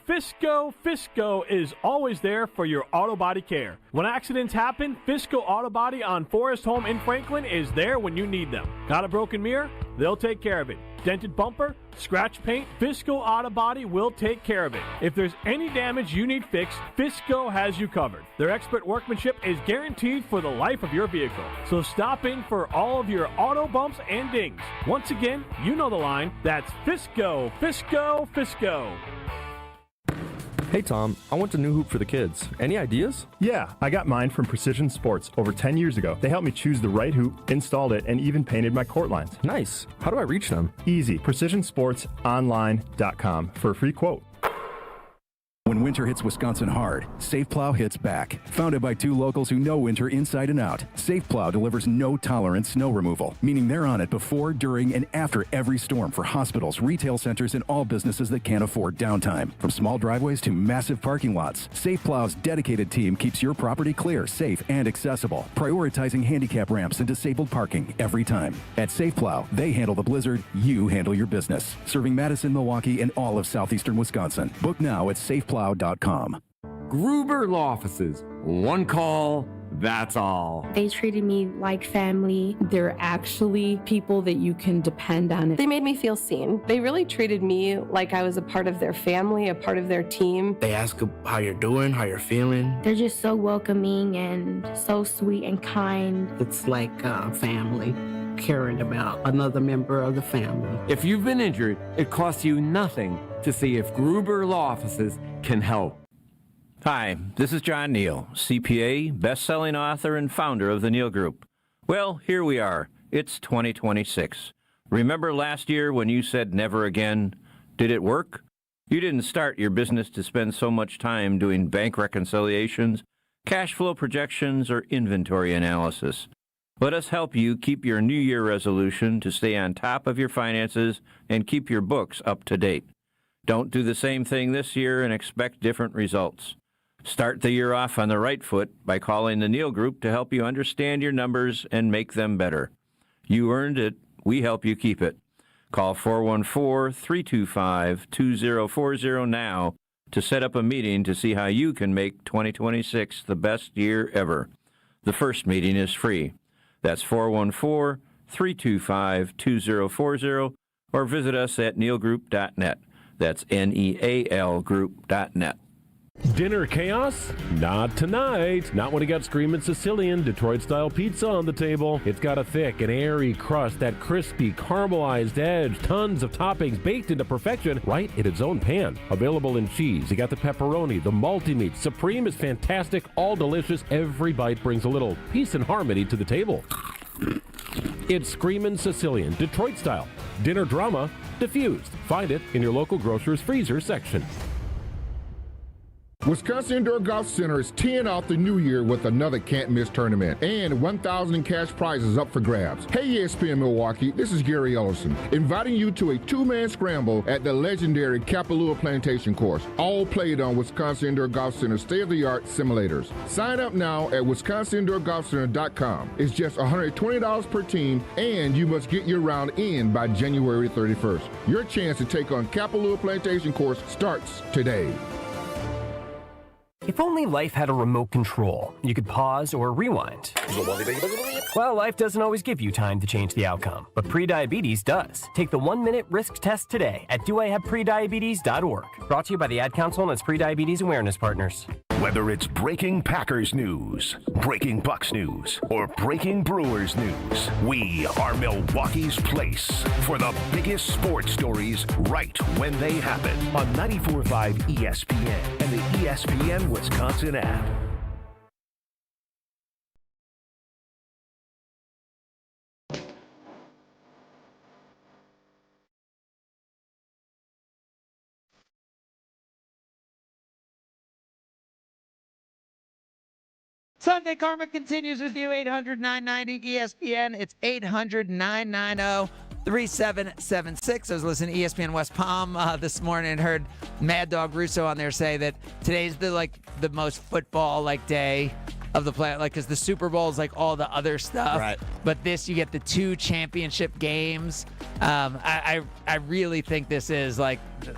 is always there for your auto body care. When accidents happen, Fisco Auto Body on Forest Home in Franklin is there when you need them. Got a broken mirror? They'll take care of it. Dented bumper? Scratch paint? Fisco Auto Body will take care of it. If there's any damage you need fixed, Fisco has you covered. Their expert workmanship is guaranteed for the life of your vehicle. So stop in for all of your auto bumps and dings. Once again, you know the line. That's Fisco. Hey Tom, I want a new hoop for the kids. Any ideas? Yeah, I got mine from Precision Sports over 10 years ago. They helped me choose the right hoop, installed it, and even painted my court lines. Nice. How do I reach them? Easy. PrecisionSportsOnline.com for a free quote. When winter hits Wisconsin hard, SafePlow hits back. Founded by two locals who know winter inside and out, SafePlow delivers no-tolerance snow removal, meaning they're on it before, during, and after every storm for hospitals, retail centers, and all businesses that can't afford downtime. From small driveways to massive parking lots, SafePlow's dedicated team keeps your property clear, safe, and accessible, prioritizing handicap ramps and disabled parking every time. At SafePlow, they handle the blizzard, you handle your business. Serving Madison, Milwaukee, and all of southeastern Wisconsin. Book now at SafePlow.com. Gruber Law Offices. One call, that's all. They treated me like family. They're actually people that you can depend on. They made me feel seen. They really treated me like I was a part of their family, a part of their team. They ask how you're doing, how you're feeling. They're just so welcoming and so sweet and kind. It's like family. Caring about another member of the family. If you've been injured, it costs you nothing to see if Gruber Law Offices can help. Hi, this is John Neal, CPA, best-selling author and founder of the Neal Group. Well, here we are. It's 2026. Remember last year when you said never again? Did it work? You didn't start your business to spend so much time doing bank reconciliations, cash flow projections, or inventory analysis. Let us help you keep your New Year resolution to stay on top of your finances and keep your books up to date. Don't do the same thing this year and expect different results. Start the year off on the right foot by calling the Neal Group to help you understand your numbers and make them better. You earned it. We help you keep it. Call 414-325-2040 now to set up a meeting to see how you can make 2026 the best year ever. The first meeting is free. That's 414-325-2040 or visit us at nealgroup.net. That's NEAL group.net. Dinner chaos? Not tonight. Not when you got Screamin' Sicilian Detroit-style pizza on the table. It's got a thick and airy crust, that crispy, caramelized edge, tons of toppings baked into perfection right in its own pan. Available in cheese. You got the pepperoni, the multi-meat. Supreme is fantastic, all delicious. Every bite brings a little peace and harmony to the table. It's Screamin' Sicilian Detroit-style. Dinner drama diffused. Find it in your local grocer's freezer section. Wisconsin Indoor Golf Center is teeing off the new year with another can't-miss tournament and $1,000 in cash prizes up for grabs. Hey, ESPN Milwaukee, this is Gary Ellison, inviting you to a two-man scramble at the legendary Kapalua Plantation course, all played on Wisconsin Indoor Golf Center's state-of-the-art simulators. Sign up now at wisconsindoorgolfcenter.com. It's just $120 per team, and you must get your round in by January 31st. Your chance to take on Kapalua Plantation course starts today. If only life had a remote control, you could pause or rewind. Well, life doesn't always give you time to change the outcome, but prediabetes does. Take the 1-minute risk test today at doihaveprediabetes.org. Brought to you by the Ad Council and its prediabetes awareness partners. Whether it's breaking Packers news, breaking Bucks news, or breaking Brewers news, we are Milwaukee's place for the biggest sports stories right when they happen on 94.5 ESPN and the ESPN Wisconsin app. Sunday Karma continues with you, 800-990-ESPN. It's 800-990-3776. I was listening to ESPN West Palm this morning and heard Mad Dog Russo on there say that today's the most football day of the planet, because the Super Bowl is all the other stuff. Right. But this, you get the 2 championship games. I really think this is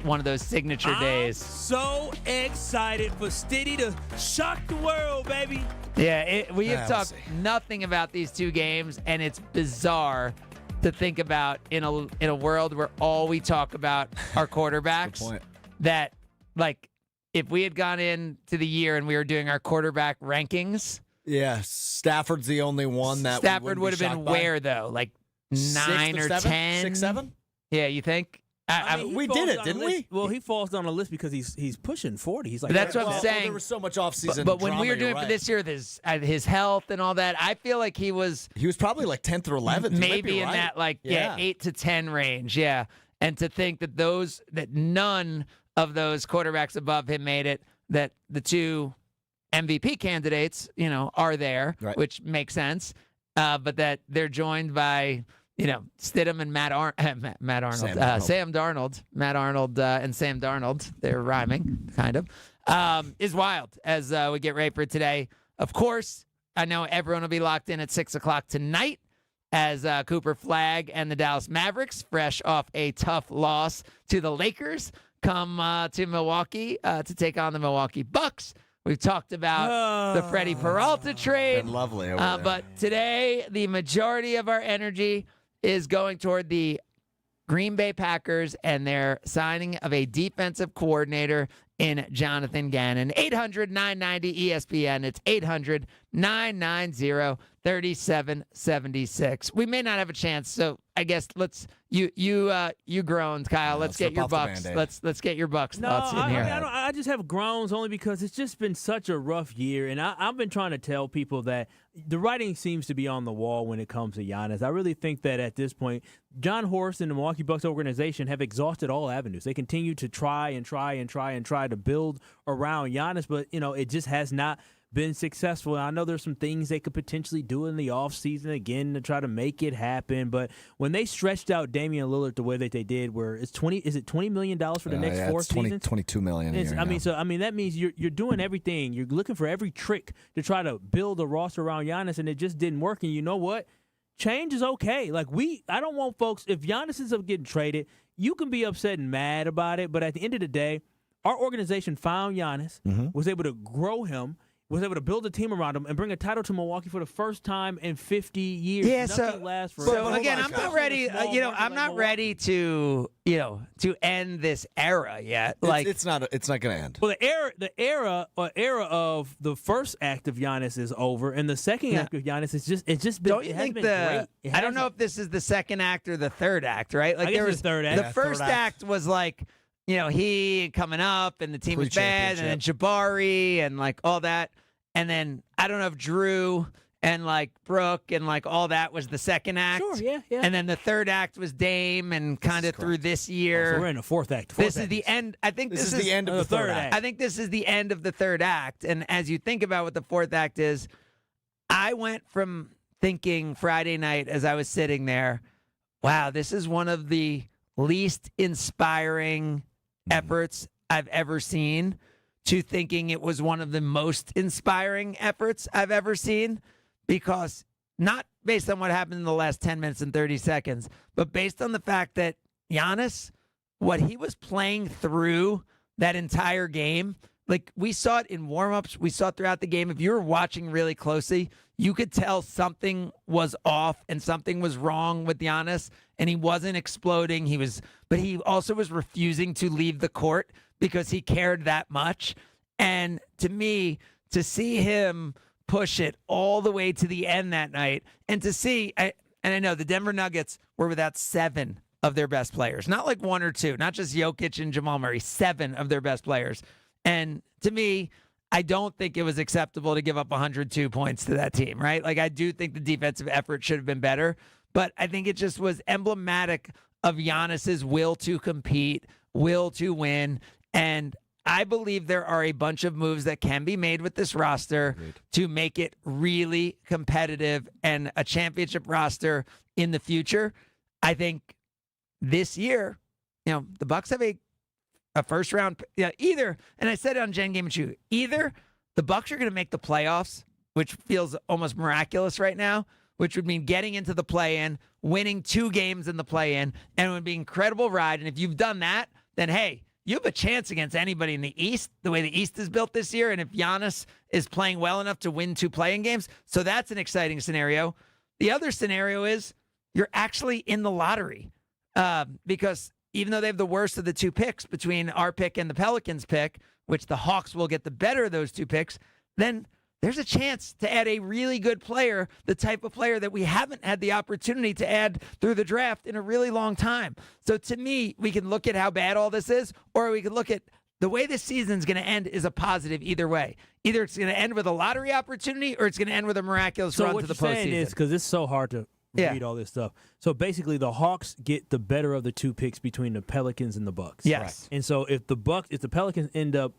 one of those signature days. So excited for Stiddy to shock the world, baby. Yeah, we have talked nothing about these 2 games, and it's bizarre to think about in a world where all we talk about are quarterbacks. Good point. That if we had gone into the year and we were doing our quarterback rankings, yeah, Stafford's the only one that Stafford would have been where though, 9 or 10, 6, 7. Yeah, you think? We did it, didn't we? Well, he falls on a list because he's pushing 40. He's that's what I'm saying. There was so much offseason. But when we were doing for this year, his health and all that, I feel like he was probably 10th or 11th, maybe in that 8 to 10 range. Yeah, and to think that none of those quarterbacks above him made it, that the 2 MVP candidates, are there, right, which makes sense, but that they're joined by, Stidham and Sam Darnold. Matt Arnold and Sam Darnold, they're rhyming, kind of, is wild as we get ready for today. Of course, I know everyone will be locked in at 6 o'clock tonight as Cooper Flagg and the Dallas Mavericks, fresh off a tough loss to the Lakers, come to Milwaukee to take on the Milwaukee Bucks. We've talked about the Freddie Peralta trade. Been lovely over there. But today, the majority of our energy is going toward the Green Bay Packers and their signing of a defensive coordinator in Jonathan Gannon. 800-990-ESPN. It's 800-990-3776. We may not have a chance, so I guess you groaned, Kyle. Let's get your Bucks. Let's get your Bucks thoughts in here. I just have groans only because it's just been such a rough year, and I've been trying to tell people that the writing seems to be on the wall when it comes to Giannis. I really think that at this point, John Horst and the Milwaukee Bucks organization have exhausted all avenues. They continue to try to build around Giannis, but it just has not been successful. I know there's some things they could potentially do in the offseason again to try to make it happen, but when they stretched out Damian Lillard the way that they did, where is it $20 million for the next 4 seasons? $22 million. That means you're doing everything. You're looking for every trick to try to build a roster around Giannis, and it just didn't work. And you know what? Change is okay. I don't want folks, if Giannis is getting traded, you can be upset and mad about it, but at the end of the day, our organization found Giannis, was able to grow him, was able to build a team around him and bring a title to Milwaukee for the first time in 50 years. Yeah, Nothing lasts forever. So again, I'm not ready. I'm not ready to end this era yet. It's not going to end. Well, the era of the first act of Giannis is over, and the second act of Giannis is just been. Don't you think I don't know if this is the second act or the third act, right? I guess it's third act. The first act was he coming up and the team was bad, and then Jabari and all that. And then I don't know if Drew and like Brooke and like all that was the second act. Sure, yeah. And then the third act was Dame and kind of through this year. So we're in the fourth act. This is the end. I think this is the end of the third act. I think this is the end of the third act. And as you think about what the fourth act is, I went from thinking Friday night as I was sitting there, wow, this is one of the least inspiring efforts I've ever seen, to thinking it was one of the most inspiring efforts I've ever seen, because not based on what happened in the last 10 minutes and 30 seconds, but based on the fact that Giannis, what he was playing through that entire game, like we saw it in warmups, we saw it throughout the game. If you were watching really closely, you could tell something was off and something was wrong with Giannis, and he wasn't exploding. But he also was refusing to leave the court because he cared that much. And to me, to see him push it all the way to the end that night, and to see, and I know the Denver Nuggets were without 7 of their best players, not like 1 or 2, not just Jokic and Jamal Murray, 7 of their best players. And to me, I don't think it was acceptable to give up 102 points to that team, right? Like, I do think the defensive effort should have been better, but I think it just was emblematic of Giannis's will to compete, will to win. And I believe there are a bunch of moves that can be made with this roster to make it really competitive and a championship roster in the future. I think this year, the Bucks have a first round, either, and I said it on Jen Game and Chew, either the Bucks are going to make the playoffs, which feels almost miraculous right now, which would mean getting into the play-in, winning 2 games in the play-in, and it would be an incredible ride. And if you've done that, then hey, you have a chance against anybody in the East, the way the East is built this year. And if Giannis is playing well enough to win 2 play-in games, so that's an exciting scenario. The other scenario is you're actually in the lottery, because even though they have the worst of the 2 picks between our pick and the Pelicans pick, which the Hawks will get the better of those 2 picks, then there's a chance to add a really good player, the type of player that we haven't had the opportunity to add through the draft in a really long time. So to me, we can look at how bad all this is, or we can look at the way this season's going to end is a positive either way. Either it's going to end with a lottery opportunity, or it's going to end with a miraculous run to the postseason. So what you're saying is, because it's so hard to read all this stuff. So basically, the Hawks get the better of the 2 picks between the Pelicans and the Bucks. Yes. Right. And so if the Pelicans end up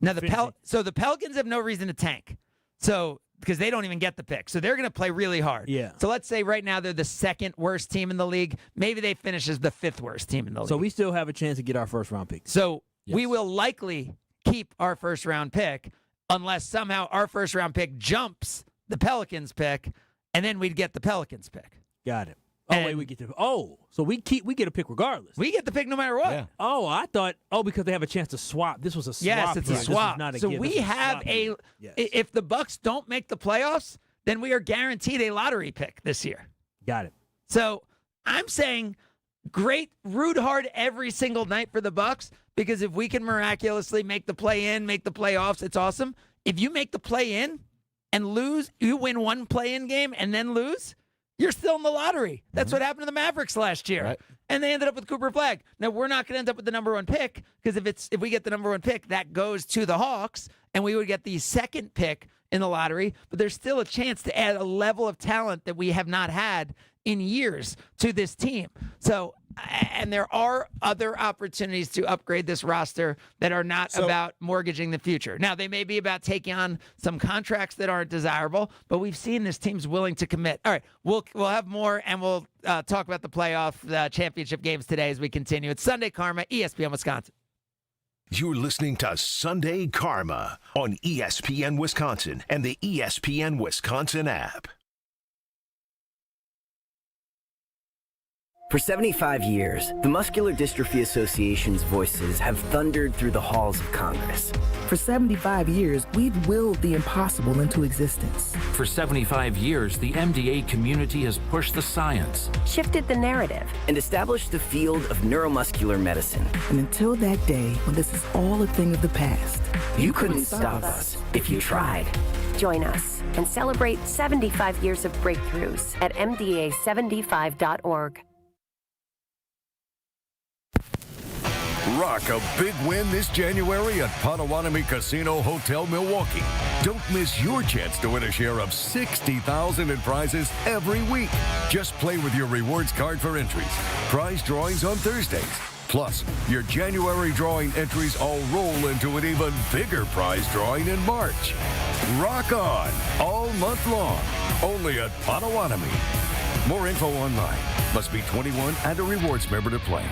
now the Pelicans have no reason to tank, so because they don't even get the pick, so they're going to play really hard. Yeah. So let's say right now they're the 2nd worst team in the league. Maybe they finish as the 5th worst team in the league. So we still have a chance to get our first round pick. So we will likely keep our first round pick unless somehow our first round pick jumps the Pelicans pick, and then we'd get the Pelicans pick. Got it. So we get a pick regardless. We get the pick no matter what. Yeah. Oh, I thought because they have a chance to swap. This was a swap. Yes, it's a swap. So we have if the Bucks don't make the playoffs, then we are guaranteed a lottery pick this year. Got it. So I'm saying great, root hard every single night for the Bucks, because if we can miraculously make the play-in, make the playoffs, it's awesome. If you make the play-in and lose, you win 1 play-in game and then lose, you're still in the lottery. That's what happened to the Mavericks last year. Right. And they ended up with Cooper Flagg. Now, we're not going to end up with the number 1 pick, because if we get the number 1 pick, that goes to the Hawks, and we would get the 2nd pick in the lottery. But there's still a chance to add a level of talent that we have not had in years to this team. So, and there are other opportunities to upgrade this roster that are not about mortgaging the future. Now, they may be about taking on some contracts that aren't desirable, but we've seen this team's willing to commit. All right, we'll have more, and we'll talk about the playoff championship games today as we continue. It's Sunday Karma, ESPN Wisconsin. You're listening to Sunday Karma on ESPN Wisconsin and the ESPN Wisconsin app. For 75 years, the Muscular Dystrophy Association's voices have thundered through the halls of Congress. For 75 years, we've willed the impossible into existence. For 75 years, the MDA community has pushed the science, shifted the narrative, and established the field of neuromuscular medicine. And until that day when this is all a thing of the past, you couldn't stop us if you tried. Join us and celebrate 75 years of breakthroughs at MDA75.org. rock a big win this January at Potawatomi Casino Hotel Milwaukee. Don't miss your chance to win a share of $60,000 in prizes every week. Just play with your rewards card for entries. Prize drawings on Thursdays. Plus, your January drawing entries all roll into an even bigger prize drawing in March. Rock on all month long, only at Potawatomi. More info online. Must be 21 and a rewards member to play.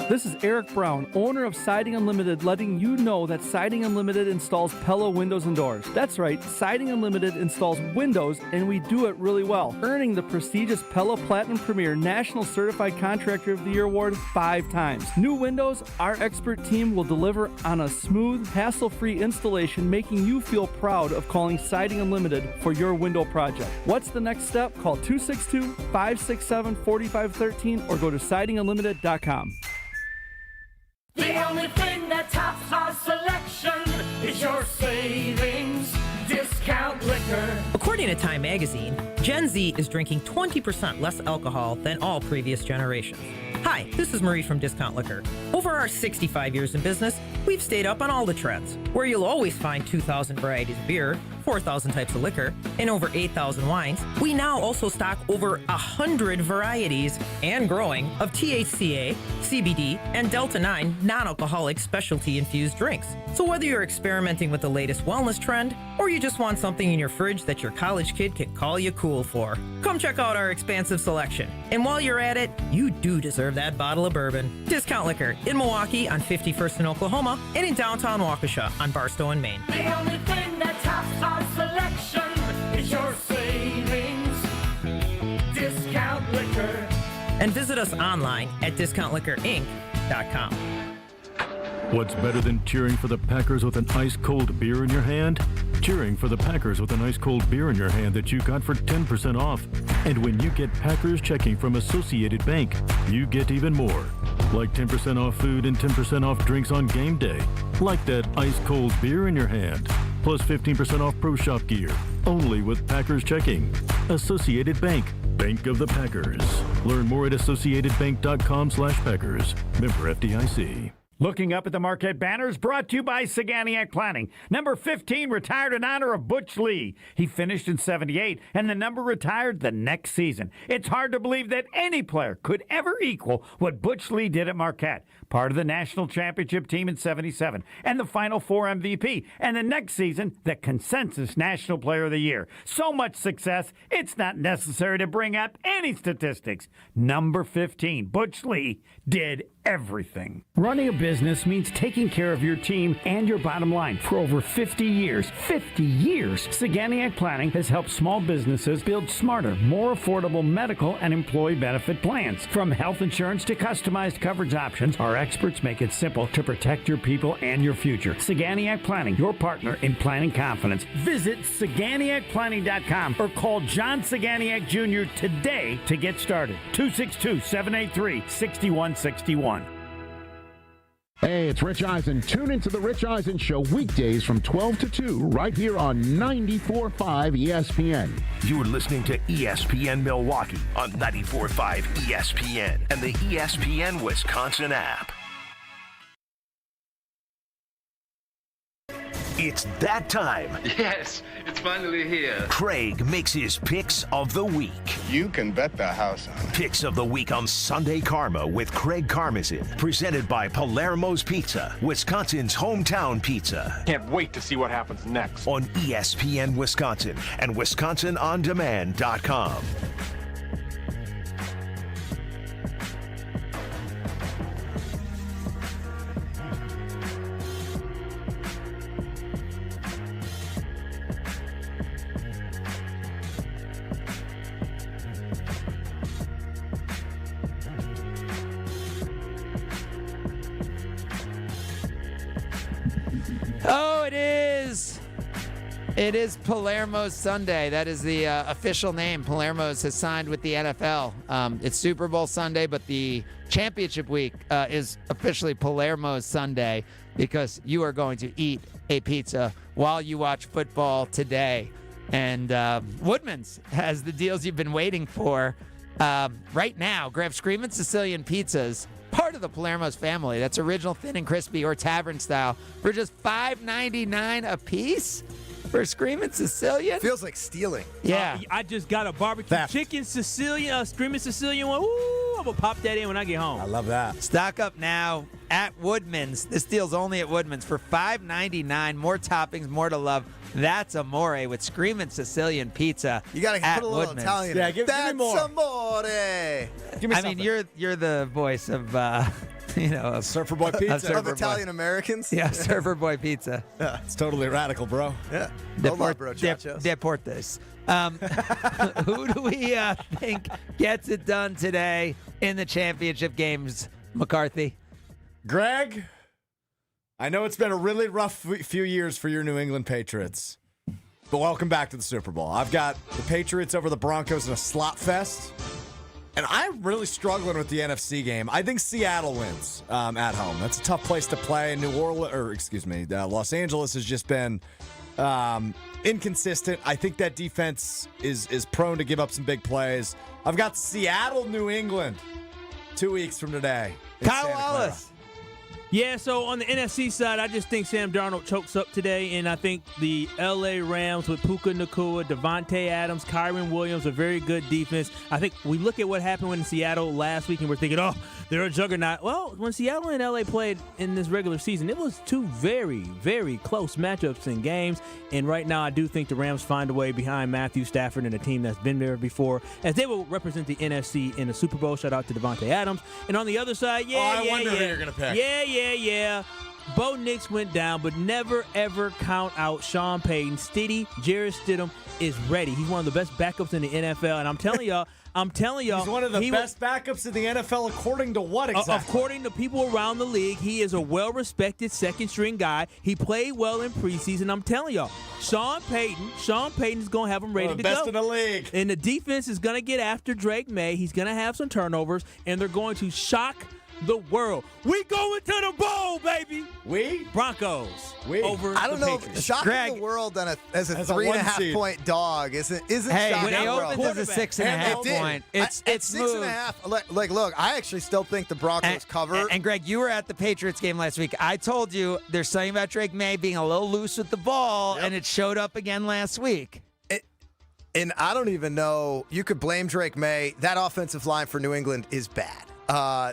This is Eric Brown, owner of Siding Unlimited, letting you know that Siding Unlimited installs Pella windows and doors. That's right, Siding Unlimited installs windows, and we do it really well, earning the prestigious Pella Platinum Premier National Certified Contractor of the Year award 5 times. New windows, our expert team will deliver on a smooth, hassle-free installation, making you feel proud of calling Siding Unlimited for your window project. What's the next step? Call 262-567-4513 or go to sidingunlimited.com. The only thing that tops our selection is your savings discount liquor. According to Time magazine, Gen Z is drinking 20% less alcohol than all previous generations. Hi, this is Marie from Discount Liquor. Over our 65 years in business, we've stayed up on all the trends, where you'll always find 2,000 varieties of beer, 4,000 types of liquor, and over 8,000 wines. We now also stock over 100 varieties and growing of THCA, CBD, and Delta-9 non-alcoholic specialty infused drinks. So whether you're experimenting with the latest wellness trend, or you just want something in your fridge that your college kid can call you cool for, come check out our expansive selection. And while you're at it, you do deserve that bottle of bourbon. Discount Liquor in Milwaukee on 51st in Oklahoma and in downtown Waukesha on Barstow and Maine. The only thing that tops our selection is your savings discount liquor. And visit us online at discountliquorinc.com. What's better than cheering for the Packers with an ice-cold beer in your hand? Cheering for the Packers with an ice-cold beer in your hand that you got for 10% off. And when you get Packers checking from Associated Bank, you get even more. Like 10% off food and 10% off drinks on game day. Like that ice-cold beer in your hand. Plus 15% off Pro Shop gear. Only with Packers checking. Associated Bank. Bank of the Packers. Learn more at associatedbank.com/Packers. Member FDIC. Looking up at the Marquette banners, brought to you by Saganiac Planning. Number 15 retired in honor of Butch Lee. He finished in 78, and the number retired the next season. It's hard to believe that any player could ever equal what Butch Lee did at Marquette. Part of the national championship team in 77, and the Final Four MVP, and the next season, the consensus National Player of the Year. So much success, it's not necessary to bring up any statistics. Number 15, Butch Lee, did everything. Running a business means taking care of your team and your bottom line. For over 50 years, Saganiac Planning has helped small businesses build smarter, more affordable medical and employee benefit plans. From health insurance to customized coverage options, our experts make it simple to protect your people and your future. Saganiac Planning, your partner in planning confidence. Visit SaganiacPlanning.com or call John Saganiac Jr. today to get started. 262-783-6161. Hey, it's Rich Eisen. Tune into the Rich Eisen Show weekdays from 12 to 2 right here on 94.5 ESPN. You're listening to ESPN Milwaukee on 94.5 ESPN and the ESPN Wisconsin app. It's that time. Yes, it's finally here. Craig makes his picks of the week. You can bet the house on it. Picks of the week on Sunday Karma with Craig Karmazin. Presented by Palermo's Pizza, Wisconsin's hometown pizza. Can't wait to see what happens next. On ESPN Wisconsin and WisconsinOnDemand.com. Oh, it is. It is Palermo's Sunday. That is the official name. Palermo's has signed with the NFL. It's Super Bowl Sunday, but the championship week is officially Palermo's Sunday because you are going to eat a pizza while you watch football today. And Woodman's has the deals you've been waiting for right now. Grab Screamin' Sicilian Pizzas, part part of the Palermo's family. That's original thin and crispy or tavern style for just $5.99 a piece for Screaming Sicilian. Feels like stealing. Yeah. I just got a barbecue chicken Sicilian, Screaming Sicilian one. Ooh, I'm going to pop that in when I get home. I love that. Stock up now at Woodman's. This deal's only at Woodman's for $5.99. More toppings, more to love. That's amore with Screaming Sicilian pizza. You got to put a little Woodman's. Italian. Yeah, give me more. That's amore. Give me I something. mean, you're the voice of, of Surfer Boy Pizza. Of Italian Americans? Yeah, Surfer Boy Pizza. Yeah, it's totally radical, bro. Yeah. Deportes. Who do we think gets it done today in the championship games, McCarthy? Greg, I know it's been a really rough few years for your New England Patriots, but welcome back to the Super Bowl. I've got the Patriots over the Broncos in a slot fest, and I'm really struggling with the NFC game. I think Seattle wins at home. That's a tough place to play. And Los Angeles has just been inconsistent. I think that defense is prone to give up some big plays. I've got Seattle, New England, 2 weeks from today. Kyle Wallace. Yeah, so on the NFC side, I just think Sam Darnold chokes up today, and I think the L.A. Rams with Puka Nacua, Devontae Adams, Kyron Williams, a very good defense. I think we look at what happened in Seattle last week, and we're thinking, oh, they're a juggernaut. Well, when Seattle and L.A. played in this regular season, it was two very, very close matchups in games, and right now I do think the Rams find a way behind Matthew Stafford and a team that's been there before, as they will represent the NFC in the Super Bowl. Shout out to Devontae Adams. And on the other side, I wonder who you're going to pick. Yeah. Bo Nix went down, but never, ever count out Sean Payton. Jarrett Stidham is ready. He's one of the best backups in the NFL, and I'm telling y'all, he's one of the best backups in the NFL according to what exactly? According to people around the league, he is a well-respected second-string guy. He played well in preseason. I'm telling y'all, Sean Payton is going to have him ready to go. Best in the league. And the defense is going to get after Drake May. He's going to have some turnovers, and they're going to shock the world. We going to the bowl, baby. We? Broncos. Over I don't the know. Patriots. Shocking the world as a 3.5 point dog isn't hey, shocking they the world. opened as a 6.5 point. It's 6.5. Look, I actually still think the Broncos cover. And Greg, you were at the Patriots game last week. I told you there's something about Drake May being a little loose with the ball, and it showed up again last week. And I don't even know. You could blame Drake May. That offensive line for New England is bad.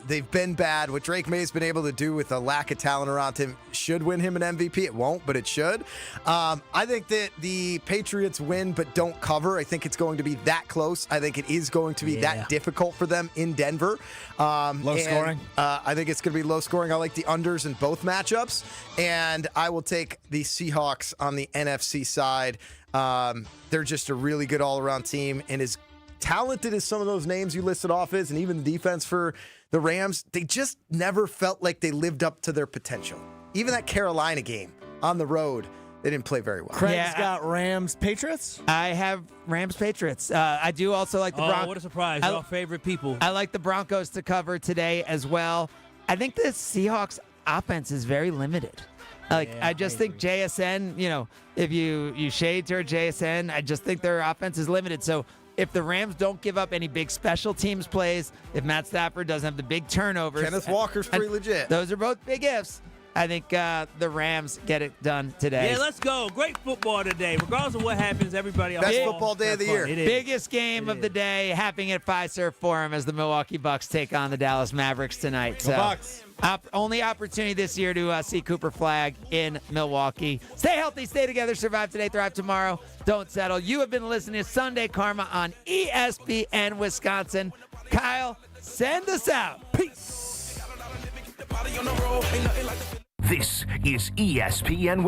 They've been bad. What Drake May's been able to do with a lack of talent around him should win him an MVP. It won't, but it should. I think that the Patriots win but don't cover. I think it's going to be that close. I think it is going to be that difficult for them in Denver. Low scoring? I think it's going to be low scoring. I like the unders in both matchups. And I will take the Seahawks on the NFC side. They're just a really good all-around team, and as talented as some of those names you listed off is, and even the defense for the Rams, they just never felt like they lived up to their potential. Even that Carolina game on the road, they didn't play very well. Craig's got Rams Patriots? I have Rams Patriots. I do also like the Broncos. Oh, what a surprise. Your favorite people. I like the Broncos to cover today as well. I think the Seahawks offense is very limited. I just think JSN, if you shade toward JSN, I just think their offense is limited. So if the Rams don't give up any big special teams plays, if Matt Stafford doesn't have the big turnovers. Kenneth Walker's pretty legit. Those are both big ifs. I think the Rams get it done today. Yeah, let's go. Great football today. Regardless of what happens, everybody. Best football day of the year. Biggest game of the day happening at Fiserv Forum as the Milwaukee Bucks take on the Dallas Mavericks tonight. The Bucks. Only opportunity this year to see Cooper Flagg in Milwaukee. Stay healthy, stay together, survive today, thrive tomorrow. Don't settle. You have been listening to Sunday Karma on ESPN Wisconsin. Kyle, send us out. Peace. This is ESPN Wisconsin.